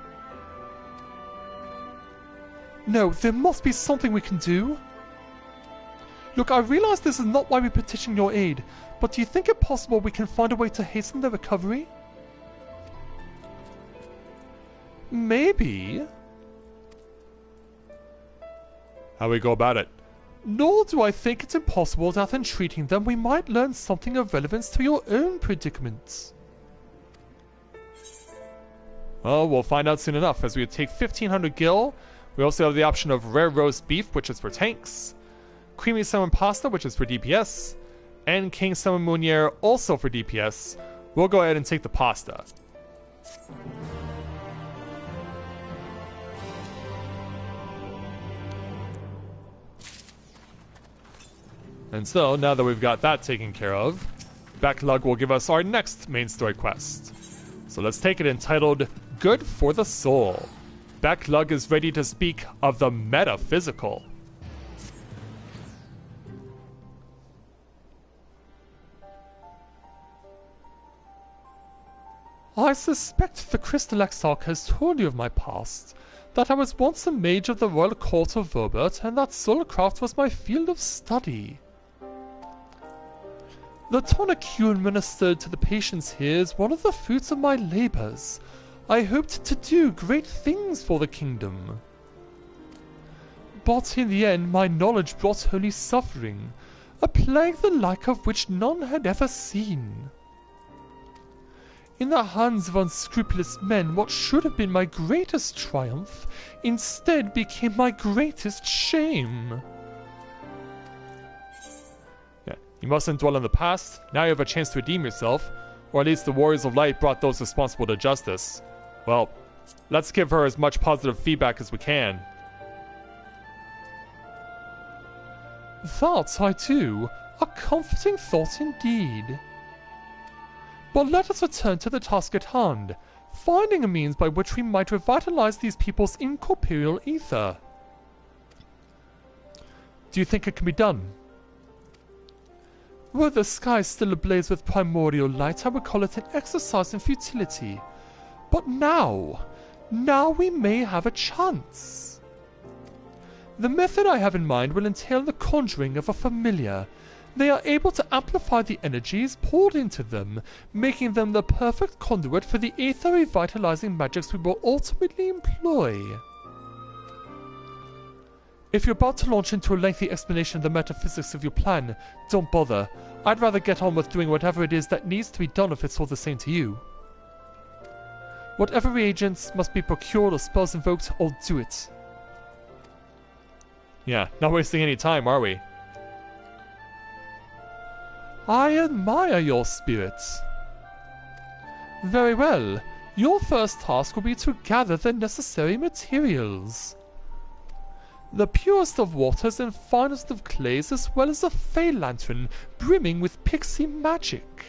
No, there must be something we can do. Look, I realize this is not why we petition your aid, but do you think it possible we can find a way to hasten the recovery? Maybe. How we go about it? Nor do I think it's impossible that in treating them we might learn something of relevance to your own predicament. Well, we'll find out soon enough, as we take 1500 gil. We also have the option of rare roast beef, which is for tanks, creamy salmon pasta, which is for DPS, and king salmon meuniere, also for DPS. We'll go ahead and take the pasta. And so, now that we've got that taken care of, Backlug will give us our next main story quest. So let's take it, entitled Good for the Soul. Backlug is ready to speak of the metaphysical. I suspect the Crystal Exarch has told you of my past, that I was once a mage of the royal court of Robert, and that soulcraft was my field of study. The tonic you administered to the patients here is one of the fruits of my labors. I hoped to do great things for the kingdom. But in the end, my knowledge brought only suffering, a plague the like of which none had ever seen. In the hands of unscrupulous men, what should have been my greatest triumph, instead became my greatest shame. You mustn't dwell on the past. Now you have a chance to redeem yourself, or at least the Warriors of Light brought those responsible to justice. Well, let's give her as much positive feedback as we can. That I do. A comforting thought indeed. But let us return to the task at hand, finding a means by which we might revitalize these people's incorporeal ether. Do you think it can be done? Were the sky still ablaze with primordial light, I would call it an exercise in futility. But now we may have a chance. The method I have in mind will entail the conjuring of a familiar. They are able to amplify the energies poured into them, making them the perfect conduit for the ether revitalizing magics we will ultimately employ. If you're about to launch into a lengthy explanation of the metaphysics of your plan, don't bother. I'd rather get on with doing whatever it is that needs to be done if it's all the same to you. Whatever reagents must be procured or spells invoked, I'll do it. Yeah, not wasting any time, are we? I admire your spirit. Very well. Your first task will be to gather the necessary materials. The purest of waters and finest of clays, as well as a fey lantern brimming with pixie magic.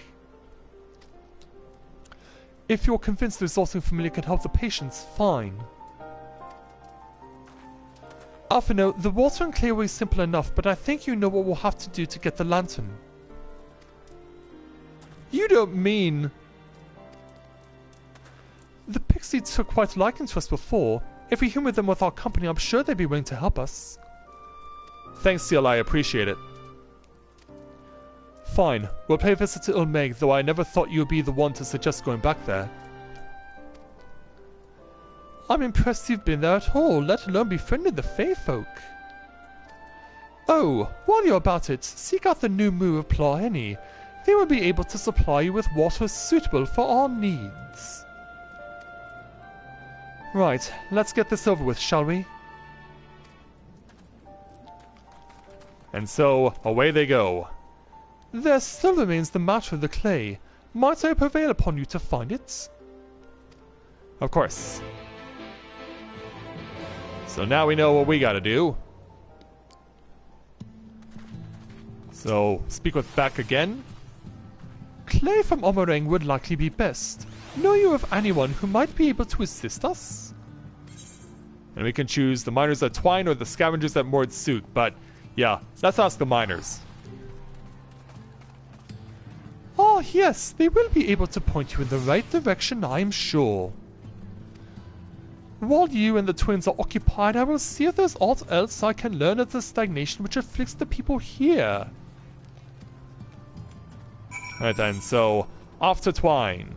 If you're convinced the resulting familiar can help the patients, fine. Alphino, the water and clay will be simple enough, but I think you know what we'll have to do to get the lantern. You don't mean... The pixie took quite a liking to us before. If we humor them with our company, I'm sure they'd be willing to help us. Thanks, Seal, I appreciate it. Fine, we'll pay a visit to Ilmeg, though I never thought you'd be the one to suggest going back there. I'm impressed you've been there at all, let alone befriended the Fey folk. Oh, while you're about it, seek out the new Moo of Plahenny. They will be able to supply you with water suitable for our needs. Right, let's get this over with, shall we? And so, away they go. There still remains the matter of the clay. Might I prevail upon you to find it? Of course. So now we know what we gotta do. So, speak with Beck again. Clay from Omarang would likely be best. Know you of anyone who might be able to assist us? And we can choose the miners at Twine or the scavengers at Mord Soot, but yeah, let's ask the miners. Ah, yes, they will be able to point you in the right direction, I am sure. While you and the twins are occupied, I will see if there's aught else I can learn of the stagnation which afflicts the people here. Alright then, so off to Twine.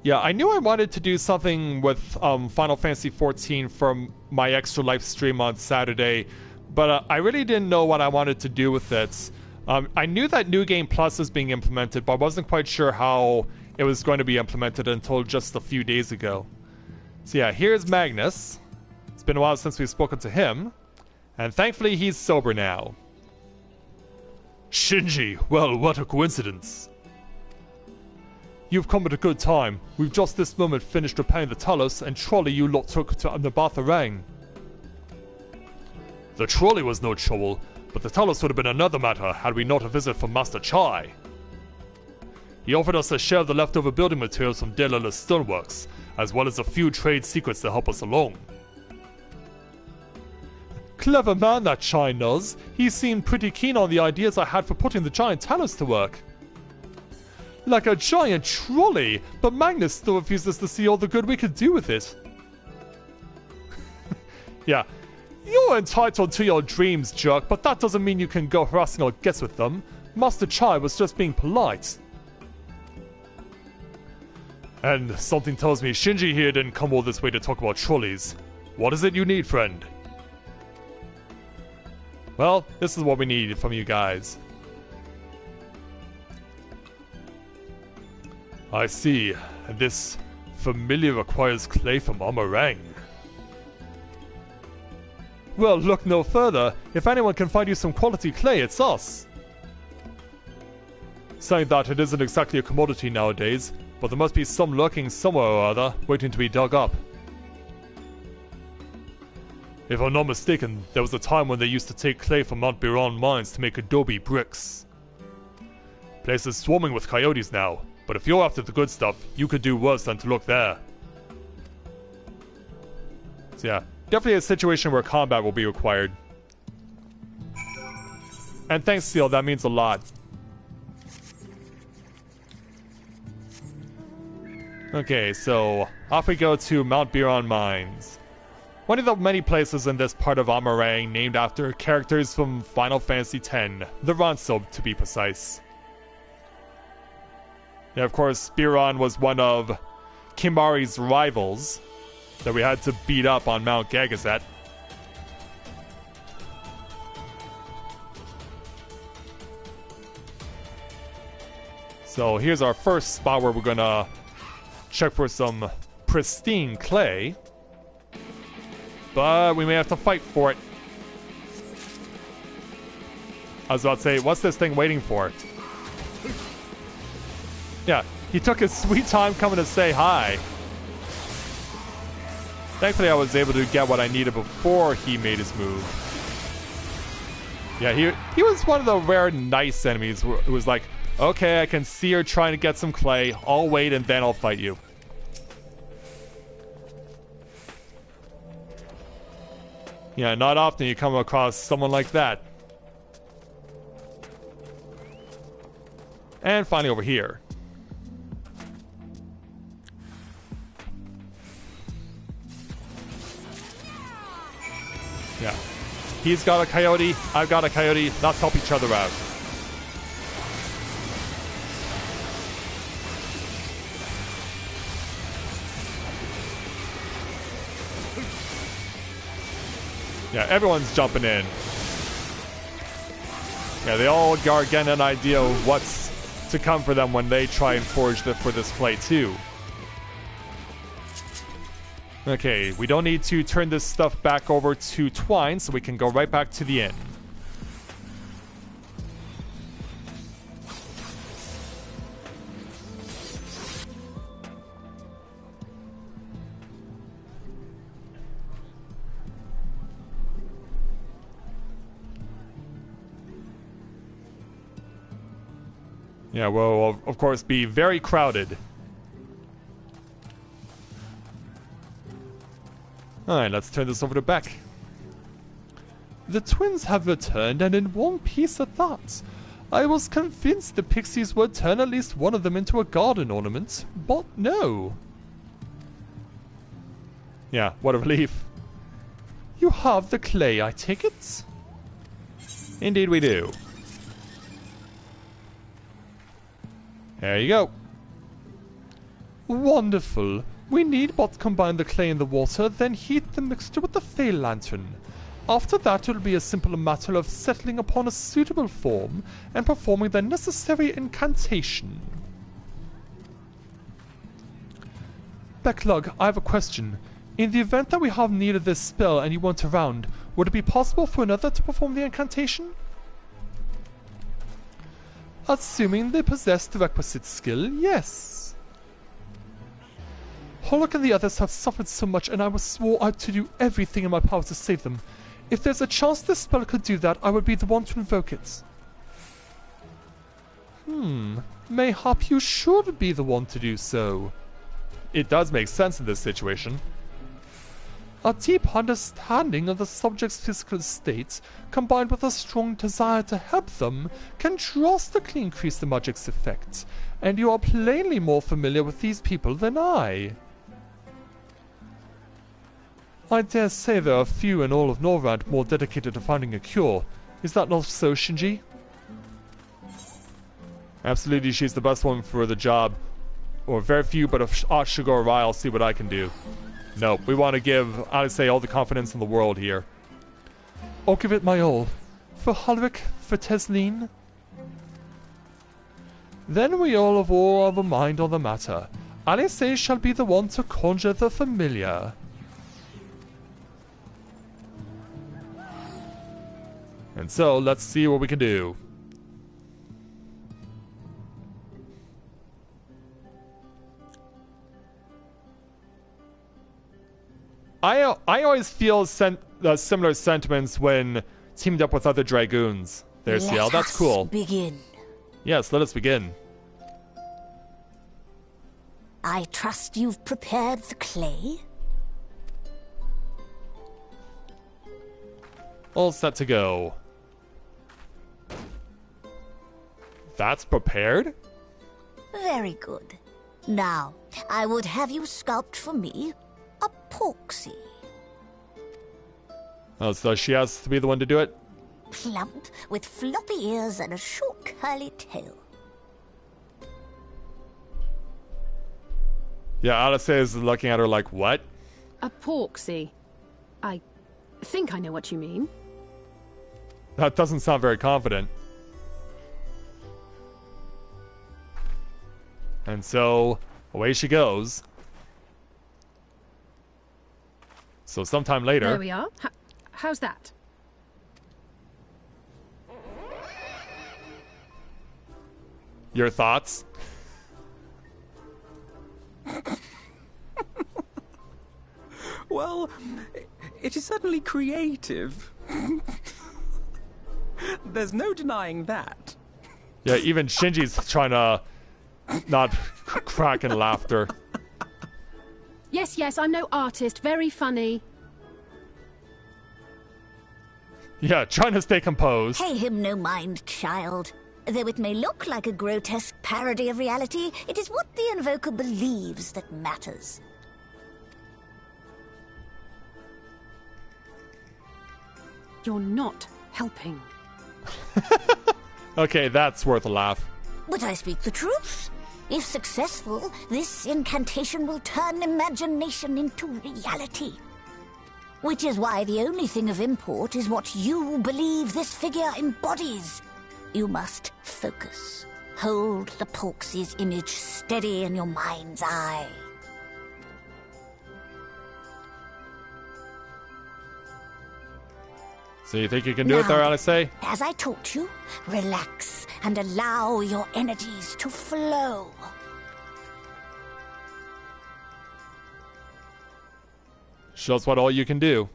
Yeah, I knew I wanted to do something with Final Fantasy XIV from my Extra Life stream on Saturday, but I really didn't know what I wanted to do with it. I knew that New Game Plus was being implemented, but I wasn't quite sure how it was going to be implemented until just a few days ago. So yeah, here's Magnus. It's been a while since we've spoken to him, and thankfully he's sober now. Shinji, well, what a coincidence. You've come at a good time. We've just this moment finished repairing the Talos and trolley you lot took to Nabatharang. The trolley was no trouble, but the Talos would have been another matter had we not a visit from Master Chai. He offered us a share of the leftover building materials from Delala's stoneworks, as well as a few trade secrets to help us along. Clever man that Chai knows. He seemed pretty keen on the ideas I had for putting the giant Talos to work. Like a giant trolley, but Magnus still refuses to see all the good we could do with it. Yeah, you're entitled to your dreams, jerk, but that doesn't mean you can go harassing our guests with them. Master Chai was just being polite. And something tells me Shinji here didn't come all this way to talk about trolleys. What is it you need, friend? Well, this is what we need from you guys. I see. And this familiar requires clay from Amarang. Well, look no further. If anyone can find you some quality clay, it's us. Saying that, it isn't exactly a commodity nowadays, but there must be some lurking somewhere or other, waiting to be dug up. If I'm not mistaken, there was a time when they used to take clay from Mount Biron mines to make adobe bricks. Place is swarming with coyotes now, but if you're after the good stuff, you could do worse than to look there. So yeah, definitely a situation where combat will be required. And thanks, Seal, that means a lot. Okay, so off we go to Mount Biron Mines. One of the many places in this part of Amarang named after characters from Final Fantasy X, the Ronso to be precise. And of course, Biron was one of Kimahri's rivals that we had to beat up on Mount Gagazet. So here's our first spot where we're gonna check for some pristine clay. But we may have to fight for it. I was about to say, what's this thing waiting for? Yeah, he took his sweet time coming to say hi. Thankfully, I was able to get what I needed before he made his move. Yeah, he was one of the rare nice enemies who was like, okay, I can see you're trying to get some clay. I'll wait and then I'll fight you. Yeah, not often you come across someone like that. And finally over here. Yeah. He's got a coyote, I've got a coyote. Let's help each other out. Yeah, everyone's jumping in. Yeah, they all are getting an idea of what's to come for them when they try and forge for this play too. Okay, we don't need to turn this stuff back over to Twine, so we can go right back to the inn. Yeah, will of course be very crowded. Alright, let's turn this over to Beck. The twins have returned, and in one piece at that. I was convinced the pixies would turn at least one of them into a garden ornament, but no. Yeah, what a relief. You have the clay, I take it? Indeed we do. There you go. Wonderful. We need but combine the clay and the water, then heat the mixture with the Fey Lantern. After that, it will be a simple matter of settling upon a suitable form and performing the necessary incantation. Backlog, I have a question. In the event that we have need of this spell and you weren't around, would it be possible for another to perform the incantation? Assuming they possess the requisite skill, yes. Hollock and the others have suffered so much, and I was swore out to do everything in my power to save them. If there's a chance this spell could do that, I would be the one to invoke it. Mayhap you should be the one to do so. It does make sense in this situation. A deep understanding of the subject's physical state, combined with a strong desire to help them, can drastically increase the magic's effect, and you are plainly more familiar with these people than I. I dare say there are few in all of Norrad more dedicated to finding a cure. Is that not so, Shinji? Absolutely, she's the best one for the job. Or very few, but if Art should go awry, I'll see what I can do. No, we want to give, I'd say, all the confidence in the world here. I'll give it my all. For Halric, for Tesleen. Then we all have a mind on the matter. Alice shall be the one to conjure the familiar. And so, let's see what we can do. I always feel similar sentiments when teamed up with other Dragoons. There's Ciel, that's cool. Begin. Yes, let us begin. I trust you've prepared the clay? All set to go. That's prepared? Very good. Now, I would have you sculpt for me a porksy. Oh, so she has to be the one to do it? Plump, with floppy ears and a short curly tail. Yeah, Alice is looking at her like, what? A porksy. I think I know what you mean. That doesn't sound very confident. And so, away she goes. So sometime later... There we are. How's that? Your thoughts? Well, it is certainly creative. There's no denying that. Yeah, even Shinji's trying to not crack in laughter. Yes, I'm no artist. Very funny. Yeah, trying to stay composed. Pay him no mind, child. Though it may look like a grotesque parody of reality, it is what the invoker believes that matters. You're not helping. Okay, that's worth a laugh. But I speak the truth. If successful, this incantation will turn imagination into reality. Which is why the only thing of import is what you believe this figure embodies. You must focus. Hold the Porksy's image steady in your mind's eye. So you think you can do it there, Odyssey? As I taught you, relax and allow your energies to flow. Show us what all you can do.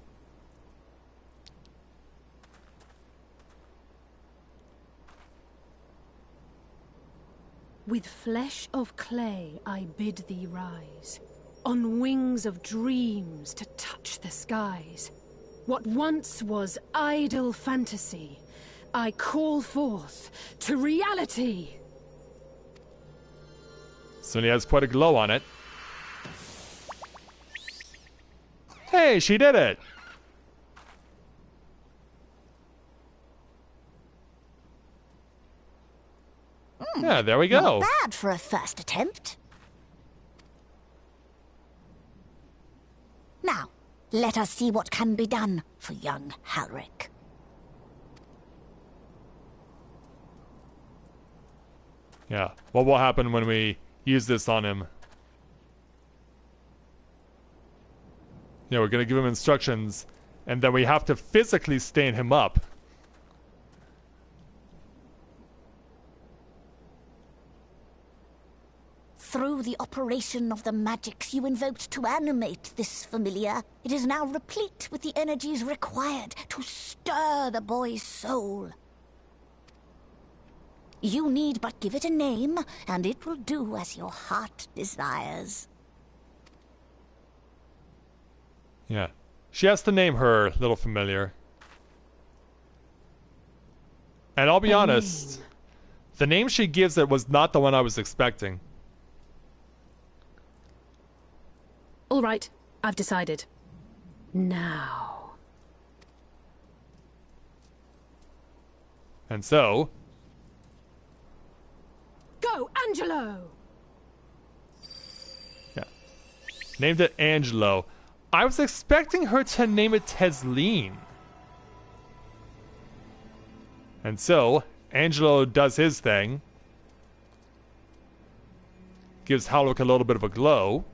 With flesh of clay I bid thee rise, on wings of dreams to touch the skies. What once was idle fantasy, I call forth to reality. Sunny has quite a glow on it. Hey, she did it! Yeah, there we go. Not bad for a first attempt. Now, let us see what can be done for young Halric. Yeah, what will happen when we use this on him? Yeah, we're gonna give him instructions, and then we have to physically stand him up. Through the operation of the magics you invoked to animate this familiar, it is now replete with the energies required to stir the boy's soul. You need but give it a name, and it will do as your heart desires. Yeah. She has to name her little familiar. And I'll be honest, the name she gives it was not the one I was expecting. All right, I've decided. Now. And so... Go, Angelo! Yeah. Named it Angelo. I was expecting her to name it Tesleen. And so, Angelo does his thing. Gives Halric a little bit of a glow.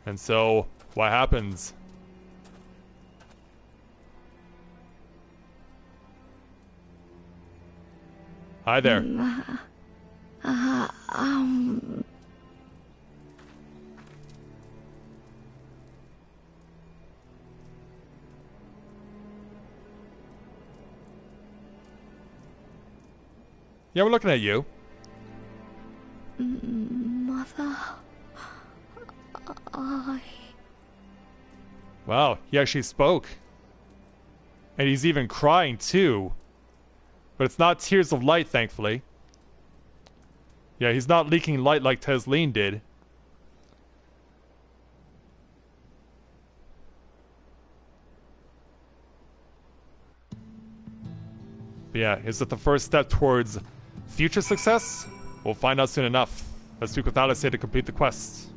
And so, what happens? Hi there. Yeah, we're looking at you. Mother... Wow, he actually spoke. And he's even crying too. But it's not tears of light, thankfully. Yeah, he's not leaking light like Tesleen did. But yeah, is it the first step towards future success? We'll find out soon enough. Let's speak with Alice here to complete the quest.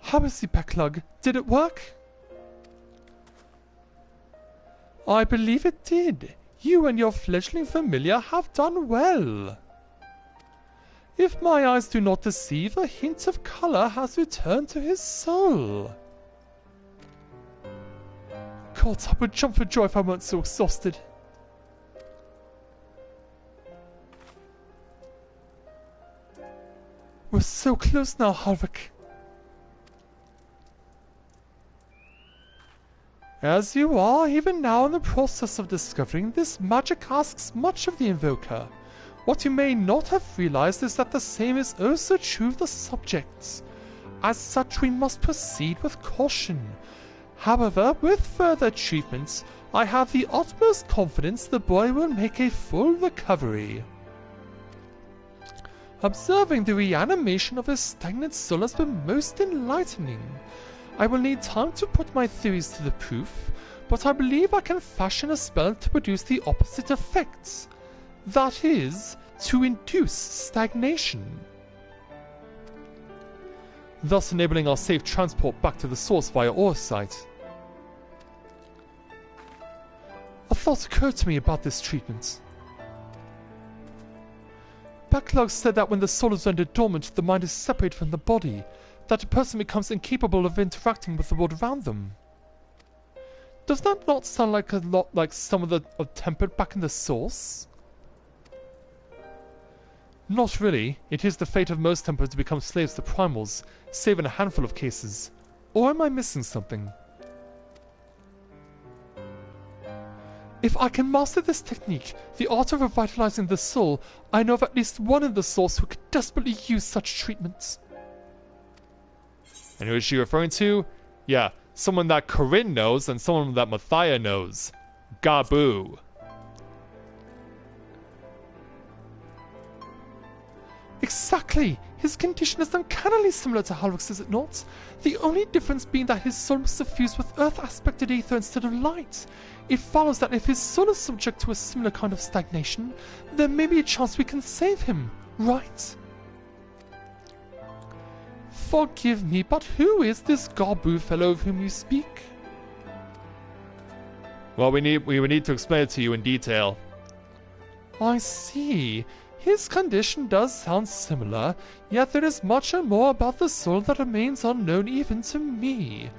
How is the backlog? Did it work? I believe it did. You and your fledgling familiar have done well. If my eyes do not deceive, a hint of color has returned to his soul. God, I would jump for joy if I weren't so exhausted. We're so close now, Halric. As you are even now in the process of discovering, this magic asks much of the invoker. What you may not have realized is that the same is also true of the subjects. As such, we must proceed with caution. However, with further treatments, I have the utmost confidence the boy will make a full recovery. Observing the reanimation of his stagnant soul has been most enlightening. I will need time to put my theories to the proof, but I believe I can fashion a spell to produce the opposite effects. That is, to induce stagnation, thus enabling our safe transport back to the source via Orsite. A thought occurred to me about this treatment. Backlog said that when the soul is rendered dormant, the mind is separated from the body, that a person becomes incapable of interacting with the world around them. Does that not sound like a lot like some of the tempered back in the source? Not really. It is the fate of most tempered to become slaves to primals, save in a handful of cases. Or am I missing something? If I can master this technique, the art of revitalizing the soul, I know of at least one in the source who could desperately use such treatment. And who is she referring to? Yeah, someone that Corinne knows and someone that Mathia knows. Gabu. Exactly! His condition is uncannily similar to Halrick's, is it not? The only difference being that his soul was suffused with earth-aspected ether instead of light. It follows that if his soul is subject to a similar kind of stagnation, there may be a chance we can save him, right? Forgive me, but who is this Gabu fellow of whom you speak? Well, we would need to explain it to you in detail. I see. His condition does sound similar, yet there is much and more about the soul that remains unknown even to me.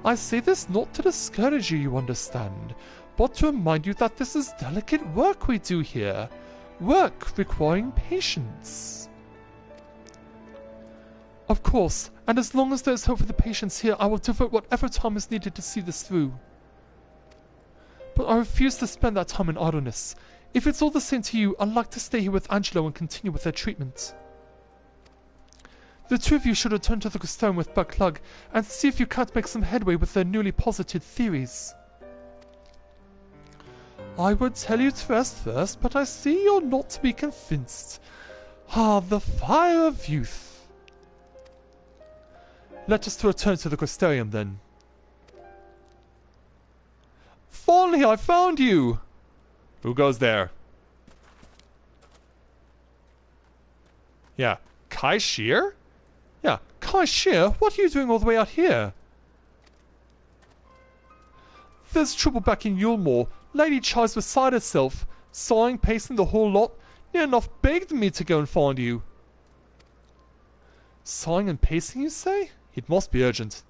I say this not to discourage you, you understand, but to remind you that this is delicate work we do here. Work requiring patience. Of course, and as long as there is hope for the patients here, I will devote whatever time is needed to see this through. But I refuse to spend that time in idleness. If it's all the same to you, I'd like to stay here with Angelo and continue with their treatment. The two of you should return to the Crystarium with Bucklug and see if you can't make some headway with their newly posited theories. I would tell you to rest first, but I see you're not to be convinced. Ah, the fire of youth. Let us return to the Crystarium then. Finally, I found you! Who goes there? Yeah, Kai Shear? Yeah, Kai Shear, what are you doing all the way out here? There's trouble back in Yulmore. Lady Chai's beside herself, sighing, pacing the whole lot. Near enough begged me to go and find you. Sighing and pacing, you say? It must be urgent.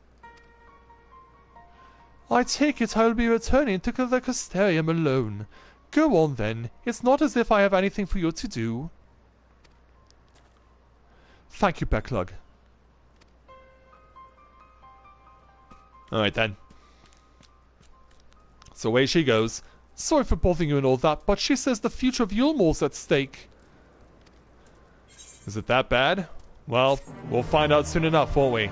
I take it I will be returning to the Crystarium alone. Go on then. It's not as if I have anything for you to do. Thank you, Backlug. Alright then. So away she goes. Sorry for bothering you and all that, but she says the future of Yulmore's at stake. Is it that bad? Well, we'll find out soon enough, won't we?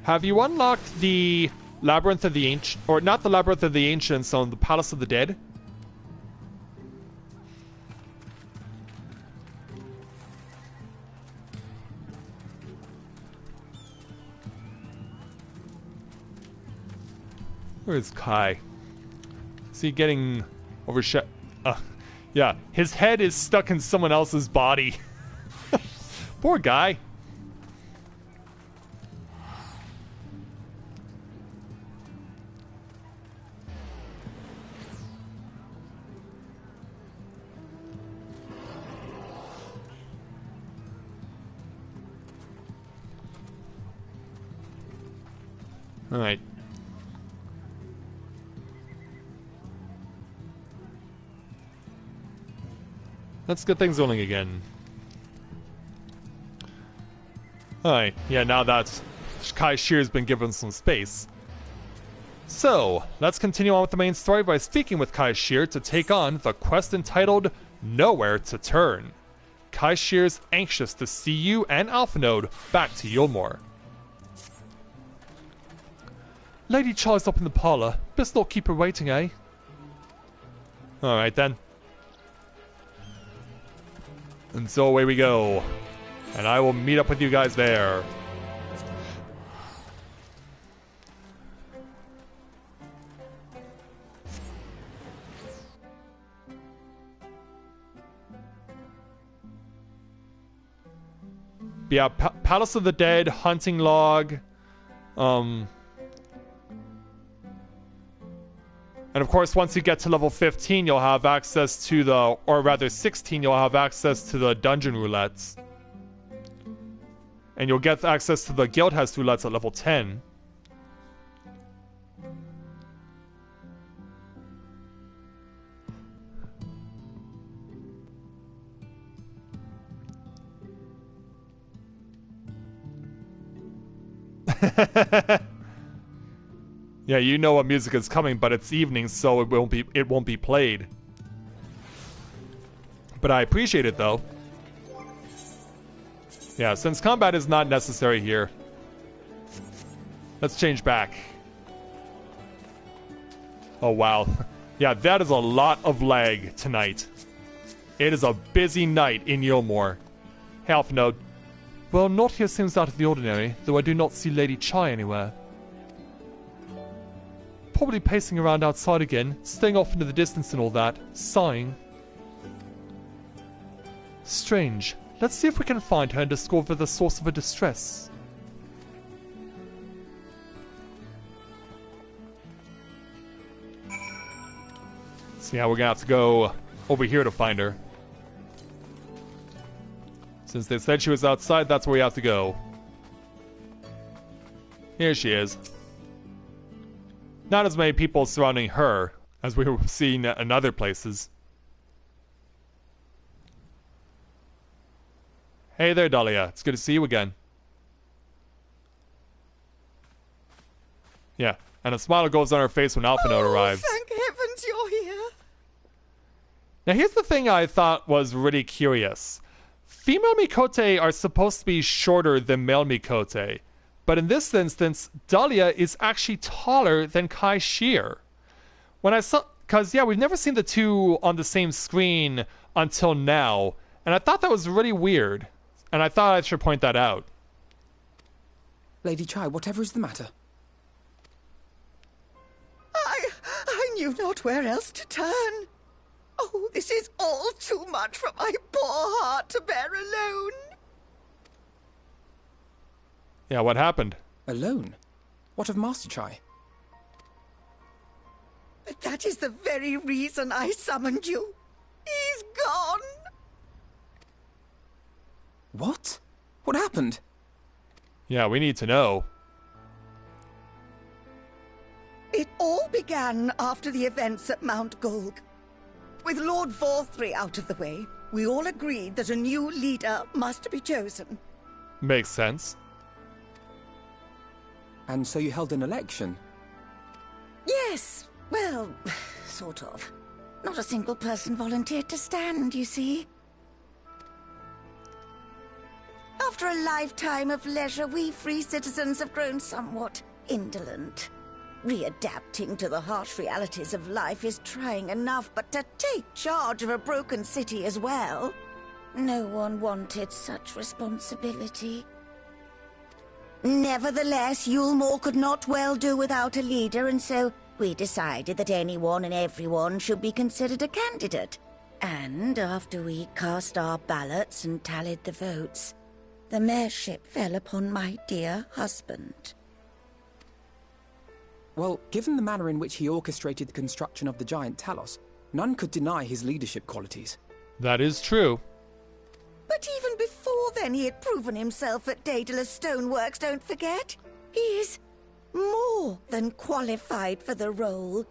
Have you unlocked the Labyrinth of the Ancient... Or not the Labyrinth of the Ancients on the Palace of the Dead? Where is Kai? Is he getting overshadowed? Yeah, his head is stuck in someone else's body. Poor guy. Alright. Let's get things rolling again. Alright, yeah, now that Kai Shear's been given some space. So, let's continue on with the main story by speaking with Kai Shear to take on the quest entitled Nowhere to Turn. Kai Shear's anxious to see you and Alpha Node back to Yulmore. Lady Chai's up in the parlour. Best not keep her waiting, eh? Alright then. And so away we go. And I will meet up with you guys there. Yeah, Palace of the Dead, hunting log. And of course, once you get to level 15, you'll have access to the, or rather 16, you'll have access to the dungeon roulettes. And you'll get access to the Guildhouse roulettes at level 10. Yeah, you know what music is coming, but it's evening, so it won't be played. But I appreciate it though. Yeah, since combat is not necessary here. Let's change back. Oh wow. Yeah, that is a lot of lag tonight. It is a busy night in Yilmore. Half node. Well, not here seems out of the ordinary, though I do not see Lady Chai anywhere. Probably pacing around outside again, staying off into the distance and all that, sighing. Strange. Let's see if we can find her and discover the source of her distress. So yeah, we're gonna have to go over here to find her. Since they said she was outside, that's where we have to go. Here she is. Not as many people surrounding her as we were seeing in other places. Hey there, Dahlia. It's good to see you again. Yeah, and a smile goes on her face when Alphinaud arrives. Thank heavens you're here. Now here's the thing I thought was really curious. Female Mikote are supposed to be shorter than male Mikote, but in this instance, Dahlia is actually taller than Kai Shear. When I saw, because yeah, we've never seen the two on the same screen until now, and I thought that was really weird, and I thought I should point that out. Lady Chai, whatever is the matter? I knew not where else to turn. Oh, this is all too much for my poor heart to bear alone. Yeah, what happened? Alone? What of Master Chai? But that is the very reason I summoned you. He's gone. What? What happened? Yeah, we need to know. It all began after the events at Mount Golg. With Lord Vorthry out of the way, we all agreed that a new leader must be chosen. Makes sense. And so you held an election? Yes, well, sort of. Not a single person volunteered to stand, you see. After a lifetime of leisure, we free citizens have grown somewhat indolent. Readapting to the harsh realities of life is trying enough, but to take charge of a broken city as well? No one wanted such responsibility. Nevertheless, Yulmore could not well do without a leader, and so we decided that anyone and everyone should be considered a candidate. And after we cast our ballots and tallied the votes, the mayorship fell upon my dear husband. Well, given the manner in which he orchestrated the construction of the giant Talos, none could deny his leadership qualities. That is true. But even before then, he had proven himself at Daedalus Stoneworks, don't forget. He is more than qualified for the role.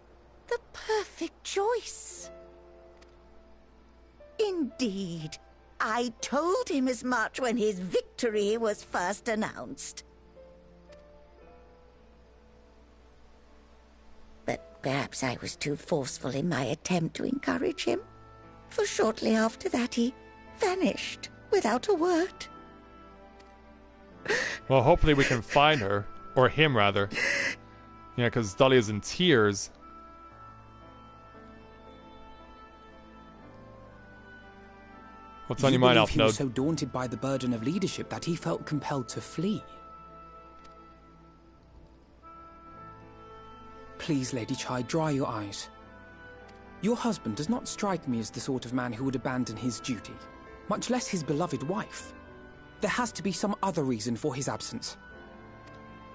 The perfect choice. Indeed. I told him as much when his victory was first announced. But perhaps I was too forceful in my attempt to encourage him. For shortly after that, he vanished without a word. Well, hopefully we can find her. Or him, rather. Yeah, because Dahlia's in tears. What's on your mind, He was Alphnode? so daunted by the burden of leadership that he felt compelled to flee. Please, Lady Chai, dry your eyes. Your husband does not strike me as the sort of man who would abandon his duty, much less his beloved wife. There has to be some other reason for his absence.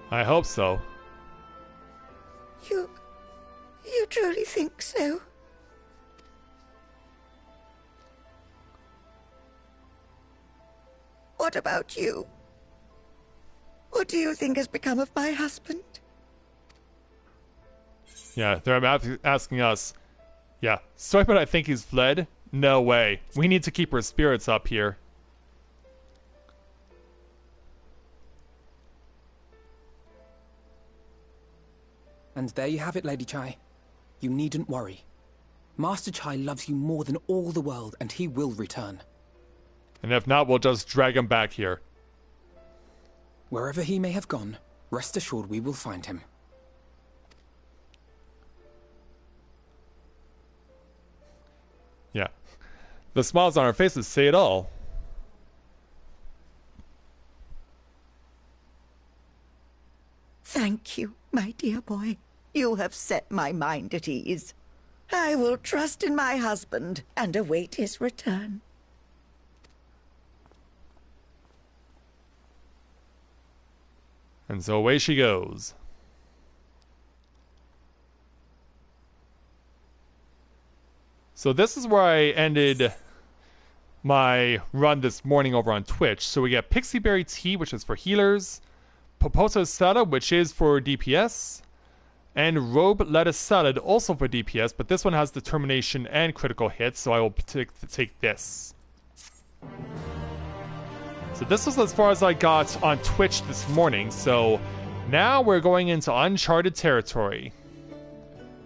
I hope so. You truly think so? What about you? What do you think has become of my husband? Yeah, they're asking us. Yeah, Striper, I think he's fled. No way. We need to keep our spirits up here. And there you have it, Lady Chai. You needn't worry. Master Chai loves you more than all the world, and he will return. And if not, we'll just drag him back here. Wherever he may have gone, rest assured we will find him. Yeah. The smiles on our faces say it all. Thank you, my dear boy. You have set my mind at ease. I will trust in my husband and await his return. And so away she goes. So this is where I ended my run this morning over on Twitch. So we get Pixie Berry Tea, which is for healers, Popoto Salad, which is for DPS, and Robe Lettuce Salad, also for DPS, but this one has determination and critical hits, so I will take this. So this was as far as I got on Twitch this morning, so now we're going into uncharted territory.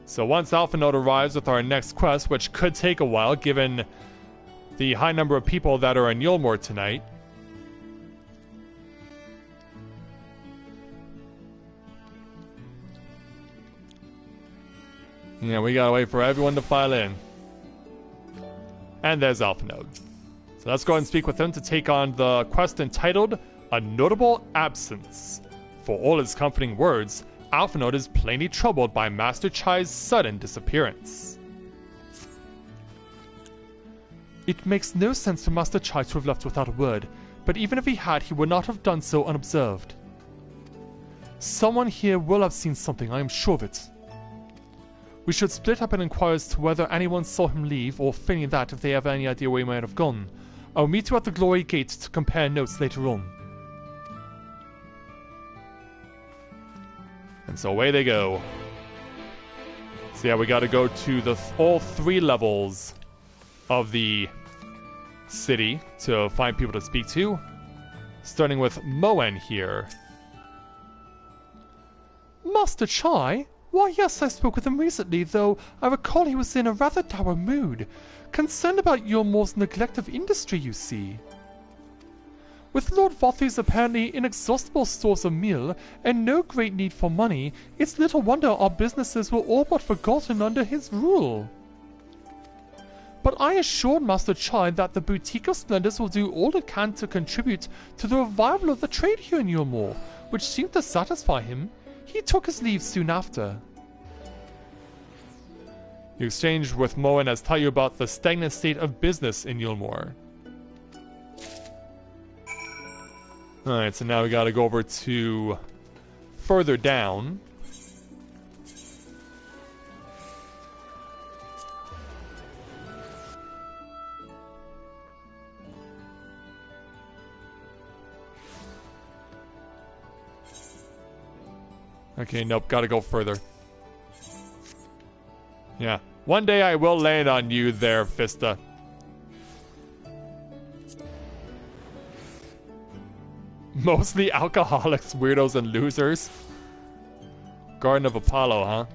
So once Alphanode arrives with our next quest, which could take a while given the high number of people that are in Yulmore tonight. Yeah, we gotta wait for everyone to file in. And there's Alphanode. So let's go ahead and speak with him to take on the quest entitled A Notable Absence. For all his comforting words, Alphanode is plainly troubled by Master Chai's sudden disappearance. It makes no sense for Master Chai to have left without a word, but even if he had, he would not have done so unobserved. Someone here will have seen something, I am sure of it. We should split up and inquire as to whether anyone saw him leave, or failing that, if they have any idea where he might have gone. I'll meet you at the Glory Gate to compare notes later on. And so away they go. So yeah, we gotta go to all 3 levels of the city to find people to speak to. Starting with Moen here. Master Chai? Why, yes, I spoke with him recently, though I recall he was in a rather dour mood. Concerned about Yulmore's neglect of industry, you see. With Lord Vothi's apparently inexhaustible stores of meal, and no great need for money, it's little wonder our businesses were all but forgotten under his rule. But I assured Master Chai that the Boutique of Splendors will do all it can to contribute to the revival of the trade here in Yulmore, which seemed to satisfy him. He took his leave soon after. You exchanged with Moen as tell you about the stagnant state of business in Yulmore. Alright, so now we gotta go over to further down. Okay, nope, gotta go further. Yeah, one day I will land on you there, Vista. Mostly alcoholics, weirdos, and losers. Garden of Apollo, huh?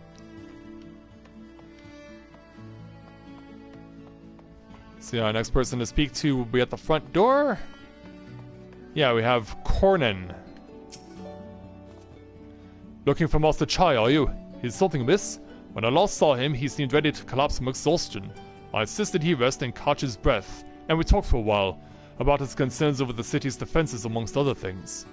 So our next person to speak to will be at the front door. Yeah, we have Cornan. Looking for Master Chai, are you? He's something amiss? When I last saw him, he seemed ready to collapse from exhaustion. I insisted he rest and catch his breath, and we talked for a while about his concerns over the city's defenses amongst other things.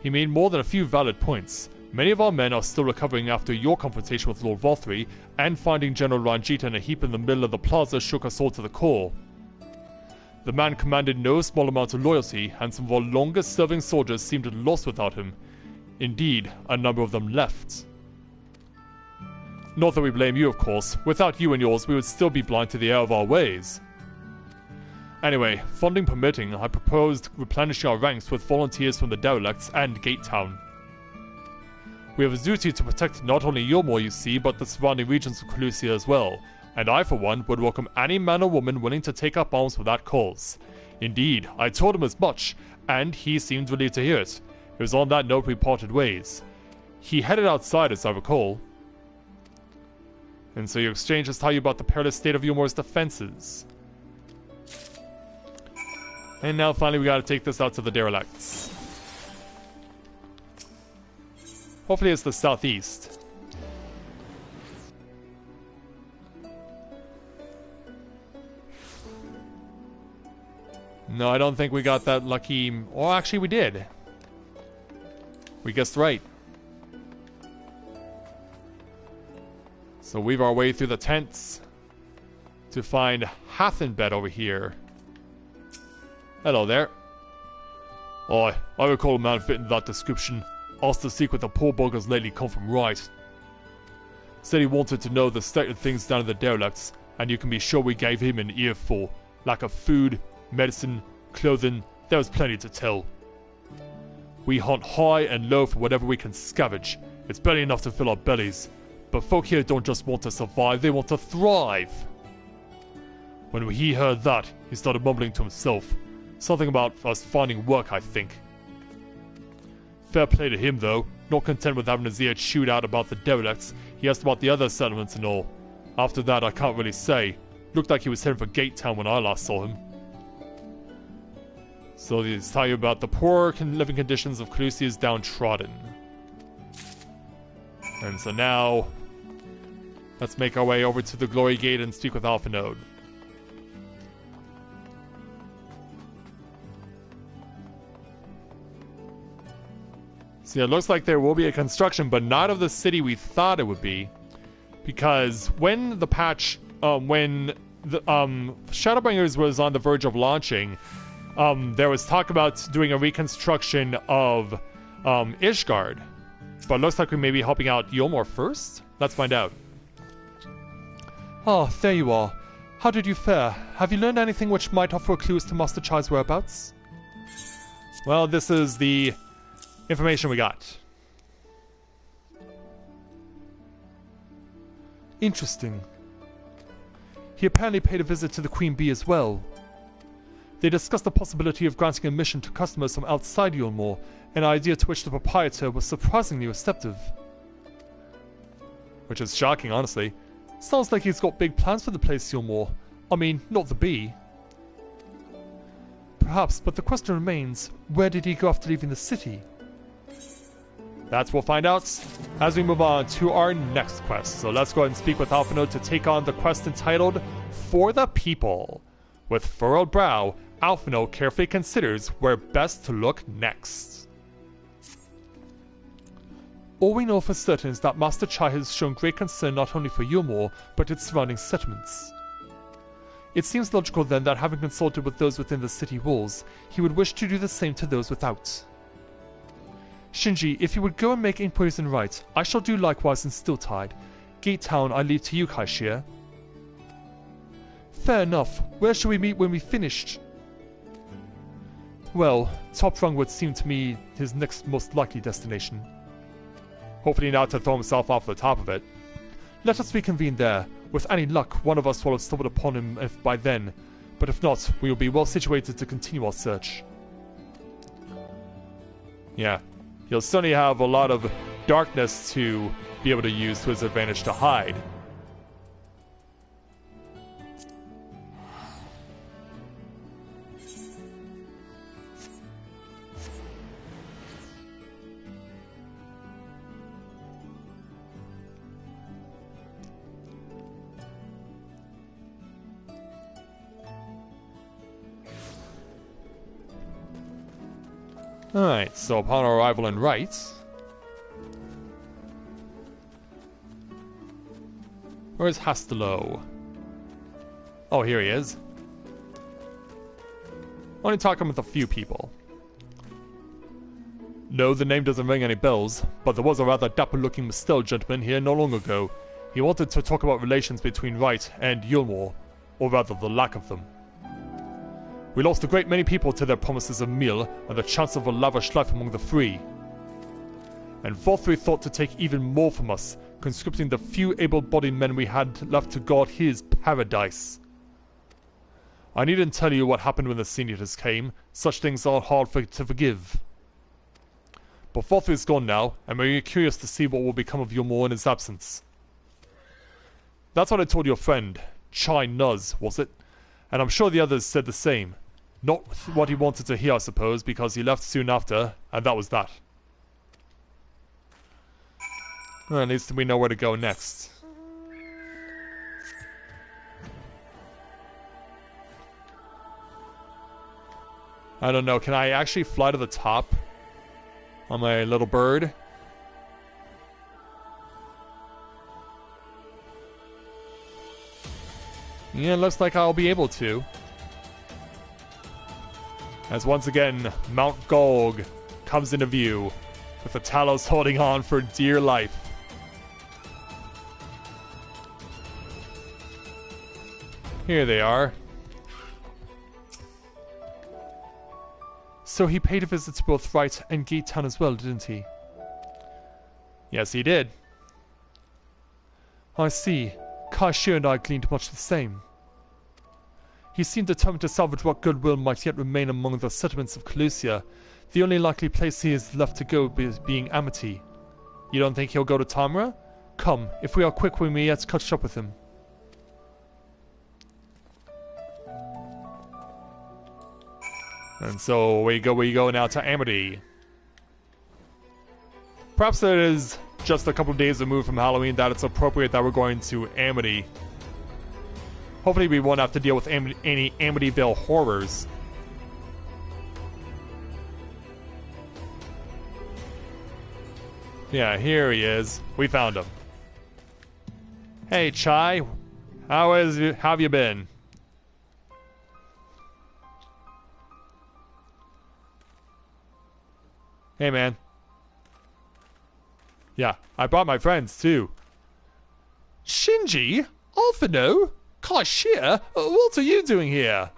He made more than a few valid points. Many of our men are still recovering after your confrontation with Lord Vothri, and finding General Ranjita in a heap in the middle of the plaza shook us all to the core. The man commanded no small amount of loyalty, and some of our longest-serving soldiers seemed lost without him. Indeed, a number of them left. Not that we blame you, of course. Without you and yours, we would still be blind to the error of our ways. Anyway, funding permitting, I proposed replenishing our ranks with volunteers from the Derelicts and Gate Town. We have a duty to protect not only Yulmore, you see, but the surrounding regions of Calusia as well, and I, for one, would welcome any man or woman willing to take up arms for that cause. Indeed, I told him as much, and he seemed relieved to hear it. It was on that note we parted ways. He headed outside, as I recall. And so your exchange has taught you about the perilous state of Yulmore's defenses. And now finally we gotta take this out to the Derelicts. Hopefully it's the southeast. No, I don't think we got that lucky... Or actually we did. We guessed right. So weave our way through the tents to find Hathenbed over here. Hello there. I recall a man fitting that description. Asked to seek what the poor bugger's lately come from right. Said he wanted to know the state of things down in the Derelicts, and you can be sure we gave him an earful. Lack of food, medicine, clothing, there was plenty to tell. We hunt high and low for whatever we can scavenge. It's barely enough to fill our bellies. But folk here don't just want to survive, they want to thrive. When he heard that, he started mumbling to himself. Something about us finding work, I think. Fair play to him, though. Not content with having his ear chewed out about the Derelicts, he asked about the other settlements and all. After that, I can't really say. Looked like he was heading for Gate Town when I last saw him. So he's telling you about the poor living conditions of Calusia's downtrodden. And so now, let's make our way over to the Glory Gate and speak with Alphanode. See, it looks like there will be a construction, but not of the city we thought it would be. Because when the patch, when the Shadowbringers was on the verge of launching, there was talk about doing a reconstruction of Ishgard. But it looks like we may be helping out Yulmore first? Let's find out. Ah, there you are. How did you fare? Have you learned anything which might offer a clue as to Master Chai's whereabouts? Well, this is the information we got. Interesting. He apparently paid a visit to the Queen Bee as well. They discussed the possibility of granting admission to customers from outside Yulmore, an idea to which the proprietor was surprisingly receptive. Which is shocking, honestly. Sounds like he's got big plans for the place, Yulmore. I mean, not the bee. Perhaps, but the question remains, where did he go after leaving the city? That's what we'll find out as we move on to our next quest. So let's go ahead and speak with Alphanode to take on the quest entitled For the People. With furrowed brow, Alphanode carefully considers where best to look next. All we know for certain is that Master Chai has shown great concern not only for Yulmore, but its surrounding settlements. It seems logical then that having consulted with those within the city walls, he would wish to do the same to those without. Shinji, if you would go and make inquiries in right, I shall do likewise in Stilltide. Gate Town I leave to you, Kaishia. Fair enough. Where shall we meet when we've finished? Well, Top Rung would seem to me his next most likely destination. Hopefully not to throw himself off the top of it. Let us reconvene there. With any luck, one of us will have stumbled upon him if by then. But if not, we will be well situated to continue our search. Yeah. He'll certainly have a lot of darkness to be able to use to his advantage to hide. Alright, so upon our arrival in Wright... Where's Hastelo? Oh, here he is. Only talking with a few people. No, the name doesn't ring any bells, but there was a rather dapper-looking Mistel gentleman here not long ago. He wanted to talk about relations between Wright and Yulmore, or rather the lack of them. We lost a great many people to their promises of meal and the chance of a lavish life among the free. And Vothri thought to take even more from us, conscripting the few able-bodied men we had left to guard his paradise. I needn't tell you what happened when the Senators came. Such things are hard to forgive. But Vothri's gone now, and we're curious to see what will become of Yulmore in his absence. That's what I told your friend, Chai Nuz, was it? And I'm sure the others said the same. Not what he wanted to hear, I suppose, because he left soon after, and that was that. Well, at least we know where to go next. I don't know, can I actually fly to the top on my little bird? Yeah, it looks like I'll be able to. As once again, Mount Golg comes into view, with the Talos holding on for dear life. Here they are. So he paid a visit to both Wright and Gate Town as well, didn't he? Yes, he did. I see. Kaishir and I gleaned much the same. He seemed determined to salvage what goodwill might yet remain among the settlements of Calusia, the only likely place he is left to go being Amity. You don't think he'll go to Tamra? Come, if we are quick we may yet catch up with him. And so we go now to Amity. Perhaps it is just a couple of days removed from Halloween that it's appropriate that we're going to Amity. Hopefully we won't have to deal with any Amityville horrors. Yeah, here he is. We found him. Hey, Chai. How have you been? Hey, man. Yeah, I brought my friends, too. Shinji? Alphino? Kaishir? What are you doing here?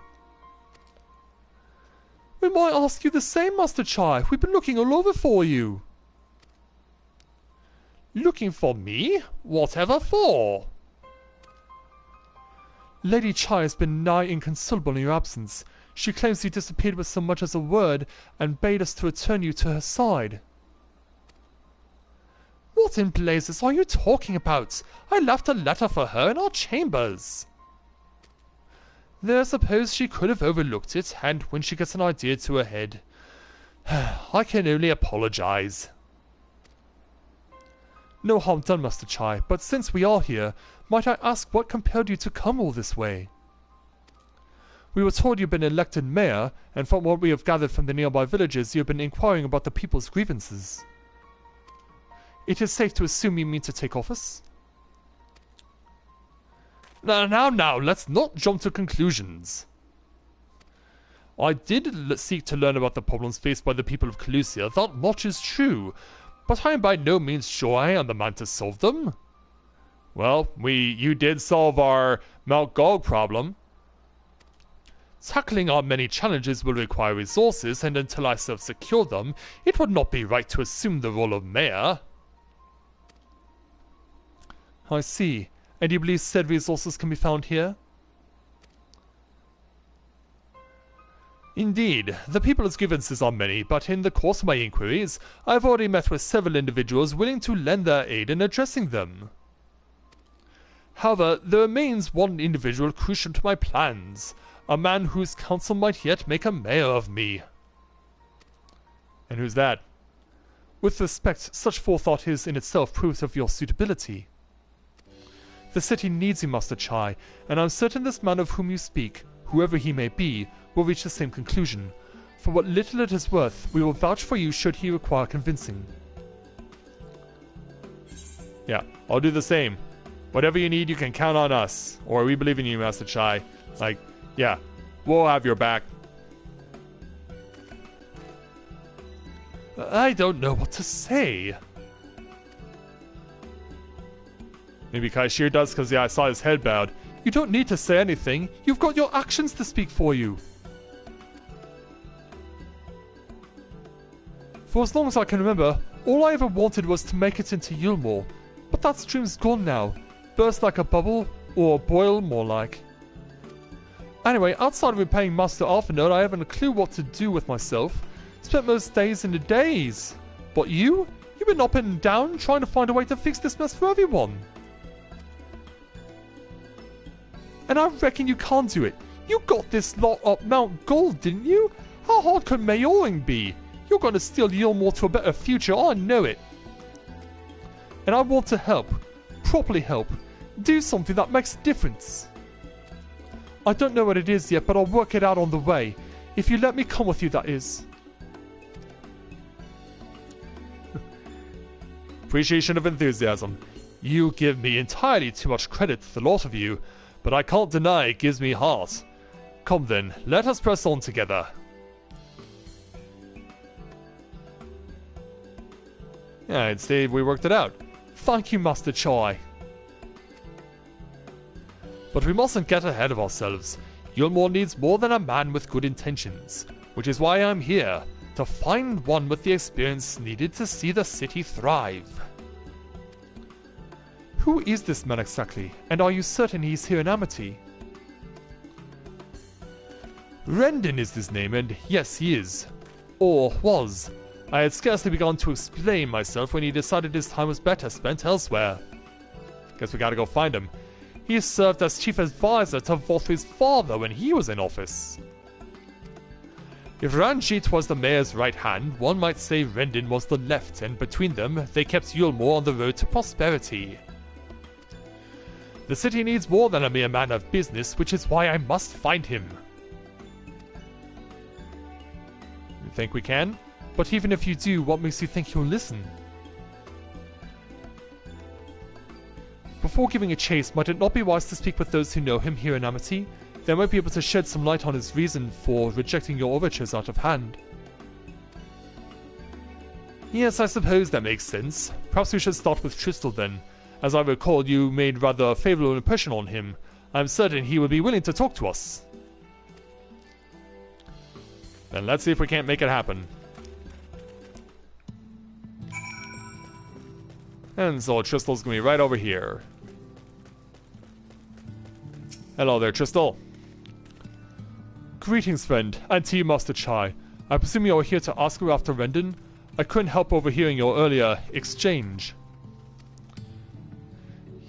We might ask you the same, Master Chai. We've been looking all over for you. Looking for me? Whatever for? Lady Chai has been nigh inconsolable in your absence. She claims you disappeared with so much as a word, and bade us to return you to her side. What in blazes are you talking about? I left a letter for her in our chambers. There, suppose she could have overlooked it, and when she gets an idea to her head... I can only apologize. No harm done, Master Chai, but since we are here, might I ask what compelled you to come all this way? We were told you've been elected mayor, and from what we have gathered from the nearby villages, you have been inquiring about the people's grievances. It is safe to assume you mean to take office? Now, let's not jump to conclusions. I did seek to learn about the problems faced by the people of Calusia, that much is true, but I am by no means sure I am the man to solve them. Well, you did solve our Mount Golg problem. Tackling our many challenges will require resources, and until I self-secure them, it would not be right to assume the role of mayor. I see. And you believe said resources can be found here? Indeed, the people's grievances are many, but in the course of my inquiries, I have already met with several individuals willing to lend their aid in addressing them. However, there remains one individual crucial to my plans, a man whose counsel might yet make a mayor of me. And who's that? With respect, such forethought is in itself proof of your suitability. The city needs you, Master Chai, and I'm certain this man of whom you speak, whoever he may be, will reach the same conclusion. For what little it is worth, we will vouch for you should he require convincing. Yeah, I'll do the same. Whatever you need, you can count on us. Or we believe in you, Master Chai. Like, yeah, we'll have your back. I don't know what to say. Maybe Kaishir does because, yeah, I saw his head bowed. You don't need to say anything. You've got your actions to speak for you. For as long as I can remember, all I ever wanted was to make it into Yulmore. But that dream's gone now. Burst like a bubble, or boil more like. Anyway, outside of repaying Master Arthur, I haven't a clue what to do with myself. Spent most days in the days. But you? You've been up and down trying to find a way to fix this mess for everyone. And I reckon you can't do it. You got this lot up Mount Gold, didn't you? How hard could mayoring be? You're going to steal Yulmore to a better future, I know it. And I want to help. Properly help. Do something that makes a difference. I don't know what it is yet, but I'll work it out on the way. If you let me come with you, that is. Appreciation of enthusiasm. You give me entirely too much credit, the lot of you, but I can't deny it gives me heart. Come then, let us press on together. Yeah, I'd say we worked it out. Thank you, Master Chai. But we mustn't get ahead of ourselves. Yulmore needs more than a man with good intentions, which is why I'm here, to find one with the experience needed to see the city thrive. Who is this man exactly, and are you certain he's here in Amity? Rendon is his name, and yes, he is. Or was. I had scarcely begun to explain myself when he decided his time was better spent elsewhere. Guess we gotta go find him. He served as chief advisor to Vothri's father when he was in office. If Ranjit was the mayor's right hand, one might say Rendon was the left, and between them, they kept Yulmore on the road to prosperity. The city needs more than a mere man of business, which is why I must find him. You think we can? But even if you do, what makes you think he'll listen? Before giving a chase, might it not be wise to speak with those who know him here in Amity? They might be able to shed some light on his reason for rejecting your overtures out of hand. Yes, I suppose that makes sense. Perhaps we should start with Tristal then. As I recall, you made rather a favourable impression on him. I'm certain he would be willing to talk to us. Then let's see if we can't make it happen. And so Tristal's gonna be right over here. Hello there, Tristal. Greetings, friend, and to you, Master Chai. I presume you are here to ask her after Rendon? I couldn't help overhearing your earlier exchange.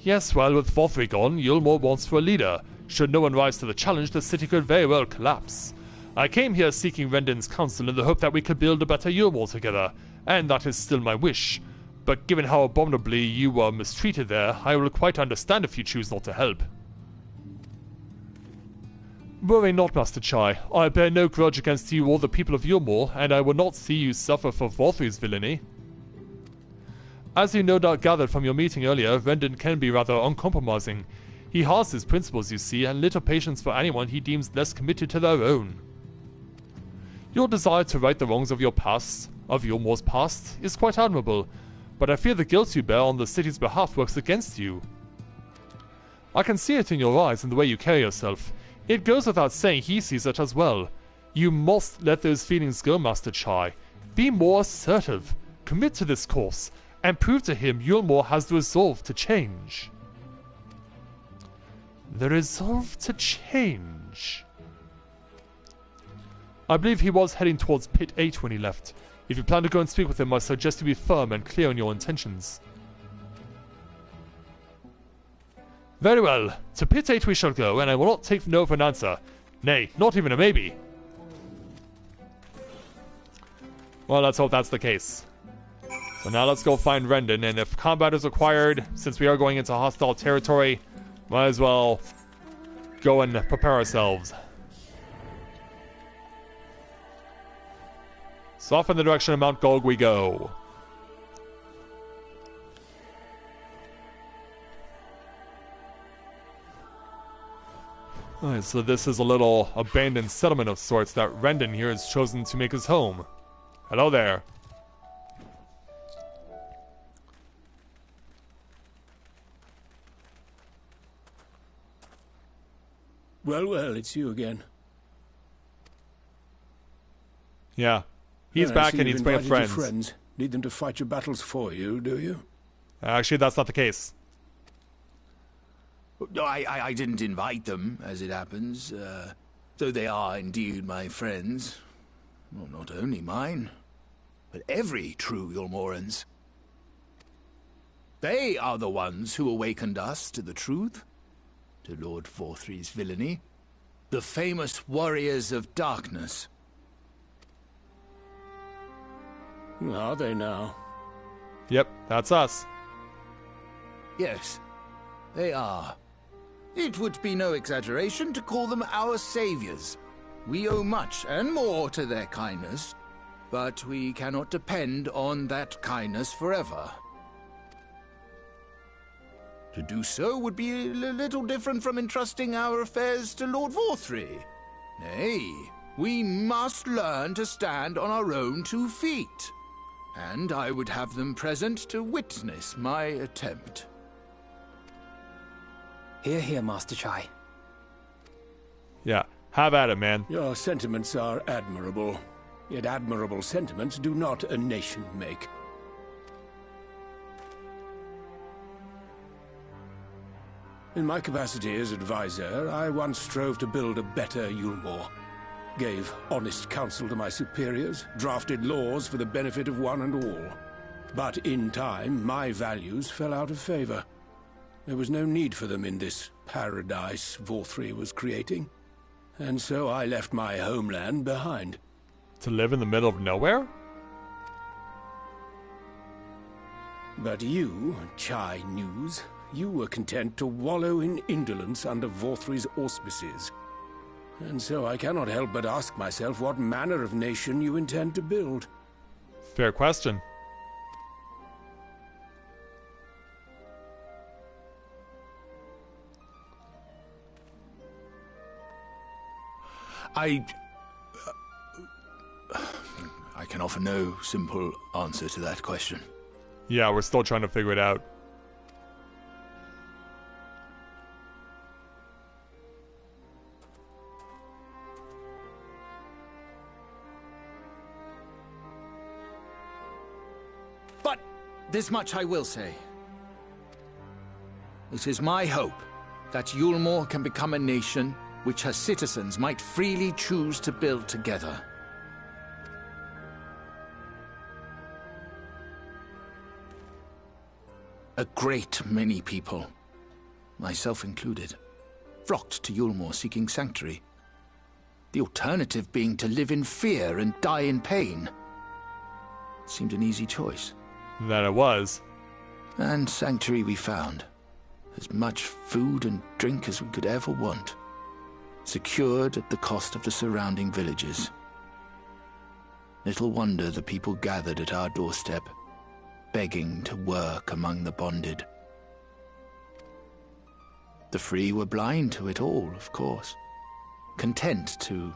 Yes, well, with Vothri gone, Yulmore wants for a leader. Should no one rise to the challenge, the city could very well collapse. I came here seeking Rendon's counsel in the hope that we could build a better Yulmore together, and that is still my wish. But given how abominably you were mistreated there, I will quite understand if you choose not to help. Worry not, Master Chai. I bear no grudge against you or the people of Yulmore, and I will not see you suffer for Vothri's villainy. As you no doubt gathered from your meeting earlier, Rendon can be rather uncompromising. He has his principles, you see, and little patience for anyone he deems less committed to their own. Your desire to right the wrongs of your past, of Yulmore's past, is quite admirable, but I fear the guilt you bear on the city's behalf works against you. I can see it in your eyes and the way you carry yourself. It goes without saying he sees it as well. You must let those feelings go, Master Chai. Be more assertive. Commit to this course, and prove to him Yulmore has the resolve to change. The resolve to change. I believe he was heading towards Pit 8 when he left. If you plan to go and speak with him, I suggest you be firm and clear on your intentions. Very well. To Pit 8 we shall go, and I will not take no for an answer. Nay, not even a maybe. Well, let's hope that's the case. So now let's go find Rendon, and if combat is required, since we are going into hostile territory, might as well go and prepare ourselves. So off in the direction of Mount Gulg we go. Alright, so this is a little abandoned settlement of sorts that Rendon here has chosen to make his home. Hello there. Well, well, it's you again. Yeah. He's back and he's bringing friends. Friends. Need them to fight your battles for you, do you? Actually, that's not the case. No, I didn't invite them, as it happens, though they are indeed my friends. Well, not only mine, but every true Yulmoran's. They are the ones who awakened us to the truth, to Lord Vorthry's villainy, the famous warriors of darkness. Are they now? Yep, that's us. Yes, they are. It would be no exaggeration to call them our saviors. We owe much and more to their kindness, but we cannot depend on that kindness forever. To do so would be a little different from entrusting our affairs to Lord Vorthry. Nay, we must learn to stand on our own 2 feet. And I would have them present to witness my attempt. Hear, hear, Master Chai. Yeah, have at it, man. Your sentiments are admirable. Yet admirable sentiments do not a nation make. In my capacity as advisor, I once strove to build a better Yulmore. Gave honest counsel to my superiors, drafted laws for the benefit of one and all. But in time, my values fell out of favor. There was no need for them in this paradise Vorthry was creating. And so I left my homeland behind. To live in the middle of nowhere? But you, Chai News, you were content to wallow in indolence under Vorthry's auspices. And so I cannot help but ask myself what manner of nation you intend to build. Fair question. I can offer no simple answer to that question. Yeah, we're still trying to figure it out. But this much I will say. It is my hope that Yulmore can become a nation which her citizens might freely choose to build together. A great many people, myself included, flocked to Yulmore seeking sanctuary. The alternative being to live in fear and die in pain. It seemed an easy choice. That it was. And sanctuary we found. As much food and drink as we could ever want. Secured at the cost of the surrounding villages. Little wonder the people gathered at our doorstep, begging to work among the bonded. The free were blind to it all, of course. Content to,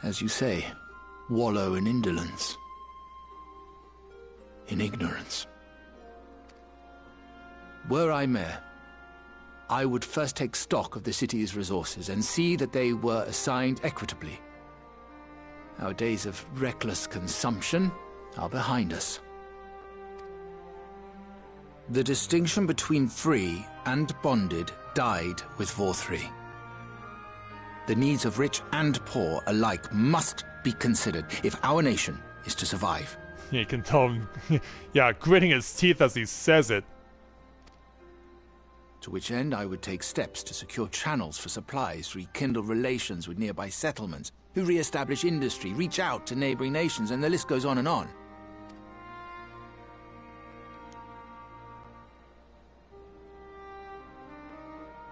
as you say, wallow in indolence. In ignorance. Were I mayor, I would first take stock of the city's resources and see that they were assigned equitably. Our days of reckless consumption are behind us. The distinction between free and bonded died with Vorthry. The needs of rich and poor alike must be considered if our nation is to survive. You can tell him, yeah, gritting his teeth as he says it. To which end I would take steps to secure channels for supplies, rekindle relations with nearby settlements, who re-establish industry, reach out to neighboring nations, and the list goes on and on.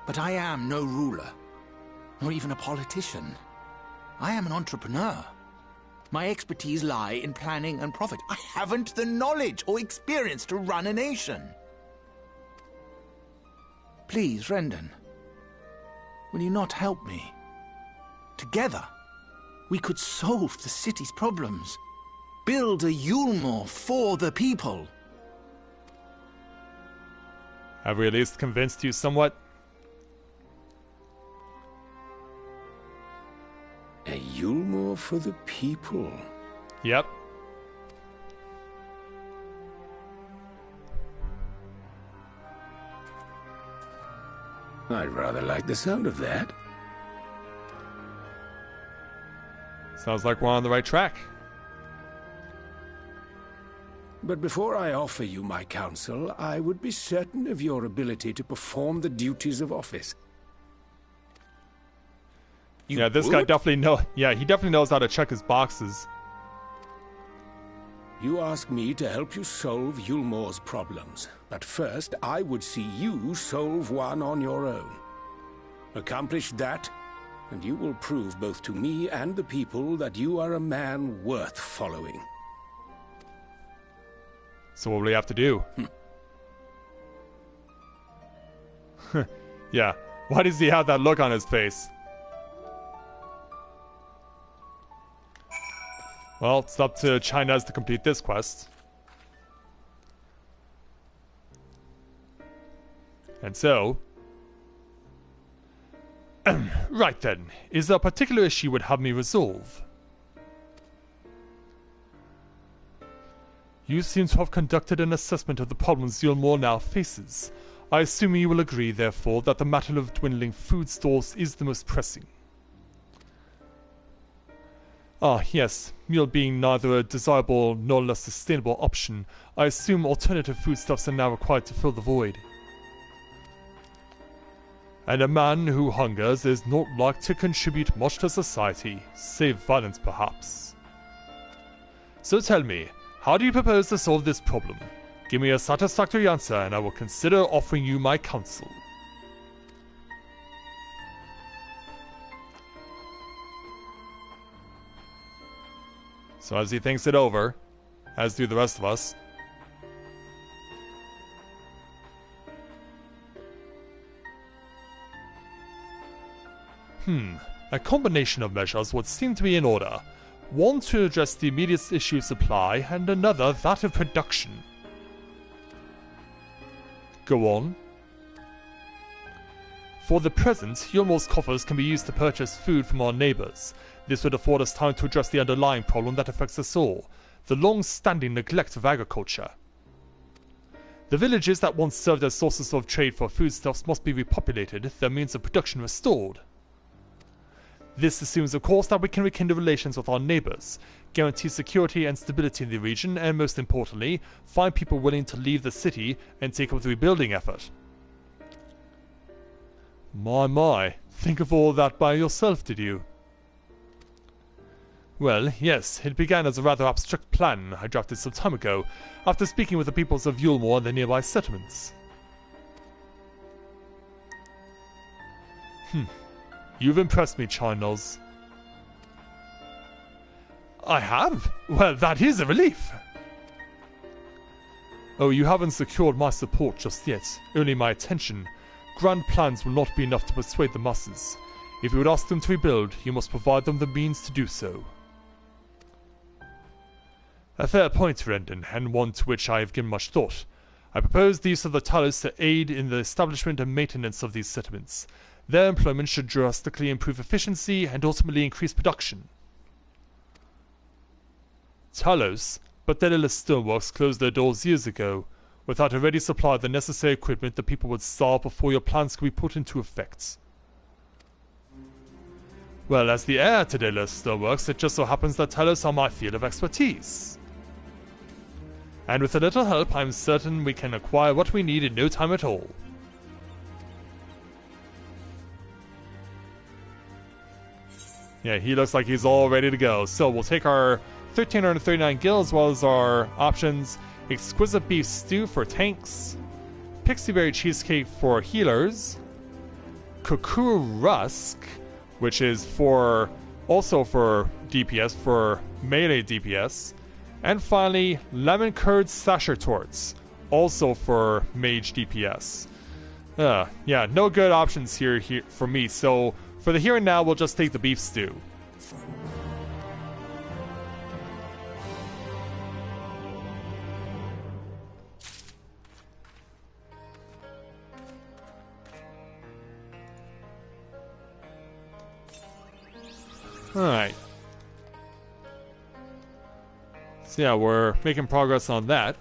But I am no ruler, nor even a politician. I am an entrepreneur. My expertise lie in planning and profit. I haven't the knowledge or experience to run a nation. Please, Rendon, will you not help me? Together, we could solve the city's problems. Build a Yulmore for the people. Have we at least convinced you somewhat? A Yulmore for the people. Yep. I rather like the sound of that. Sounds like we're on the right track. But before I offer you my counsel, I would be certain of your ability to perform the duties of office. Yeah, this guy definitely he definitely knows how to check his boxes. You ask me to help you solve Yulmore's problems, but first I would see you solve one on your own. Accomplish that, and you will prove both to me and the people that you are a man worth following. So what will we have to do? Yeah, why does he have that look on his face? Well, it's up to China's to complete this quest. And so... right then, is there a particular issue you would have me resolve? You seem to have conducted an assessment of the problems Yulmore now faces. I assume you will agree, therefore, that the matter of dwindling food stores is the most pressing. Ah, yes, meal being neither a desirable nor less sustainable option, I assume alternative foodstuffs are now required to fill the void. And a man who hungers is not like to contribute much to society, save violence perhaps. So tell me, how do you propose to solve this problem? Give me a satisfactory answer and I will consider offering you my counsel. So as he thinks it over, as do the rest of us, a combination of measures would seem to be in order. One to address the immediate issue of supply, and another that of production. Go on. For the present, Yulmore's coffers can be used to purchase food from our neighbours. This would afford us time to address the underlying problem that affects us all, the long-standing neglect of agriculture. The villages that once served as sources of trade for foodstuffs must be repopulated, their means of production restored. This assumes, of course, that we can rekindle relations with our neighbours, guarantee security and stability in the region, and most importantly, find people willing to leave the city and take up the rebuilding effort. My, think of all that by yourself, did you? Well, yes, it began as a rather abstract plan I drafted some time ago, after speaking with the peoples of Yulmore and the nearby settlements. You've impressed me, Chinos. I have? Well, that is a relief! Oh, you haven't secured my support just yet, only my attention. Grand plans will not be enough to persuade the masses. If you would ask them to rebuild, you must provide them the means to do so. A fair point, Rendon, and one to which I have given much thought. I propose the use of the Talos to aid in the establishment and maintenance of these settlements. Their employment should drastically improve efficiency and ultimately increase production. Talos, but Daedalus Stoneworks closed their doors years ago. Without a ready supply of the necessary equipment, the people would starve before your plans could be put into effect. Well, as the heir to Daedalus Stoneworks, it just so happens that Talos are my field of expertise. And with a little help, I'm certain we can acquire what we need in no time at all. Yeah, he looks like he's all ready to go. So we'll take our 1,339 gil as well as our options. Exquisite Beef Stew for tanks. Pixie Berry Cheesecake for healers. Kukuru Rusk, which is for also for DPS, for melee DPS. And finally, Lemon Curd Sasher Torts, also for mage DPS. Yeah, no good options here for me, so for the here and now, we'll just take the beef stew. Alright. So yeah, we're making progress on that.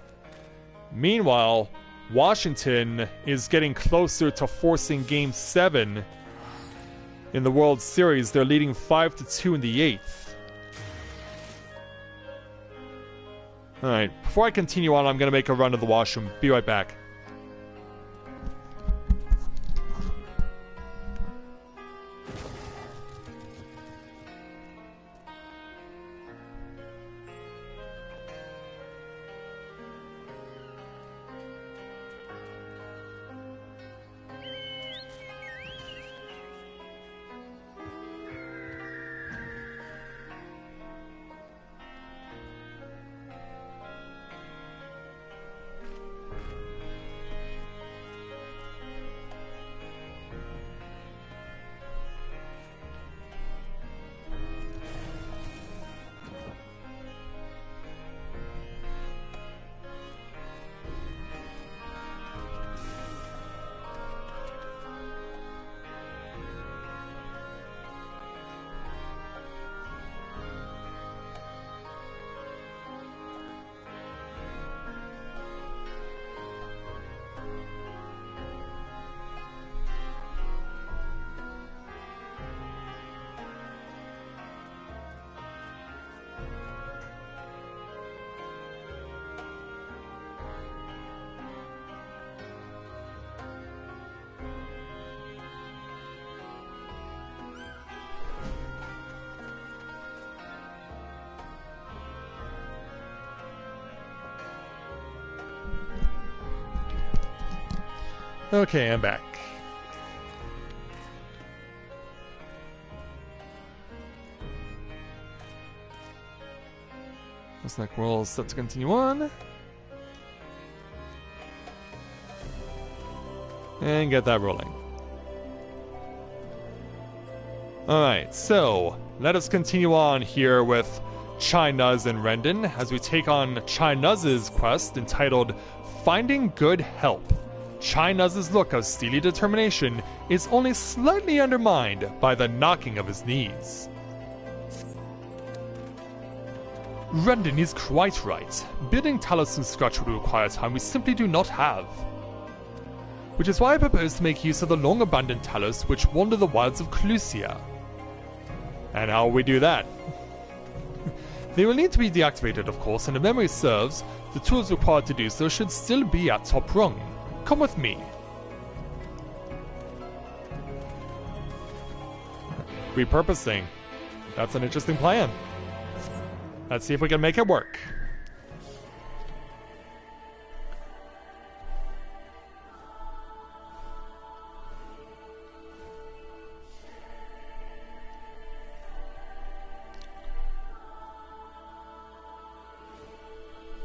Meanwhile, Washington is getting closer to forcing Game 7 in the World Series. They're leading 5-2 in the 8th. Alright, before I continue on, I'm going to make a run to the washroom. Be right back. Okay, I'm back. Looks like we're all set to continue on. And get that rolling. Alright, so let us continue on here with Chai-Nuz and Rendon as we take on Chai-Nuz's quest entitled Finding Good Help. Chai-Nuz's look of steely determination is only slightly undermined by the knocking of his knees. Rendon is quite right. Building Talos from scratch would require time we simply do not have. Which is why I propose to make use of the long-abandoned Talos which wander the wilds of Clusia. And how will we do that? They will need to be deactivated, of course, and if memory serves, the tools required to do so should still be at top rung. Come with me. Repurposing. That's an interesting plan. Let's see if we can make it work.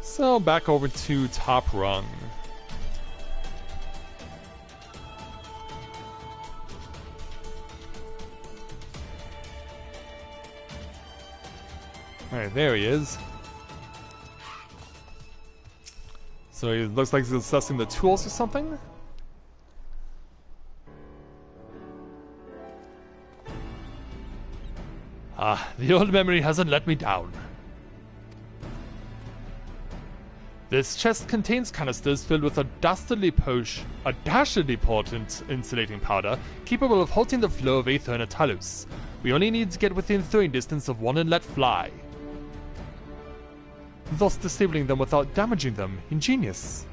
So back over to top rung. Alright, there he is. So he looks like he's assessing the tools or something. Ah, the old memory hasn't let me down. This chest contains canisters filled with a dastardly potent insulating powder capable of halting the flow of aether in a Talos. We only need to get within throwing distance of one and let fly, thus disabling them without damaging them. Ingenious.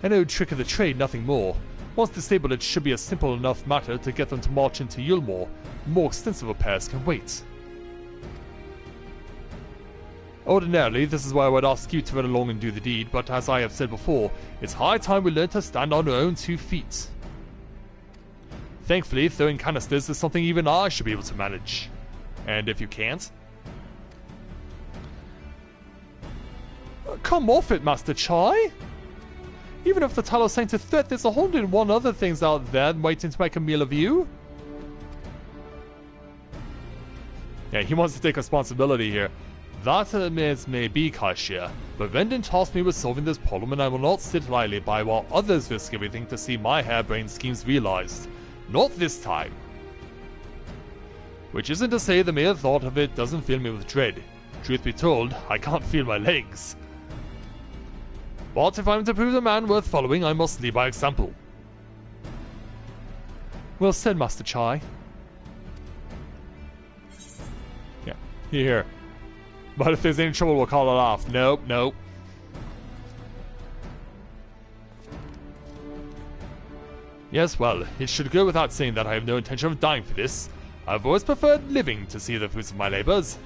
An old trick of the trade, nothing more. Once disabled, it should be a simple enough matter to get them to march into Yulmore. More extensive repairs can wait. Ordinarily, this is why I would ask you to run along and do the deed, but as I have said before, it's high time we learn to stand on our own 2 feet. Thankfully, throwing canisters is something even I should be able to manage. And if you can't? Come off it, Master Chai! Even if the Talos ain't a threat, there's 101 other things out there waiting to make a meal of you. Yeah, he wants to take responsibility here. That may be, Kaishia, but Vendon tasked me with solving this problem, and I will not sit idly by while others risk everything to see my harebrained schemes realized. Not this time. Which isn't to say the mere thought of it doesn't fill me with dread. Truth be told, I can't feel my legs. But if I'm to prove a man worth following, I must lead by example. Well said, Master Chai. Yeah, here. But if there's any trouble, we'll call it off. Nope, nope. Yes, well, it should go without saying that I have no intention of dying for this. I've always preferred living to see the fruits of my labors.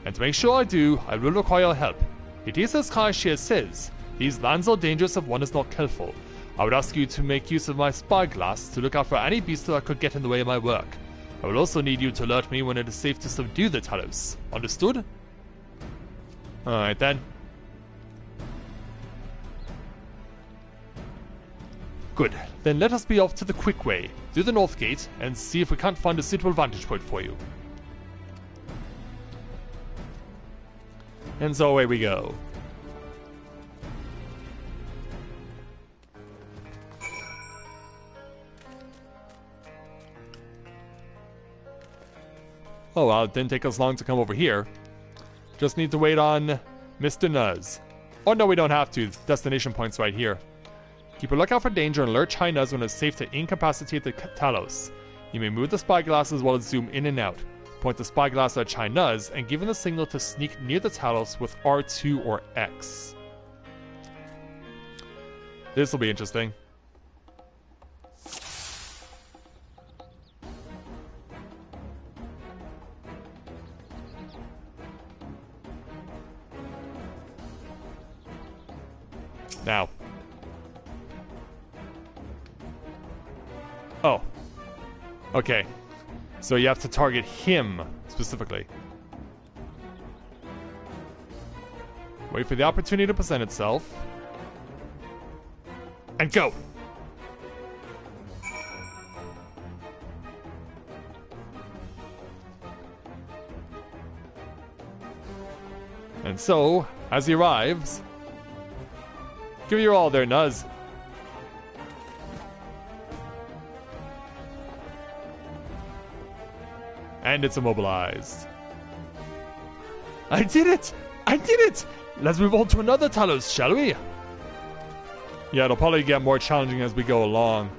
And to make sure I do, I will require your help. It is as Kaishia says, these lands are dangerous if one is not careful. I would ask you to make use of my spyglass to look out for any beast that could get in the way of my work. I will also need you to alert me when it is safe to subdue the Talos. Understood? Alright then. Good. Then let us be off to the quick way, through the north gate, and see if we can't find a suitable vantage point for you. And so away we go. Oh well, it didn't take us long to come over here. Just need to wait on Mr. Nuz. Oh no, we don't have to. Destination point's right here. Keep a lookout for danger and alert Chai Nuz when it's safe to incapacitate the Talos. You may move the spyglass as well as zoom in and out. Point the spyglass at Chai Nuz and give him the signal to sneak near the Talos with R2 or X. This will be interesting. Now. Oh. Okay. So you have to target him specifically. Wait for the opportunity to present itself. And go! And so, as he arrives, give it your all there, Nuz. And it's immobilized. I did it! I did it! Let's move on to another Talos, shall we? Yeah, it'll probably get more challenging as we go along.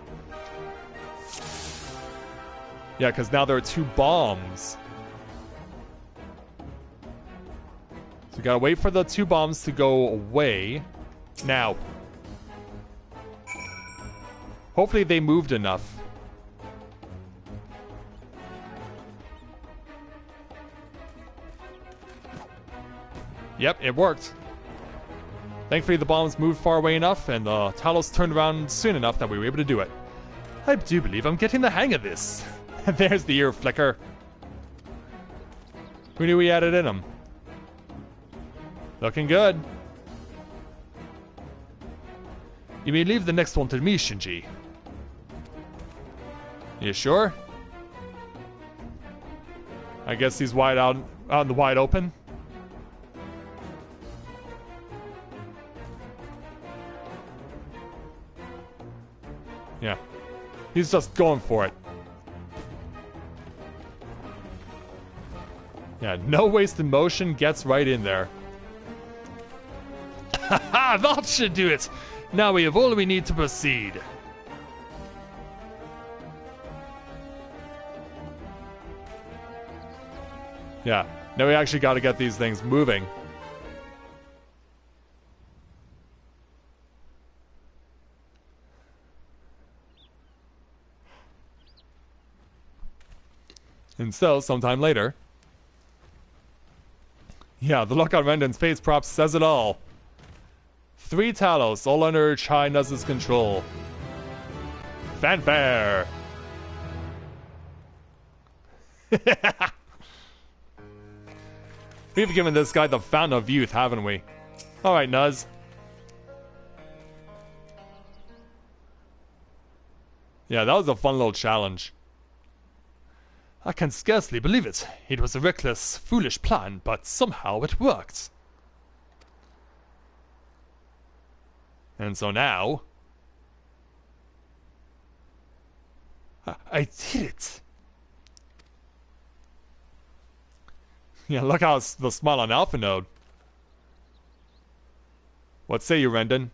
Yeah, because now there are 2 bombs. So we gotta wait for the 2 bombs to go away. Now. Hopefully they moved enough. Yep, it worked. Thankfully the bombs moved far away enough and the Talos turned around soon enough that we were able to do it. I do believe I'm getting the hang of this. There's the ear flicker. Who knew we had it in him? Looking good. You may leave the next one to me, Shinji. You sure? I guess he's wide out in the wide open. Yeah. He's just going for it. Yeah, no wasted motion, gets right in there. Haha, that should do it! Now we have all we need to proceed. Yeah, now we actually got to get these things moving. And so, sometime later... Yeah, the look on Rendon's face perhaps says it all. 3 Talos, all under Chai Nuz's control. Fanfare! We've given this guy the fountain of youth, haven't we? Alright, Nuz. Yeah, that was a fun little challenge. I can scarcely believe it. It was a reckless, foolish plan, but somehow it worked. And so now... I did it! Yeah, look how the smile on Alpha Node. What say you, Rendon?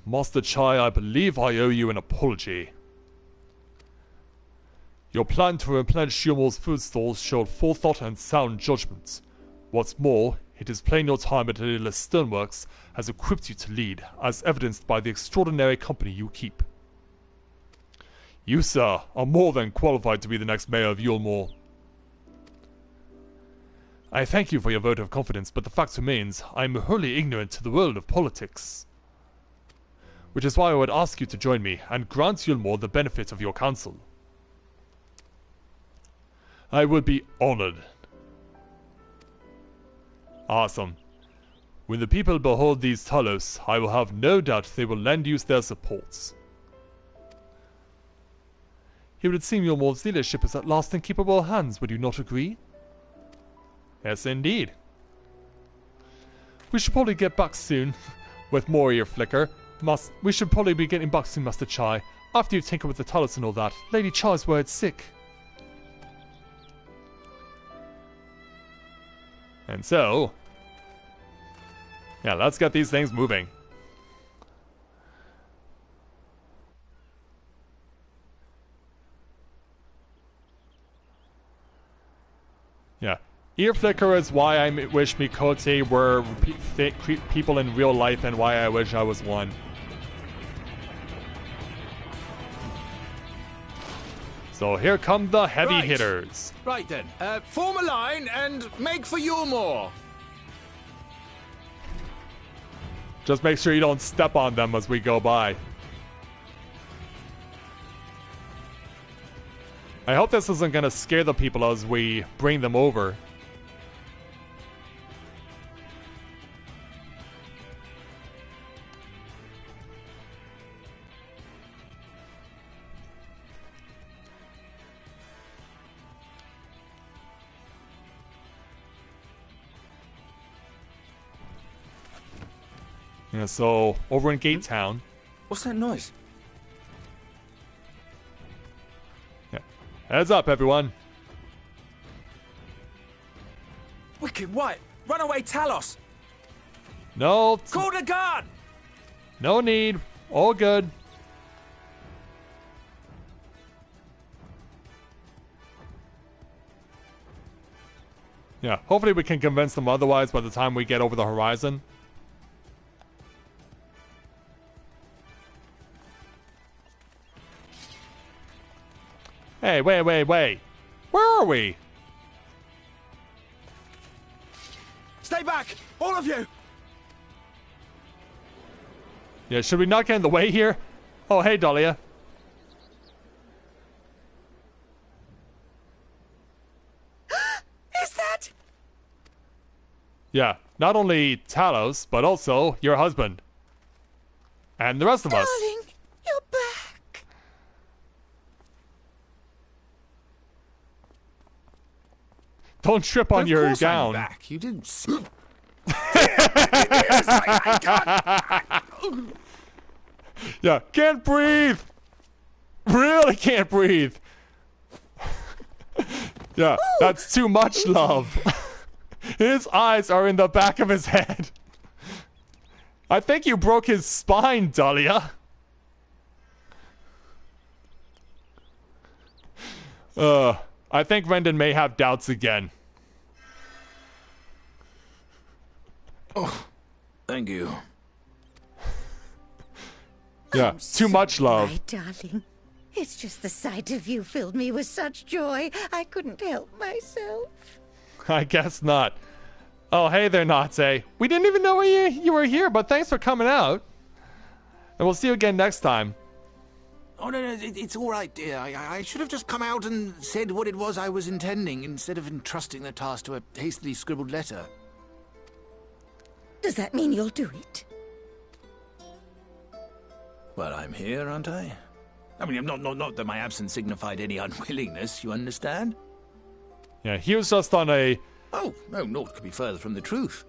Master Chai, I believe I owe you an apology. Your plan to replenish Yulmor's food stores showed forethought and sound judgment. What's more, it is plain your time at the Stoneworks has equipped you to lead, as evidenced by the extraordinary company you keep. You, sir, are more than qualified to be the next mayor of Yulmor. I thank you for your vote of confidence, but the fact remains, I am wholly ignorant to the world of politics. Which is why I would ask you to join me, and grant Yulmor the benefit of your counsel. I would be honored. Awesome. When the people behold these Talos, I will have no doubt they will lend you their support. It would seem Yulmor's leadership is at last in capable hands, would you not agree? Yes, indeed. We should probably get back soon. With more ear flicker. We should probably be getting back soon, Master Chai. After you tinker with the Talos and all that, Lady Chai's worried sick. And so... yeah, let's get these things moving. Yeah. Ear flicker is why I wish Mikote were people in real life and why I wish I was one. So here come the heavy hitters. Right then, form a line and make for Yulmor. Just make sure you don't step on them as we go by. I hope this isn't gonna scare the people as we bring them over. Yeah, so over in Gate Town. What's that noise? Yeah. Heads up, everyone. Wicked White! Runaway Talos! No. Call the guard! No need. All good. Yeah, hopefully we can convince them otherwise by the time we get over the horizon. Hey, wait. Where are we? Stay back! All of you! Yeah, should we not get in the way here? Oh, hey, Dahlia. Is that? Yeah, not only Talos, but also your husband. And the rest of us. Darling, you're back. Don't trip on your gown. I'm back. You didn't. Yeah, can't breathe. Really can't breathe. Yeah, that's too much love. His eyes are in the back of his head. I think you broke his spine, Dahlia. I think Rendon may have doubts again. Oh, thank you. Yeah, too much love. My darling, it's just the sight of you filled me with such joy, I couldn't help myself. I guess not. Oh, hey there, Natse. We didn't even know you were here, but thanks for coming out. And we'll see you again next time. Oh, no, it's all right, dear. I should have just come out and said what it was I was intending, instead of entrusting the task to a hastily scribbled letter. Does that mean you'll do it? Well, I'm here, aren't I? I mean, not that my absence signified any unwillingness, you understand? Yeah, he was just on a... Oh, no, naught could be further from the truth.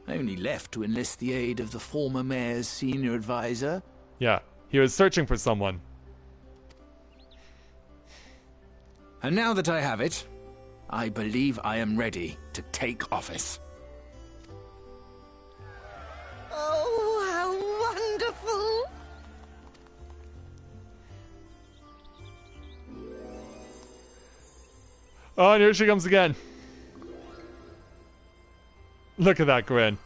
I only left to enlist the aid of the former mayor's senior advisor. Yeah, he was searching for someone. And now that I have it, I believe I am ready to take office. Oh, how wonderful! Oh, and here she comes again. Look at that grin.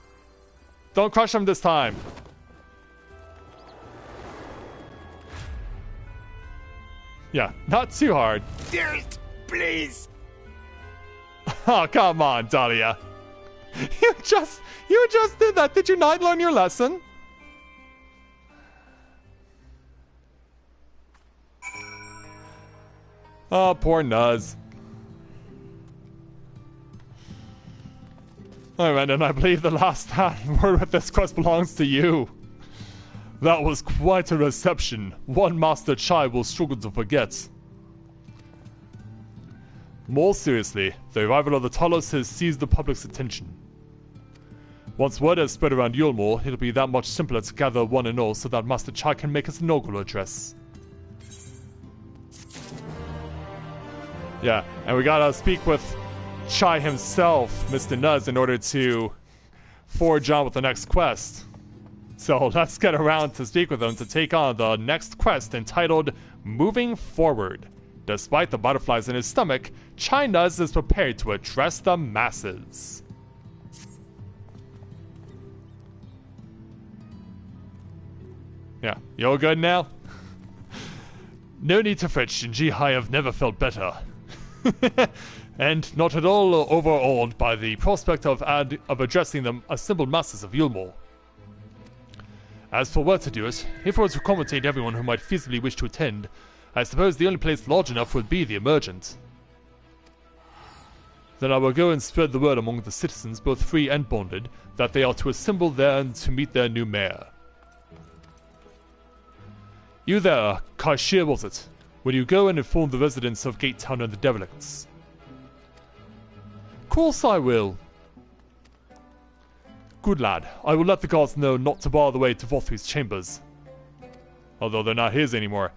Don't crush him this time. Yeah, not too hard. Dearest, please! Oh, come on, Dahlia. You just did that. Did you not learn your lesson? Oh, poor Nuz. Alright, and I believe the last word with this quest belongs to you. That was quite a reception. One Master Chai will struggle to forget. More seriously, the arrival of the Talos has seized the public's attention. Once word has spread around Yulmore, it'll be that much simpler to gather one and all so that Master Chai can make his inaugural address. Yeah, and we gotta speak with Chai himself, Mr. Nuz, in order to forge on with the next quest. So let's get around to speak with him to take on the next quest entitled Moving Forward. Despite the butterflies in his stomach, Chai Nuz is prepared to address the masses. Yeah, you all good now? No need to fret, Shinji. I have never felt better. And not at all overawed by the prospect of addressing the assembled masses of Yulmore. As for where to do it, if I were to accommodate everyone who might feasibly wish to attend, I suppose the only place large enough would be the Emergent. Then I will go and spread the word among the citizens, both free and bonded, that they are to assemble there and to meet their new mayor. You there, Kaishir was it? Will you go and inform the residents of Gate Town and the Derelicts? Course I will. Good lad, I will let the guards know not to bar the way to Vothri's chambers. Although they're not his anymore.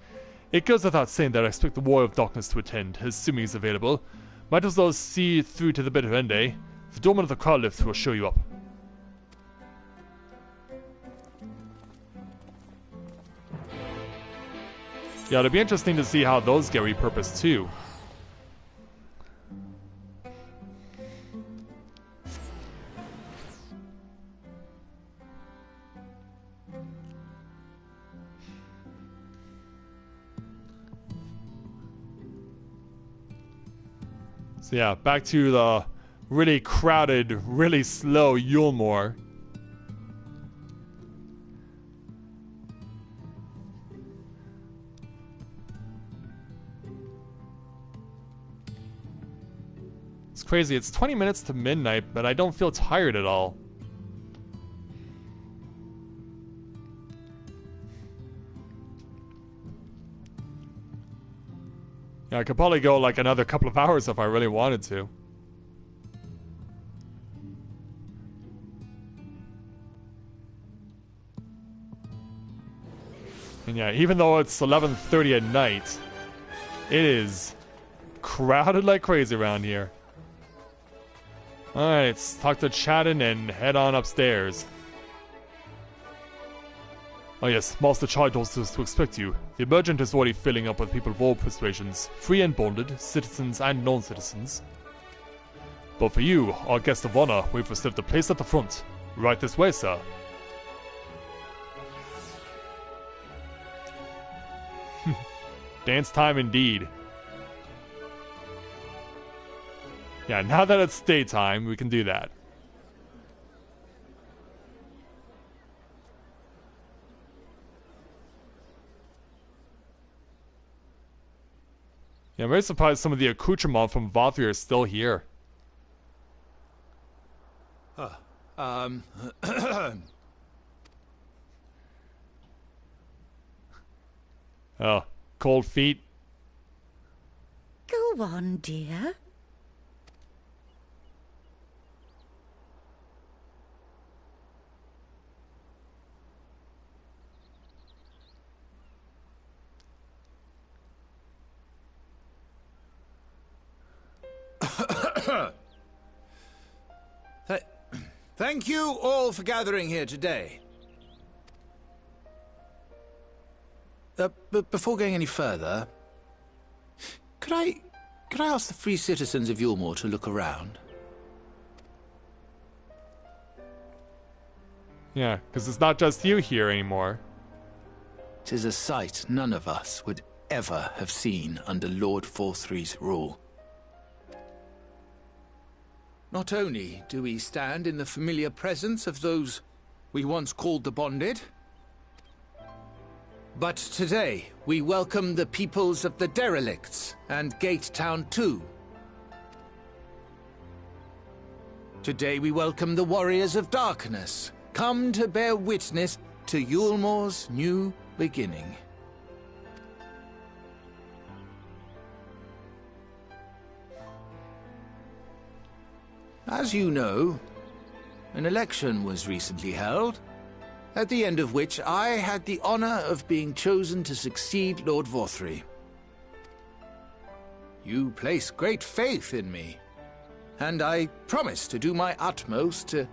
It goes without saying that I expect the War of Darkness to attend, assuming he's available. Might as well see through to the bitter end, eh? The doorman of the crowd lift will show you up. Yeah, it'll be interesting to see how those get repurposed too. So yeah, back to the really crowded, really slow Yulmore. It's crazy, it's 20 minutes to midnight, but I don't feel tired at all. Yeah, I could probably go like another couple of hours if I really wanted to. And yeah, even though it's 11:30 at night, it is crowded like crazy around here. Alright, let's talk to Chadden and head on upstairs. Oh yes, Master Chai told us to expect you. The Emergent is already filling up with people of all persuasions, free and bonded, citizens and non-citizens. But for you, our guest of honor, we've reserved a place at the front. Right this way, sir. Dance time indeed. Yeah, now that it's daytime, we can do that. Yeah, I'm very surprised some of the accoutrements from Vothri are still here. Oh, cold feet. Go on, dear. Thank you all for gathering here today. But before going any further, could I ask the free citizens of Yulmore to look around? Yeah, because it's not just you here anymore. 'Tis a sight none of us would ever have seen under Lord Forthry's rule. Not only do we stand in the familiar presence of those we once called the Bonded, but today we welcome the peoples of the Derelicts and Gate Town too. Today we welcome the Warriors of Darkness, come to bear witness to Yulmore's new beginning. As you know, an election was recently held, at the end of which I had the honor of being chosen to succeed Lord Vothry. You place great faith in me, and I promise to do my utmost to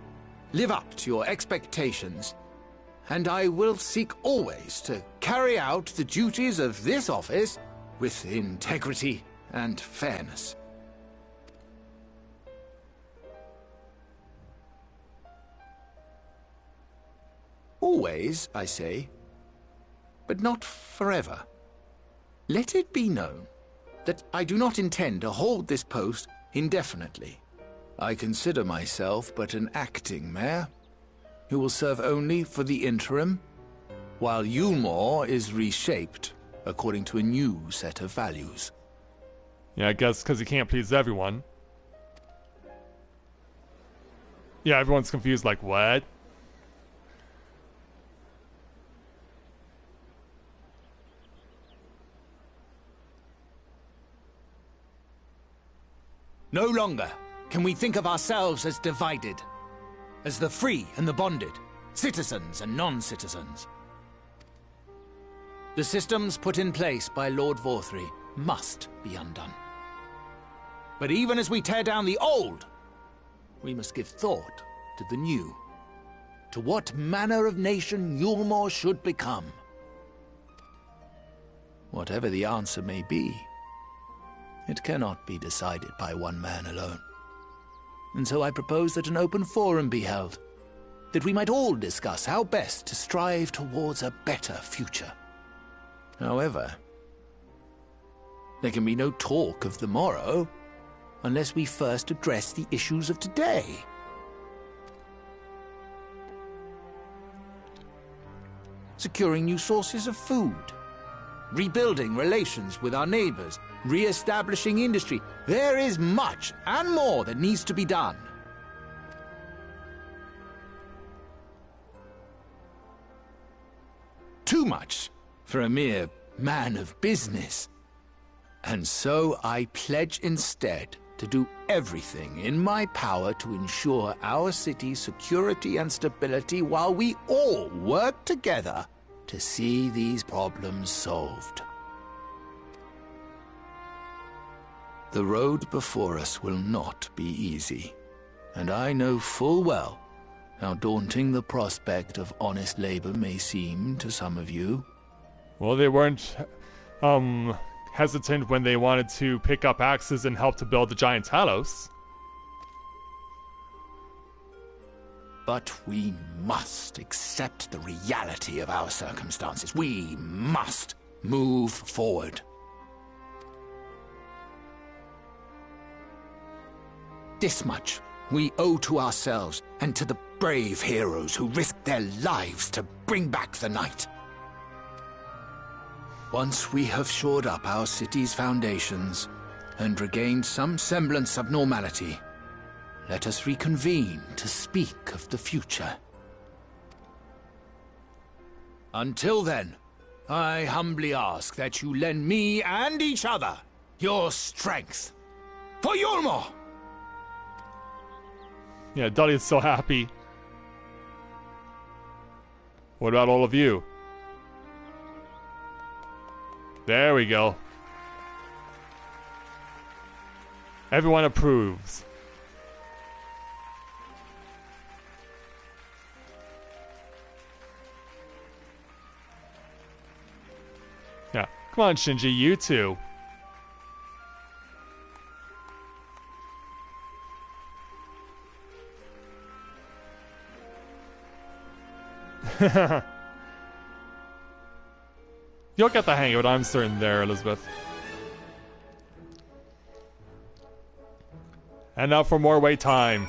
live up to your expectations, and I will seek always to carry out the duties of this office with integrity and fairness. Always, I say, but not forever. Let it be known that I do not intend to hold this post indefinitely. I consider myself but an acting mayor, who will serve only for the interim, while Yulmore is reshaped according to a new set of values. Yeah, I guess because he can't please everyone. Yeah, everyone's confused, like, what? No longer can we think of ourselves as divided, as the free and the bonded, citizens and non-citizens. The systems put in place by Lord Vothry must be undone. But even as we tear down the old, we must give thought to the new, to what manner of nation Yulmore should become. Whatever the answer may be, it cannot be decided by one man alone. And so I propose that an open forum be held, that we might all discuss how best to strive towards a better future. However, there can be no talk of the morrow unless we first address the issues of today. Securing new sources of food, rebuilding relations with our neighbors, re-establishing industry. There is much and more that needs to be done. Too much for a mere man of business. And so I pledge instead to do everything in my power to ensure our city's security and stability while we all work together to see these problems solved. The road before us will not be easy, and I know full well how daunting the prospect of honest labor may seem to some of you. Well, they weren't hesitant when they wanted to pick up axes and help to build the giant Talos. But we must accept the reality of our circumstances. We must move forward. This much we owe to ourselves and to the brave heroes who risked their lives to bring back the night. Once we have shored up our city's foundations and regained some semblance of normality, let us reconvene to speak of the future. Until then, I humbly ask that you lend me and each other your strength. For Yulmore! Yeah, Dahlia's so happy. What about all of you? There we go. Everyone approves. Yeah, come on, Shinji, you too. You'll get the hang of it, I'm certain there, Elizabeth. And now for more wait time.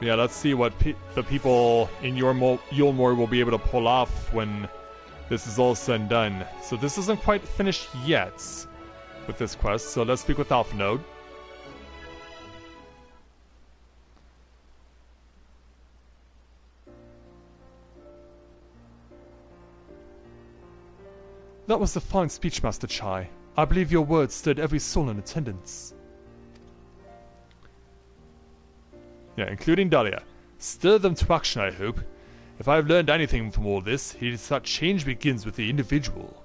Yeah, let's see what the people in Yulmore will be able to pull off when this is all said and done. So this isn't quite finished yet with this quest, so let's speak with Alpha Node. That was a fine speech, Master Chai. I believe your words stirred every soul in attendance. Yeah, including Dahlia. Stir them to action, I hope. If I have learned anything from all this, it is that change begins with the individual.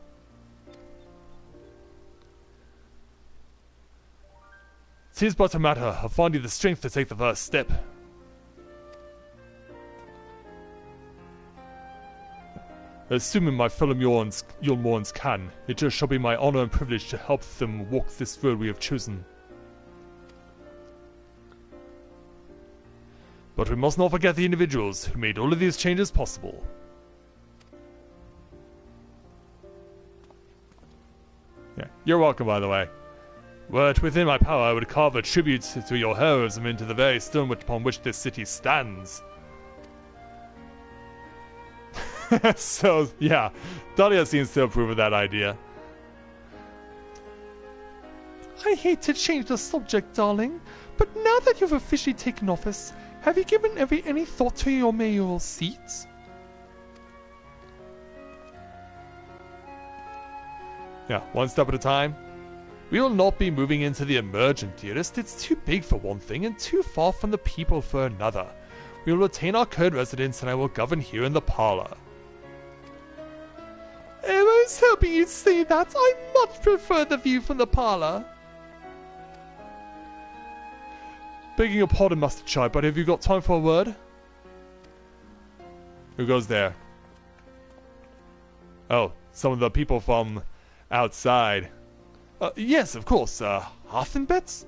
It is but a matter of finding the strength to take the first step. Assuming my fellow Yulmorans can, it shall be my honor and privilege to help them walk this road we have chosen. But we must not forget the individuals who made all of these changes possible. Yeah, you're welcome, by the way. Were it within my power, I would carve a tribute to your heroism into the very stone upon which this city stands. So, yeah, Dahlia seems to approve of that idea. I hate to change the subject, darling, but now that you've officially taken office, have you given any thought to your mayoral seats? Yeah, one step at a time. We will not be moving into the emergent, dearest. It's too big for one thing and too far from the people for another. We will retain our current residence and I will govern here in the parlor. I was hoping you'd say that. I much prefer the view from the parlor. Begging your pardon, Master Chai, but have you got time for a word? Who goes there? Oh, some of the people from outside. Yes, of course. Harthenbets?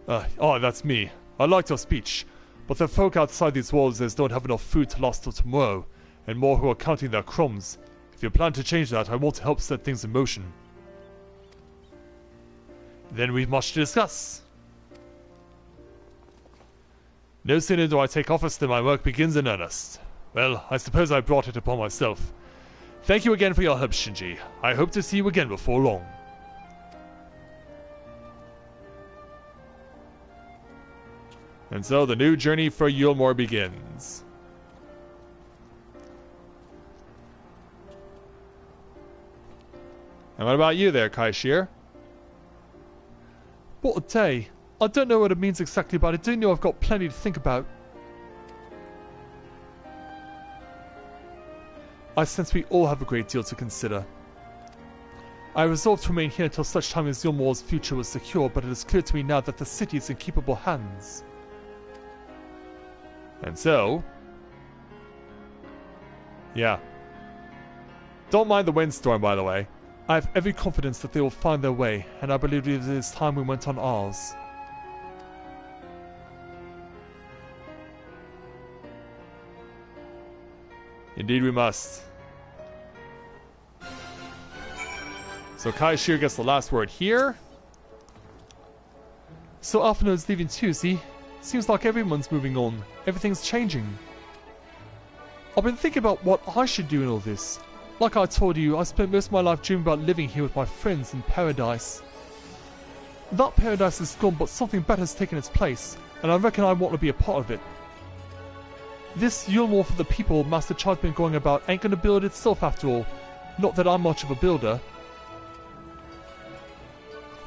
Oh, that's me. I liked your speech, but the folk outside these walls don't have enough food to last till tomorrow, and more who are counting their crumbs. If you plan to change that, I want to help set things in motion. Then we've much to discuss. No sooner do I take office than my work begins in earnest. Well, I suppose I brought it upon myself. Thank you again for your help, Shinji. I hope to see you again before long. And so the new journey for Yulmore begins. And what about you there, Kaishir? What a day. I don't know what it means exactly, but I do know I've got plenty to think about. I sense we all have a great deal to consider. I resolved to remain here until such time as Yulmore's future was secure, but it is clear to me now that the city is in capable hands. And so... yeah. Don't mind the windstorm, by the way. I have every confidence that they will find their way, and I believe it is time we went on ours. Indeed we must. So Kaishir gets the last word here. So Alphinaud's leaving too, see? Seems like everyone's moving on. Everything's changing. I've been thinking about what I should do in all this. Like I told you, I spent most of my life dreaming about living here with my friends in paradise. That paradise is gone, but something better has taken its place, and I reckon I want to be a part of it. This Yulmore for the people Master Chai's been going about ain't gonna build itself after all. Not that I'm much of a builder.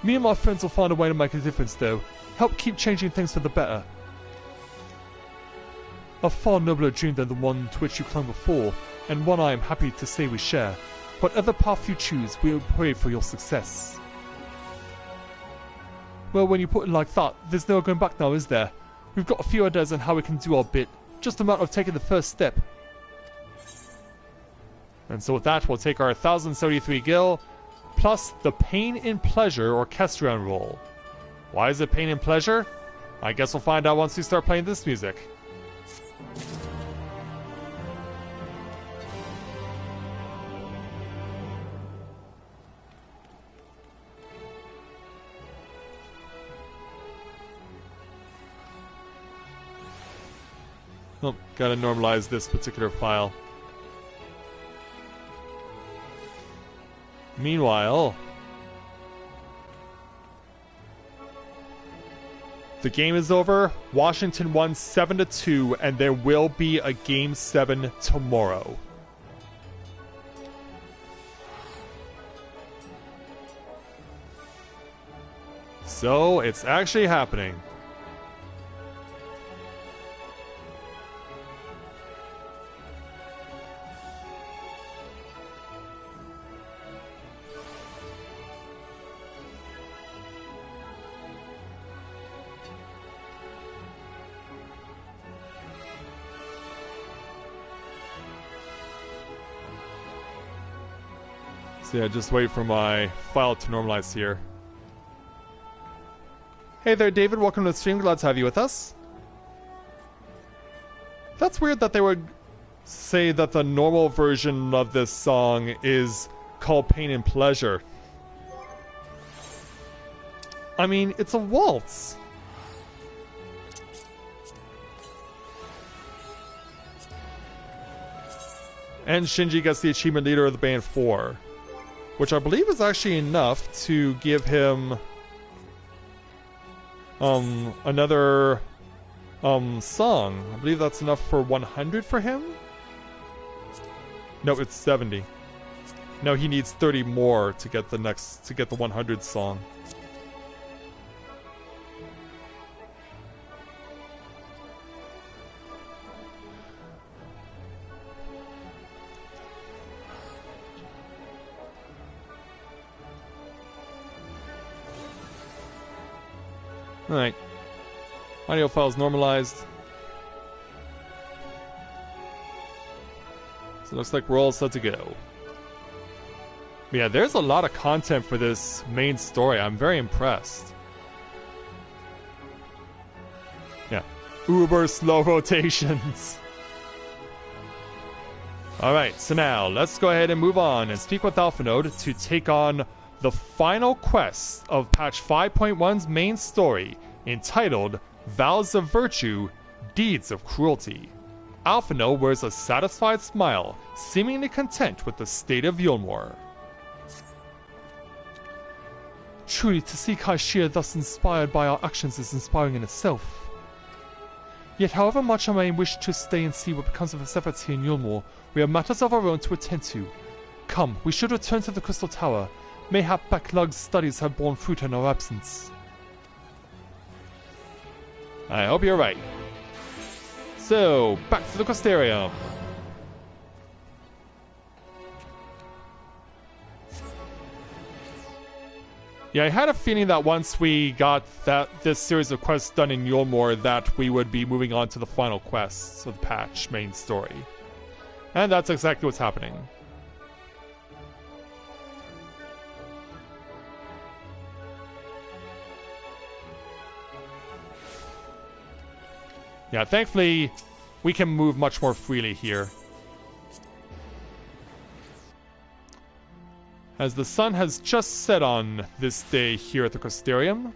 Me and my friends will find a way to make a difference though. Help keep changing things for the better. A far nobler dream than the one to which you clung before, and one I am happy to say we share. Whatever path you choose, we will pray for your success. Well, when you put it like that, there's no going back now, is there? We've got a few ideas on how we can do our bit. Just a matter of taking the first step. And so with that, we'll take our 1073 gil, plus the Pain and Pleasure Orchestrion roll. Why is it Pain and Pleasure? I guess we'll find out once we start playing this music. Oh, gotta normalize this particular file. Meanwhile, the game is over. Washington won 7-2, and there will be a Game 7 tomorrow. So, it's actually happening. So yeah, just wait for my file to normalize here. Hey there, David. Welcome to the stream. Glad to have you with us. That's weird that they would say that the normal version of this song is called Pain and Pleasure. I mean, it's a waltz. And Shinji gets the achievement leader of the band 4. Which I believe is actually enough to give him another song. I believe that's enough for 100 for him? No, it's 70. No, he needs 30 more to get the 100 song. Alright. Audio files normalized. So it looks like we're all set to go. But yeah, there's a lot of content for this main story. I'm very impressed. Yeah. Uber slow rotations. Alright, so now let's go ahead and move on and speak with Alphinaud to take on the final quest of patch 5.1's main story, entitled Vows of Virtue, Deeds of Cruelty. Alphinaud wears a satisfied smile, seemingly content with the state of Yulmore. Truly, to see Kaishir thus inspired by our actions is inspiring in itself. Yet however much I may wish to stay and see what becomes of his efforts here in Yulmore, we have matters of our own to attend to. Come, we should return to the Crystal Tower. Mayhap Backlug's studies have borne fruit in our absence. I hope you're right. So, back to the Crystarium. Yeah, I had a feeling that once we got this series of quests done in Yulmore, that we would be moving on to the final quests of the patch main story. And that's exactly what's happening. Yeah, thankfully, we can move much more freely here. as the sun has just set on this day here at the Crystarium.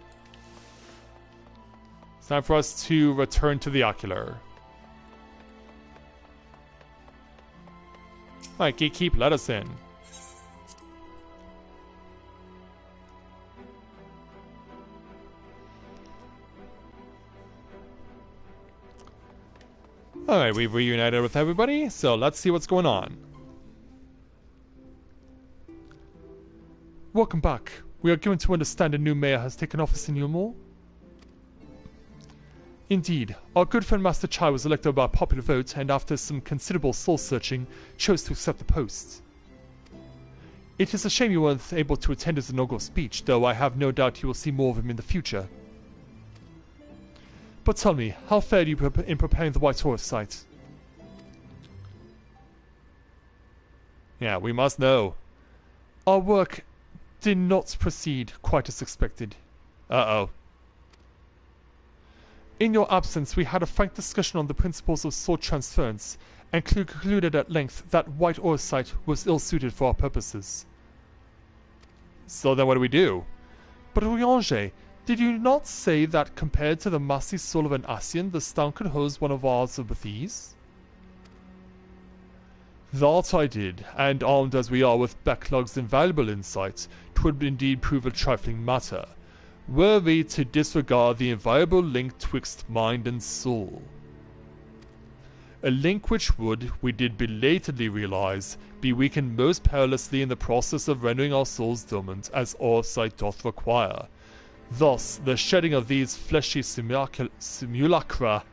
It's time for us to return to the Ocular. Alright, Gatekeep, let us in. Alright, we've reunited with everybody, so let's see what's going on. Welcome back. We are given to understand a new mayor has taken office in Yulmore. Indeed, our good friend Master Chai was elected by popular vote and after some considerable soul-searching, chose to accept the post. It is a shame you weren't able to attend his inaugural speech, though I have no doubt you will see more of him in the future. But tell me, how fared you in preparing the White Horse site? Yeah, we must know. Our work did not proceed quite as expected. Uh-oh. In your absence, we had a frank discussion on the principles of sword transference, and concluded at length that White Ore site was ill-suited for our purposes. So then what do? But Riange, did you not say that compared to the massy soul of an Ascian, the stone could hose one of ours with ease? That I did, and armed as we are with Backlog's invaluable insight, 'twould indeed prove a trifling matter, were we to disregard the inviolable link twixt mind and soul. A link which would, we did belatedly realize, be weakened most perilously in the process of rendering our souls dormant, as our sight doth require. Thus, the shedding of these fleshy simulacra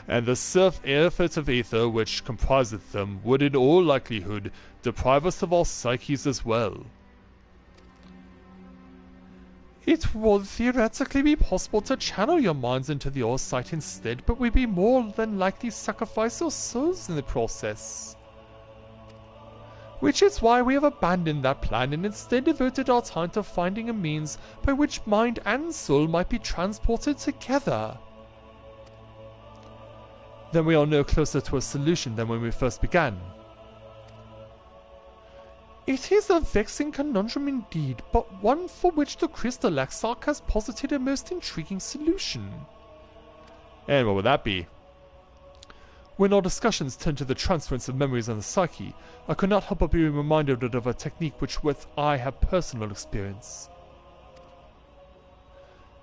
and the surfeit of aether which compriseth them would in all likelihood deprive us of our psyches as well. It would theoretically be possible to channel your minds into the Ore site instead, but we'd be more than likely sacrifice your souls in the process. Which is why we have abandoned that plan and instead devoted our time to finding a means by which mind and soul might be transported together. Then we are no closer to a solution than when we first began. It is a vexing conundrum indeed, but one for which the Crystal Exarch has posited a most intriguing solution. And what would that be? When our discussions turned to the transference of memories and the psyche, I could not help but be reminded of a technique which with I have personal experience.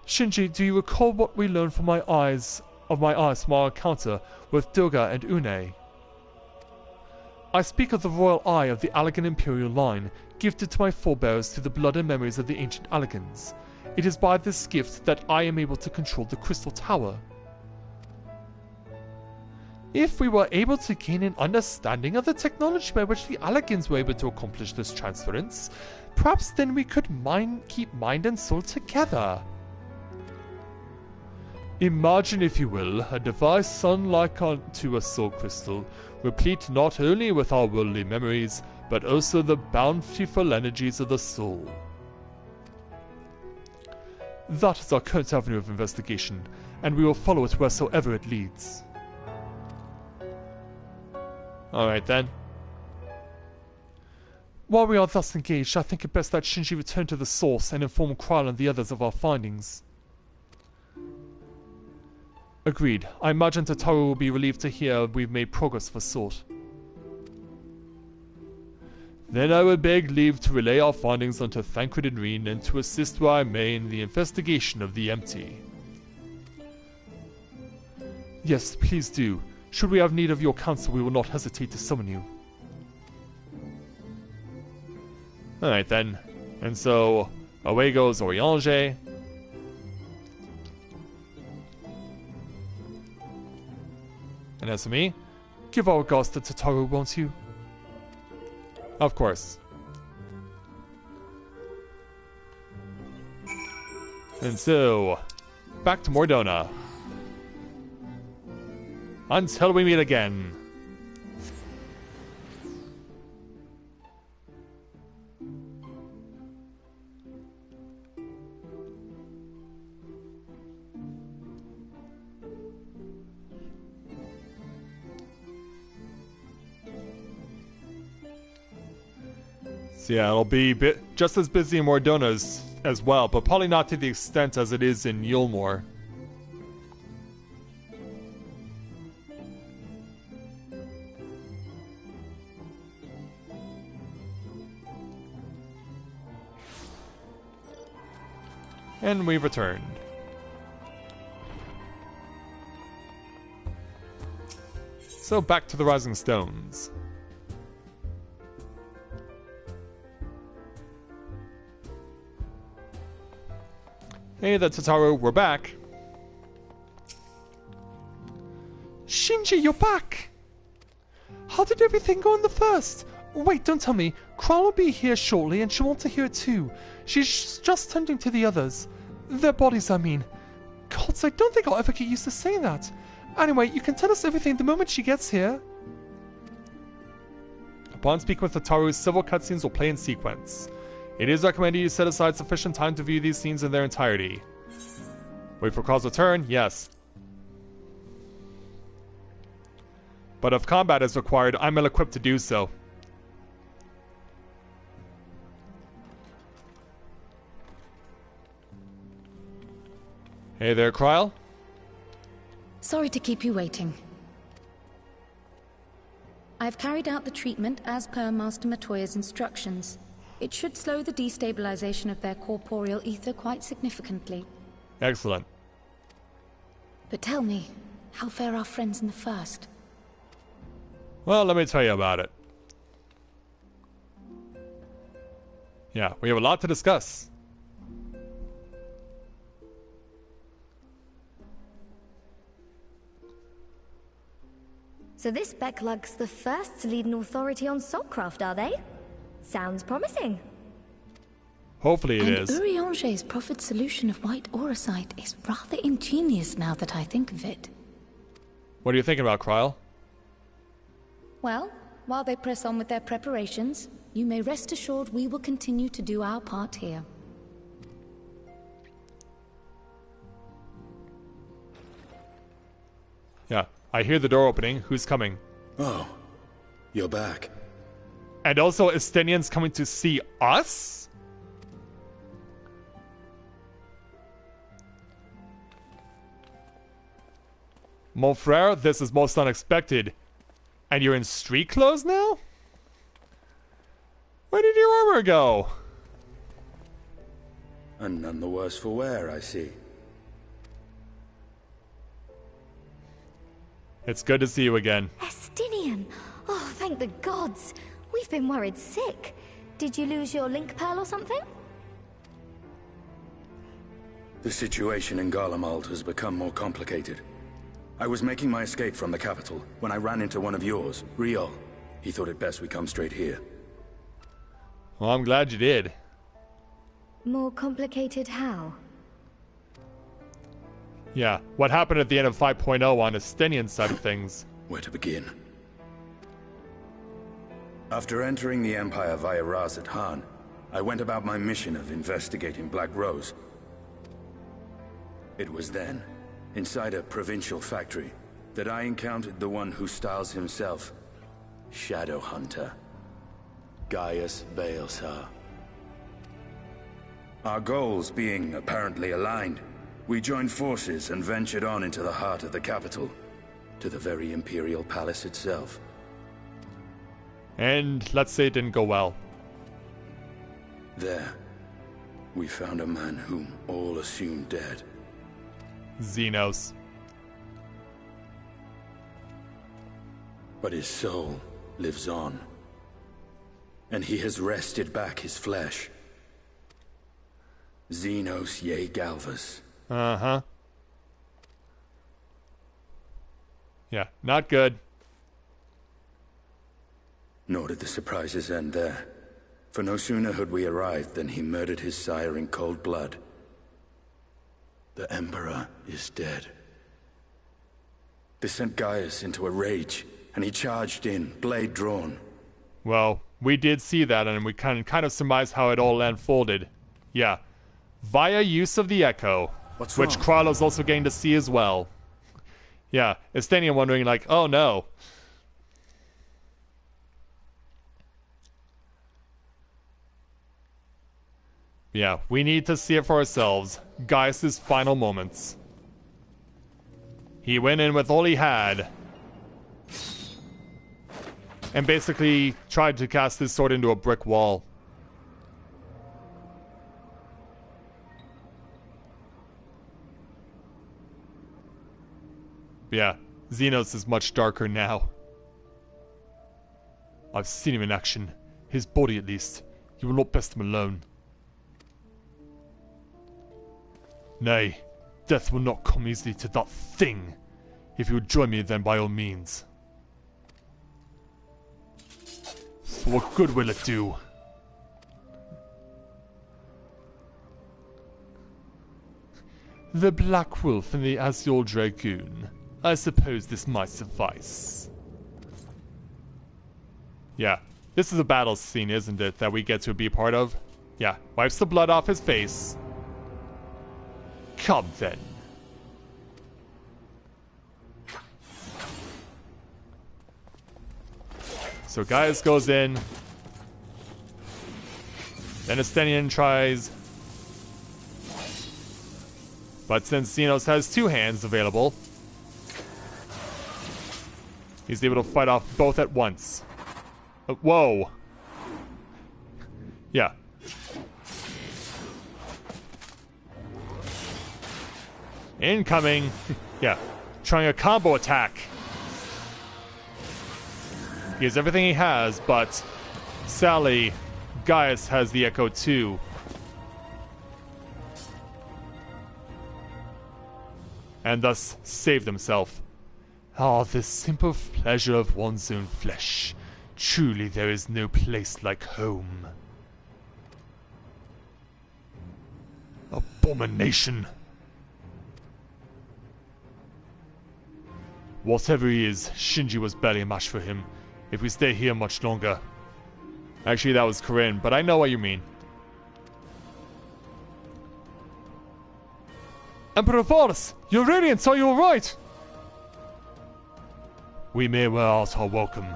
Shinji, do you recall what we learned from my eyes from our encounter with Durga and Une? I speak of the royal eye of the Allegan imperial line, gifted to my forebears through the blood and memories of the ancient Allegans. It is by this gift that I am able to control the Crystal Tower. If we were able to gain an understanding of the technology by which the Allegans were able to accomplish this transference, perhaps then we could keep mind and soul together. Imagine, if you will, a device sun-like unto a soul crystal, replete not only with our worldly memories, but also the bountiful energies of the soul. That is our current avenue of investigation, and we will follow it wheresoever it leads. Alright then. While we are thus engaged, I think it best that Shinji return to the source and inform Krile and the others of our findings. Agreed. I imagine Tataru will be relieved to hear we've made progress of a sort. Then I would beg leave to relay our findings unto Thancred and Reen and to assist where I may in the investigation of the empty. Yes, please do. Should we have need of your counsel, we will not hesitate to summon you. Alright then. And so, away goes Oriange. And as for me, give our regards to Tataru, won't you? Of course. And so, back to Mordona. Until we meet again. So yeah, it'll be just as busy in Mordona as well, but probably not to the extent as it is in Yulmore. And we've returned. So back to the Rising Stones. Hey there, Tataru, we're back. Shinji, you're back! How did everything go in the first? Wait, don't tell me. Kral will be here shortly and she'll want to hear it too. She's just tending to the others. Their bodies, I mean. Gods, I don't think I'll ever get used to saying that. Anyway, you can tell us everything the moment she gets here. Upon speaking with Tataru, several cutscenes will play in sequence. It is recommended you set aside sufficient time to view these scenes in their entirety. Wait for Kral's return? Yes. But if combat is required, I'm ill-equipped to do so. Hey there, Kral. Sorry to keep you waiting. I've carried out the treatment as per Master Matoya's instructions. It should slow the destabilization of their corporeal ether quite significantly. Excellent. But tell me, how fare our friends in the first? Well, let me tell you about it. Yeah, we have a lot to discuss. So this Becklug's the first to lead an authority on soulcraft, are they? Sounds promising. Hopefully it is. And Urianger's proffered solution of white auracite is rather ingenious now that I think of it. What are you thinking about, Kral? Well, while they press on with their preparations, you may rest assured we will continue to do our part here. Yeah, I hear the door opening. Who's coming? Oh, you're back. And also, Estenian's coming to see us? Mon frere, this is most unexpected. And you're in street clothes now? Where did your armor go? And none the worse for wear, I see. It's good to see you again. Estinian! Oh, thank the gods! We've been worried sick. Did you lose your link pearl or something? The situation in Garlemald has become more complicated. I was making my escape from the capital when I ran into one of yours, Riol. He thought it best we come straight here. Well, I'm glad you did. More complicated how? Yeah, what happened at the end of 5.0 on Estenian's side of things? Where to begin? After entering the Empire via Razat Han, I went about my mission of investigating Black Rose. It was then, inside a provincial factory, that I encountered the one who styles himself Shadow Hunter, Gaius Baelsar. Our goals being apparently aligned, we joined forces and ventured on into the heart of the capital, to the very Imperial Palace itself. And let's say it didn't go well. There, we found a man whom all assumed dead. Xenos. But his soul lives on, and he has wrested back his flesh. Xenos Ye Galvas. Uh-huh. Yeah, not good. Nor did the surprises end there. For no sooner had we arrived than he murdered his sire in cold blood. The Emperor is dead. This sent Gaius into a rage, and he charged in, blade drawn. Well, we did see that, and we kind of surmised how it all unfolded. Yeah. Via use of the Echo. What's which wrong? Kralo's also getting to see as well. Yeah, Estenian wondering like, oh no. Yeah, we need to see it for ourselves. Gaius' final moments. He went in with all he had. And basically tried to cast his sword into a brick wall. Yeah, Xenos is much darker now. I've seen him in action. His body at least. You will not best him alone. Nay, death will not come easily to that thing. If you would join me then by all means. For what good will it do? The Black Wolf and the Azure Dragoon. I suppose this might suffice. Yeah, this is a battle scene, isn't it, that we get to be part of? Yeah, wipes the blood off his face. Come then. So Gaius goes in. Then Estenian tries. But since Xenos has two hands available, he's able to fight off both at once. Whoa. Yeah. Incoming. Yeah. Trying a combo attack. He has everything he has, but Sally, Gaius has the Echo too. And thus saved himself. Ah, the simple pleasure of one's own flesh. Truly there is no place like home. Abomination. Whatever he is, Shinji was barely a match for him. If we stay here much longer. Actually, that was Corinne, but I know what you mean. Emperor Varus, your radiance, are you alright? We may wear out our welcome.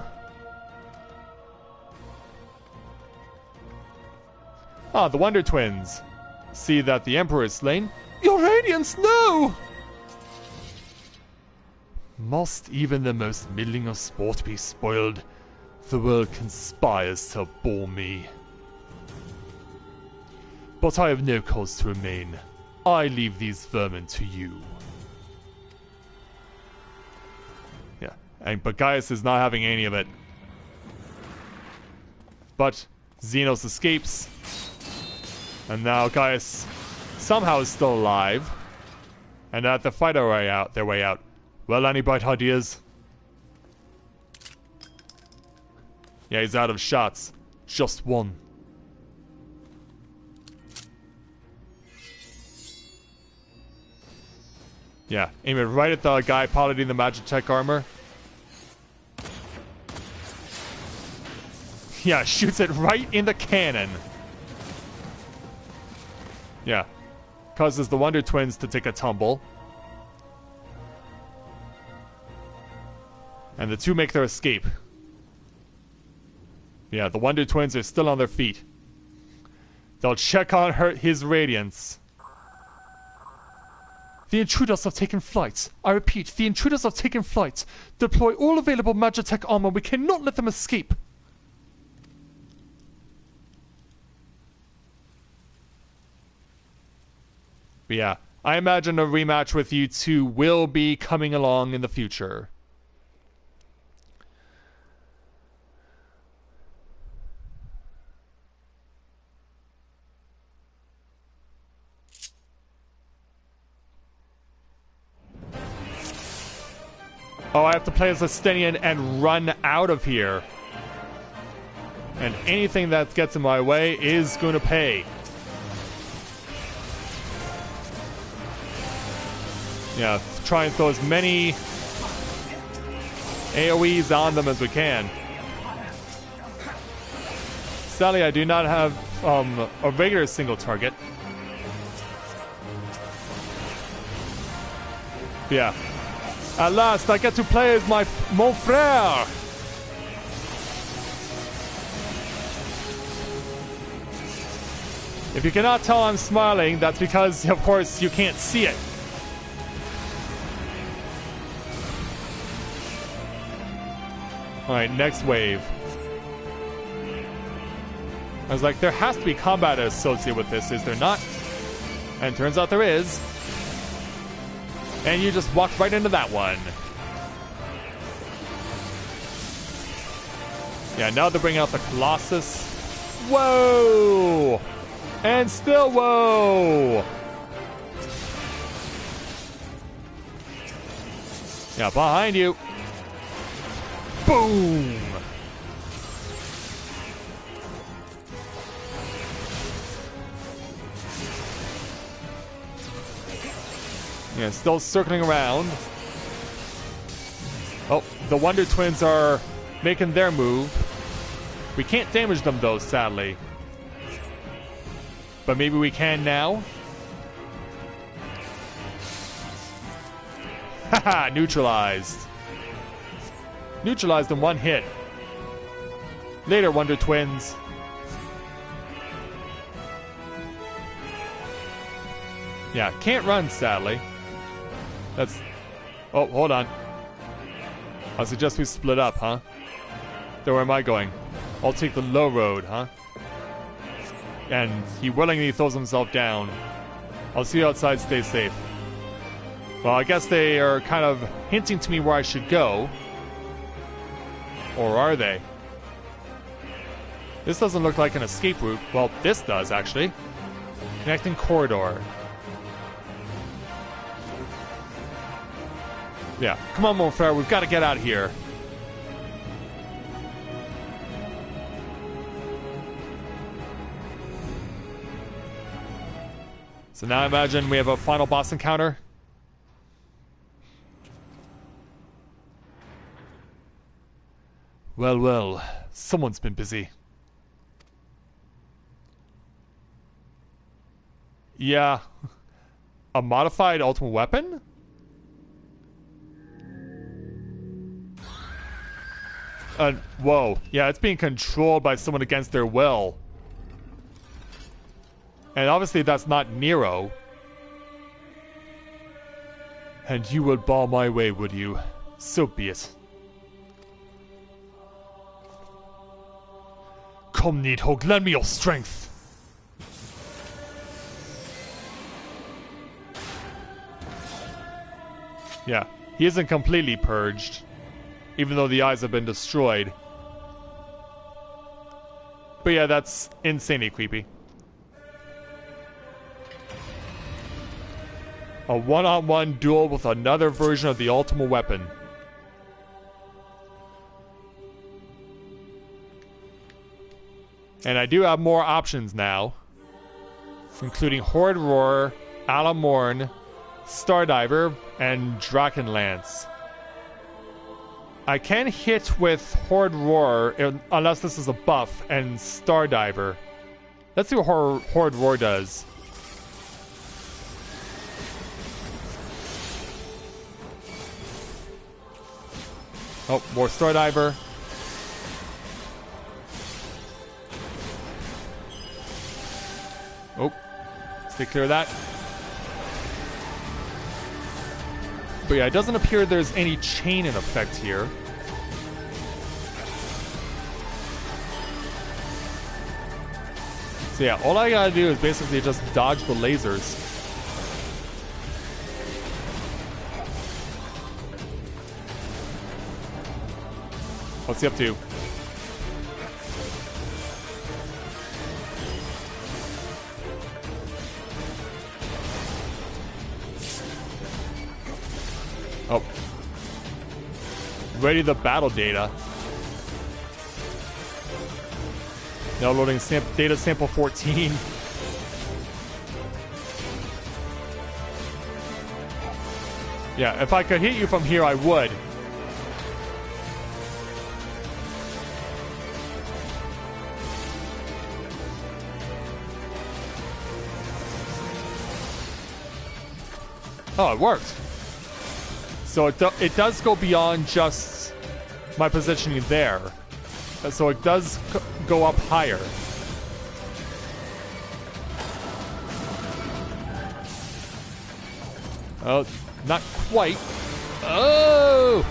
Ah, the Wonder Twins. See that the Emperor is slain? Your radiance, no! Must even the most middling of sport be spoiled? The world conspires to bore me. But I have no cause to remain. I leave these vermin to you. Yeah, but Gaius is not having any of it. But Xenos escapes. And now Gaius somehow is still alive. And they have to fight their way out. Well, any bright ideas? Yeah, he's out of shots. Just one. Yeah, aim it right at the guy piloting the Magitech armor. Yeah, shoots it right in the cannon. Yeah. Causes the Wonder Twins to take a tumble. And the two make their escape. Yeah, the Wonder Twins are still on their feet. They'll check on his radiance. The intruders have taken flight. I repeat, the intruders have taken flight. Deploy all available Magitech armor. We cannot let them escape. But yeah, I imagine a rematch with you two will be coming along in the future. Oh, I have to play as Estenian and run out of here. And anything that gets in my way is going to pay. Yeah, try and throw as many AoEs on them as we can. Sadly, I do not have a regular single target. Yeah. At last, I get to play as mon frère! If you cannot tell I'm smiling, that's because, of course, you can't see it. Alright, next wave. I was like, there has to be combat associated with this, is there not? And turns out there is. And you just walked right into that one. Yeah, now they're bringing out the Colossus. Whoa! And still whoa! Yeah, behind you. Boom! Yeah, still circling around. Oh, the Wonder Twins are making their move. We can't damage them though, sadly. But maybe we can now. Haha, neutralized. Neutralized in one hit. Later, Wonder Twins. Yeah, can't run, sadly. That's... Oh, hold on. I suggest we split up, huh? Then where am I going? I'll take the low road, huh? And he willingly throws himself down. I'll see you outside, stay safe. Well, I guess they are kind of hinting to me where I should go. Or are they? This doesn't look like an escape route. Well, this does, actually. Connecting corridor. Yeah, come on, Novaura, we've got to get out of here. So now I imagine we have a final boss encounter. Well, well, someone's been busy. Yeah. A modified ultimate weapon? Whoa. Yeah, it's being controlled by someone against their will. And obviously that's not Nero. And you would bar my way, would you? So be it. Come, Needhog, lend me your strength. Yeah, he isn't completely purged, even though the eyes have been destroyed. But yeah, that's insanely creepy. A one-on-one duel with another version of the ultimate weapon. And I do have more options now, including Horde Roar, Alamorn, Stardiver, and Drakenlance. I can hit with Horde Roar unless this is a buff, and Stardiver. Let's see what Horde Roar does. Oh, more Stardiver. Oh, stay clear of that. But yeah, it doesn't appear there's any chain in effect here. So yeah, all I gotta do is basically just dodge the lasers. What's he up to? Oh. Ready the battle data. Now loading data sample 14. Yeah, if I could hit you from here, I would. Oh, it worked. So it does go beyond just my positioning there. So it does go up higher. Oh, not quite. Oh!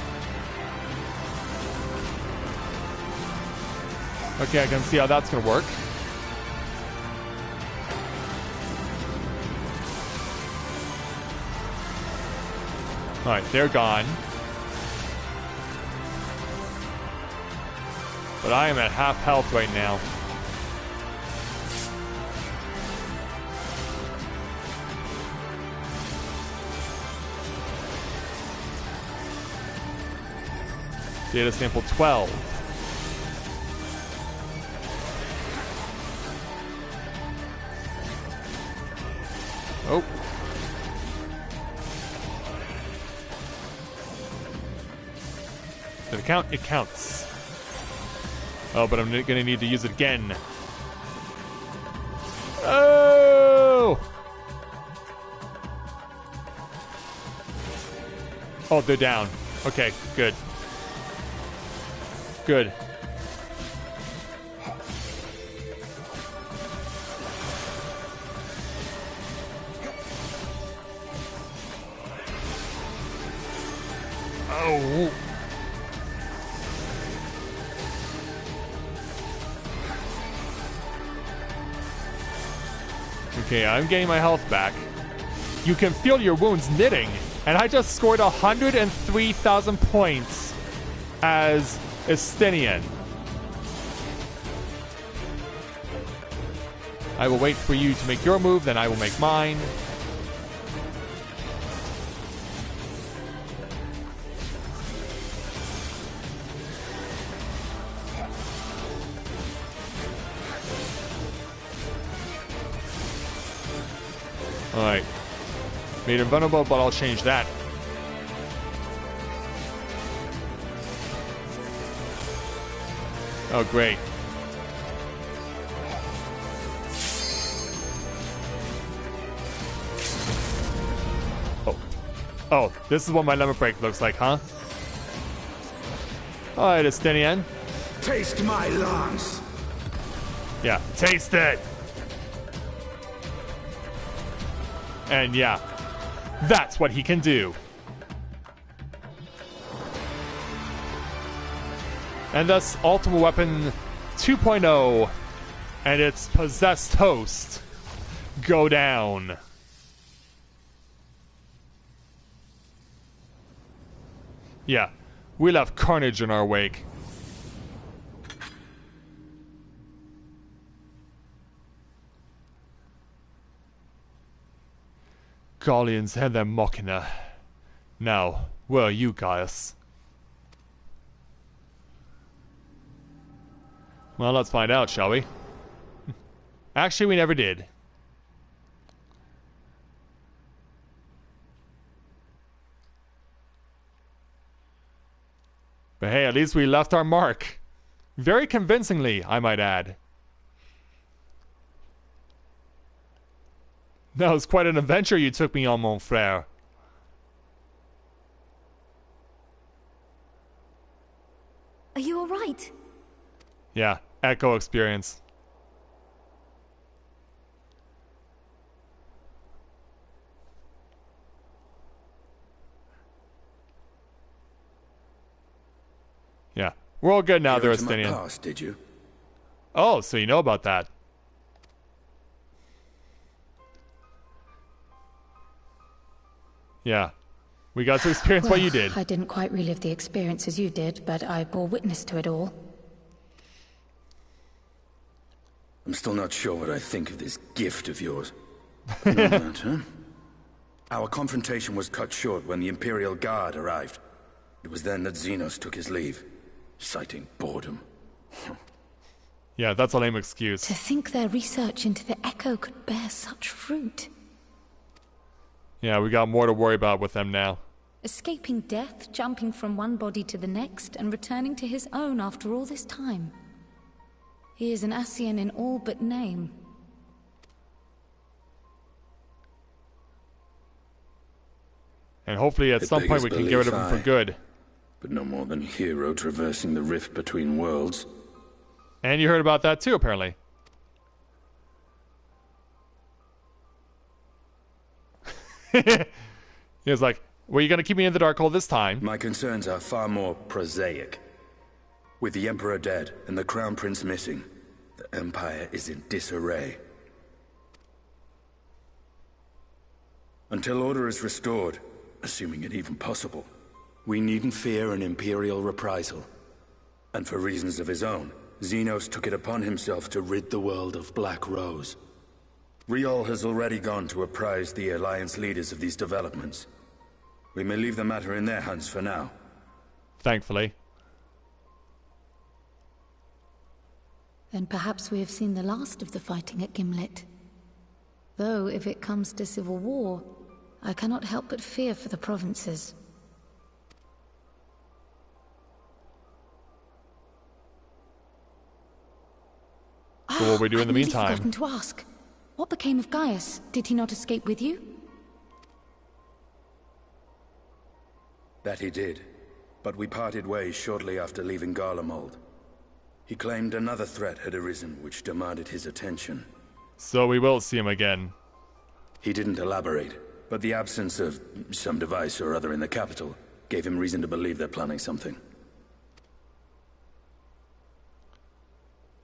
Okay, I can see how that's gonna work. Alright, they're gone. But I am at half health right now. Data sample 12. Oh. Did it count? It counts. Oh, but I'm gonna need to use it again. Oh! Oh, they're down. Okay, good. Good. Oh. Okay, I'm getting my health back. You can feel your wounds knitting, and I just scored 103,000 points as Estinian. I will wait for you to make your move, then I will make mine. Alright. Made him vulnerable, but I'll change that. Oh, great. Oh. Oh, this is what my lemon break looks like, huh? Alright, Estinian. Taste my lance! Yeah, taste it! And yeah, that's what he can do. And thus, Ultimate Weapon 2.0 and its possessed host go down. Yeah, we left carnage in our wake. Guardians and their Machina. Now, where are you, Gaius? Well, let's find out, shall we? Actually, we never did. But hey, at least we left our mark. Very convincingly, I might add. That was quite an adventure you took me on, mon frère. Are you alright? Yeah, echo experience. Yeah, we're all good now, there, Estinian. Past, did you? Oh, so you know about that. Yeah, we got to experience what you did. I didn't quite relive the experience as you did, but I bore witness to it all. I'm still not sure what I think of this gift of yours. No matter. Our confrontation was cut short when the Imperial Guard arrived. It was then that Xenos took his leave, citing boredom. Yeah, that's a lame excuse. To think their research into the Echo could bear such fruit. Yeah, we got more to worry about with them now. Escaping death, jumping from one body to the next, and returning to his own after all this time. He is an Ascian in all but name. And hopefully at some point we can get rid of him for good. But no more than hero traversing the rift between worlds. And you heard about that too, apparently. He was like, were you going to keep me in the dark all this time? My concerns are far more prosaic. With the Emperor dead and the Crown Prince missing, the Empire is in disarray. Until order is restored, assuming it even possible, we needn't fear an Imperial reprisal. And for reasons of his own, Xenos took it upon himself to rid the world of Black Rose. Riol has already gone to apprise the Alliance leaders of these developments. We may leave the matter in their hands for now. Thankfully. Then perhaps we have seen the last of the fighting at Gimlet. Though, if it comes to civil war, I cannot help but fear for the provinces. So what will we do in the meantime? I'd really forgotten to ask. What became of Gaius? Did he not escape with you? That he did, but we parted ways shortly after leaving Garlemald. He claimed another threat had arisen which demanded his attention. So we will see him again. He didn't elaborate, but the absence of some device or other in the capital gave him reason to believe they're planning something.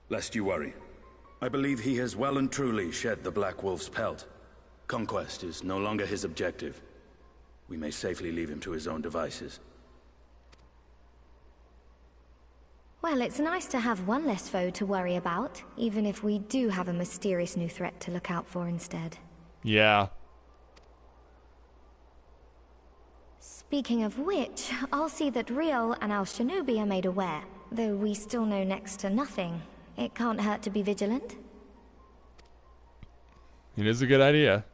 Lest you worry, I believe he has well and truly shed the Black Wolf's pelt. Conquest is no longer his objective. We may safely leave him to his own devices. Well, it's nice to have one less foe to worry about, even if we do have a mysterious new threat to look out for instead. Yeah. Speaking of which, I'll see that Riol and our shinobi are made aware. Though we still know next to nothing, it can't hurt to be vigilant. It is a good idea.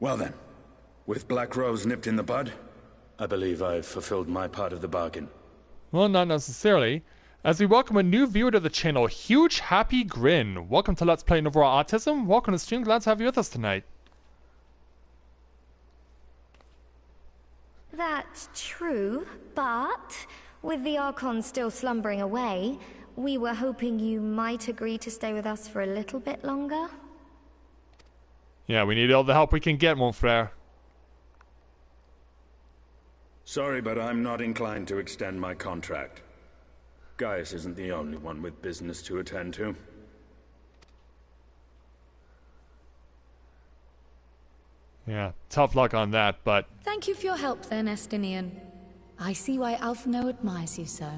Well then, with Black Rose nipped in the bud, I believe I've fulfilled my part of the bargain. Well, not necessarily. As we welcome a new viewer to the channel, Huge Happy Grin. Welcome to Let's Play Novaura Autism. Welcome to the stream. Glad to have you with us tonight. That's true, but with the Archon still slumbering away, we were hoping you might agree to stay with us for a little bit longer. Yeah, we need all the help we can get, mon frere. Sorry, but I'm not inclined to extend my contract. Gaius isn't the only one with business to attend to. Yeah, tough luck on that, but... Thank you for your help then, Estinian. I see why Alphino admires you so.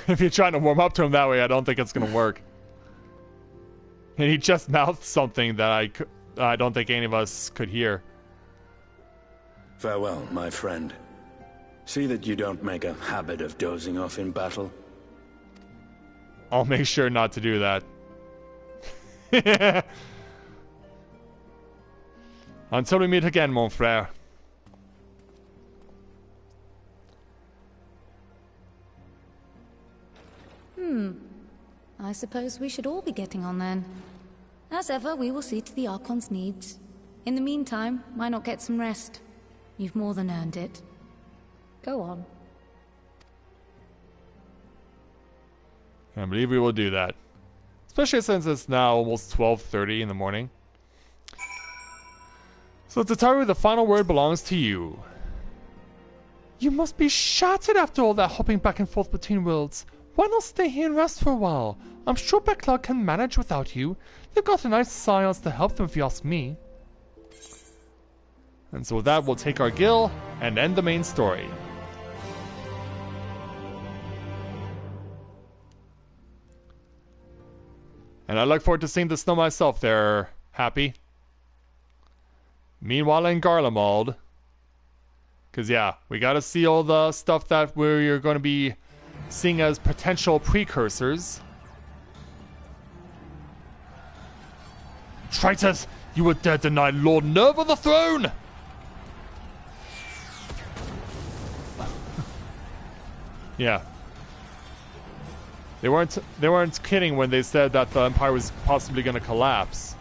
If you're trying to warm up to him that way, I don't think it's gonna work. And he just mouthed something that I don't think any of us could hear. Farewell, my friend. See that you don't make a habit of dozing off in battle. I'll make sure not to do that. Until we meet again, mon frere. I suppose we should all be getting on then. As ever, we will see to the Archon's needs. In the meantime, why not get some rest? You've more than earned it. Go on. I believe we will do that. Especially since it's now almost 12:30 in the morning. So Tataru, the final word belongs to you. You must be shattered after all that hopping back and forth between worlds. Why not stay here and rest for a while? I'm sure Backlog can manage without you. They've got a nice science to help them if you ask me. And so with that, we'll take our gill and end the main story. And I look forward to seeing the snow myself there, Happy. Meanwhile in Garlemald. Because yeah, we gotta see all the stuff that we're going to be seeing as potential precursors. Traitors! You would dare deny Lord Nerva the throne! Yeah. They weren't kidding when they said that the Empire was possibly going to collapse.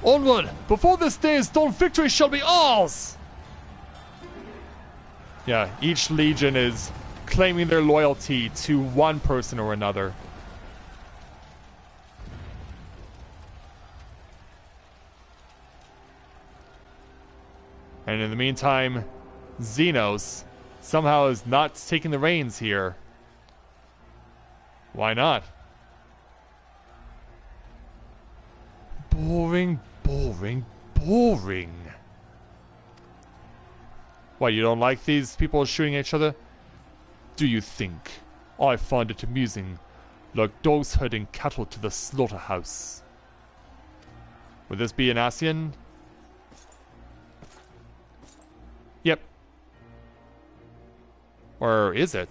Onward! Before this day is done, victory shall be ours! Yeah, each legion is claiming their loyalty to one person or another. in the meantime, Xenos somehow is not taking the reins here. Why not? Boring, boring, boring. What, you don't like these people shooting each other? Do you think I find it amusing, like dogs herding cattle to the slaughterhouse? Would this be an Ascian? Yep. Or is it?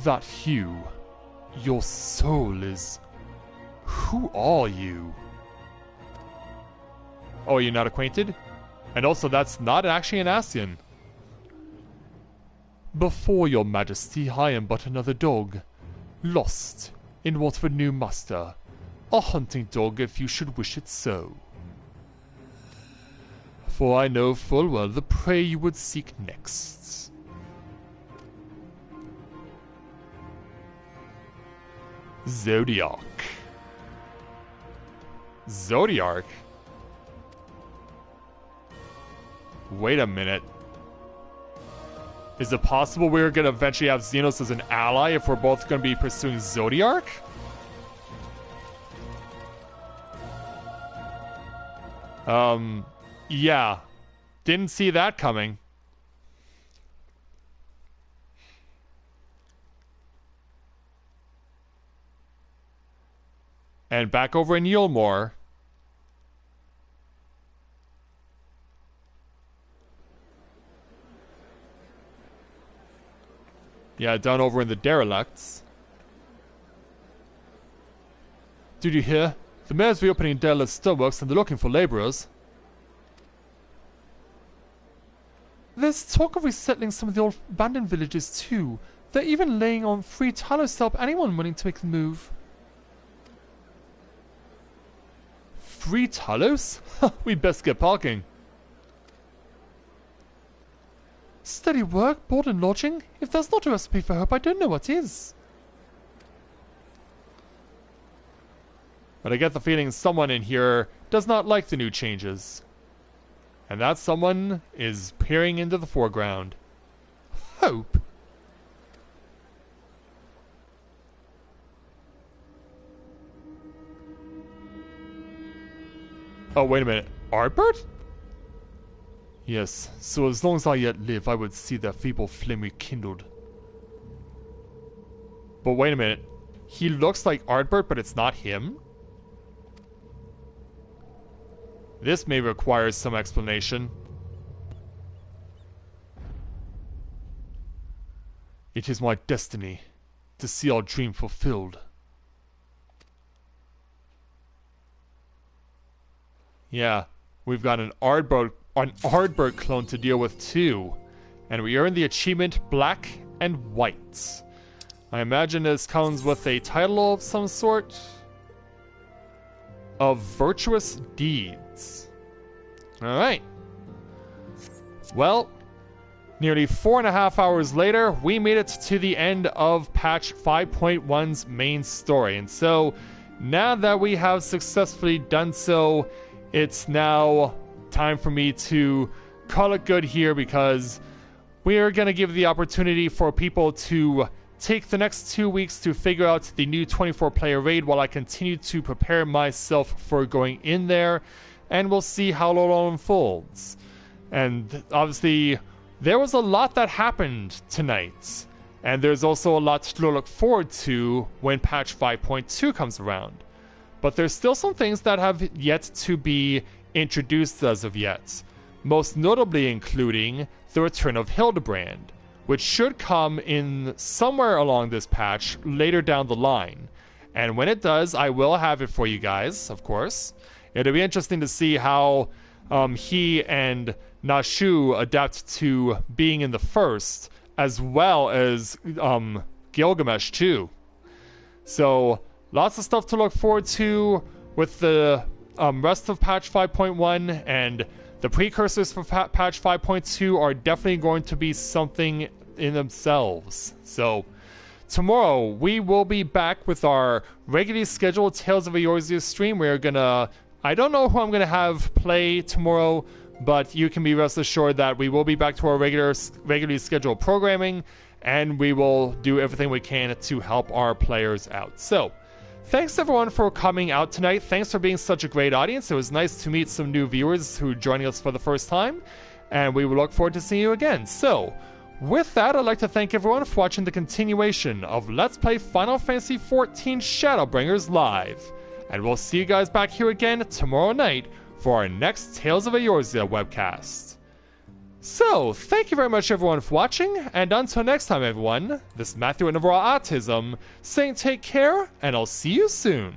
That hue, your soul is... Who are you? Oh, you're not acquainted? And also, that's not actually an Ascian. Before your majesty, I am but another dog, lost in want of a new master. A hunting dog if you should wish it so. For I know full well the prey you would seek next. Zodiac. Zodiac? Wait a minute. Is it possible we're going to eventually have Xenos as an ally if we're both going to be pursuing Zodiac? Yeah. Didn't see that coming. And back over in Yulmore. Yeah, down over in the derelicts. Did you hear? The mayor's reopening derelict stoneworks and they're looking for laborers. There's talk of resettling some of the old abandoned villages too. They're even laying on free talos to help anyone willing to make the move. Free talos? We best get parking. Steady work, board and lodging. If that's not a recipe for hope, I don't know what is. But I get the feeling someone in here does not like the new changes. And that someone is peering into the foreground. Hope? Oh, wait a minute. Artbert? Yes, so as long as I yet live, I would see their feeble flame rekindled. But wait a minute. He looks like Artbert, but it's not him? This may require some explanation. It is my destiny to see our dream fulfilled. Yeah, we've got an Ardbert clone to deal with too. And we earned the achievement Black and White. I imagine this comes with a title of some sort. Of Virtuous Deeds. Alright. Well, nearly 4.5 hours later, we made it to the end of patch 5.1's main story. And so, now that we have successfully done so, it's now time for me to call it good here, because we are going to give the opportunity for people to take the next 2 weeks to figure out the new 24-player raid while I continue to prepare myself for going in there, and we'll see how it all unfolds. And obviously, there was a lot that happened tonight, and there's also a lot to look forward to when patch 5.2 comes around. But there's still some things that have yet to be introduced as of yet, most notably including the return of Hildebrand, which should come in somewhere along this patch later down the line. And when it does, I will have it for you guys, of course. It'll be interesting to see how he and Nashu adapt to being in the first, as well as Gilgamesh too. So, lots of stuff to look forward to with the rest of patch 5.1, and the precursors for patch 5.2 are definitely going to be something in themselves. So, tomorrow we will be back with our regularly scheduled Tales of Eorzea stream. We're gonna I don't know who I'm going to have play tomorrow, but you can be rest assured that we will be back to our regularly scheduled programming, and we will do everything we can to help our players out. So, thanks everyone for coming out tonight. Thanks for being such a great audience. It was nice to meet some new viewers who are joining us for the first time, and we will look forward to seeing you again. So, with that, I'd like to thank everyone for watching the continuation of Let's Play Final Fantasy XIV Shadowbringers Live. And we'll see you guys back here again tomorrow night for our next Tales of Eorzea webcast. So, thank you very much everyone for watching, and until next time everyone, this is Matthew at Novaura Autism, saying take care, and I'll see you soon.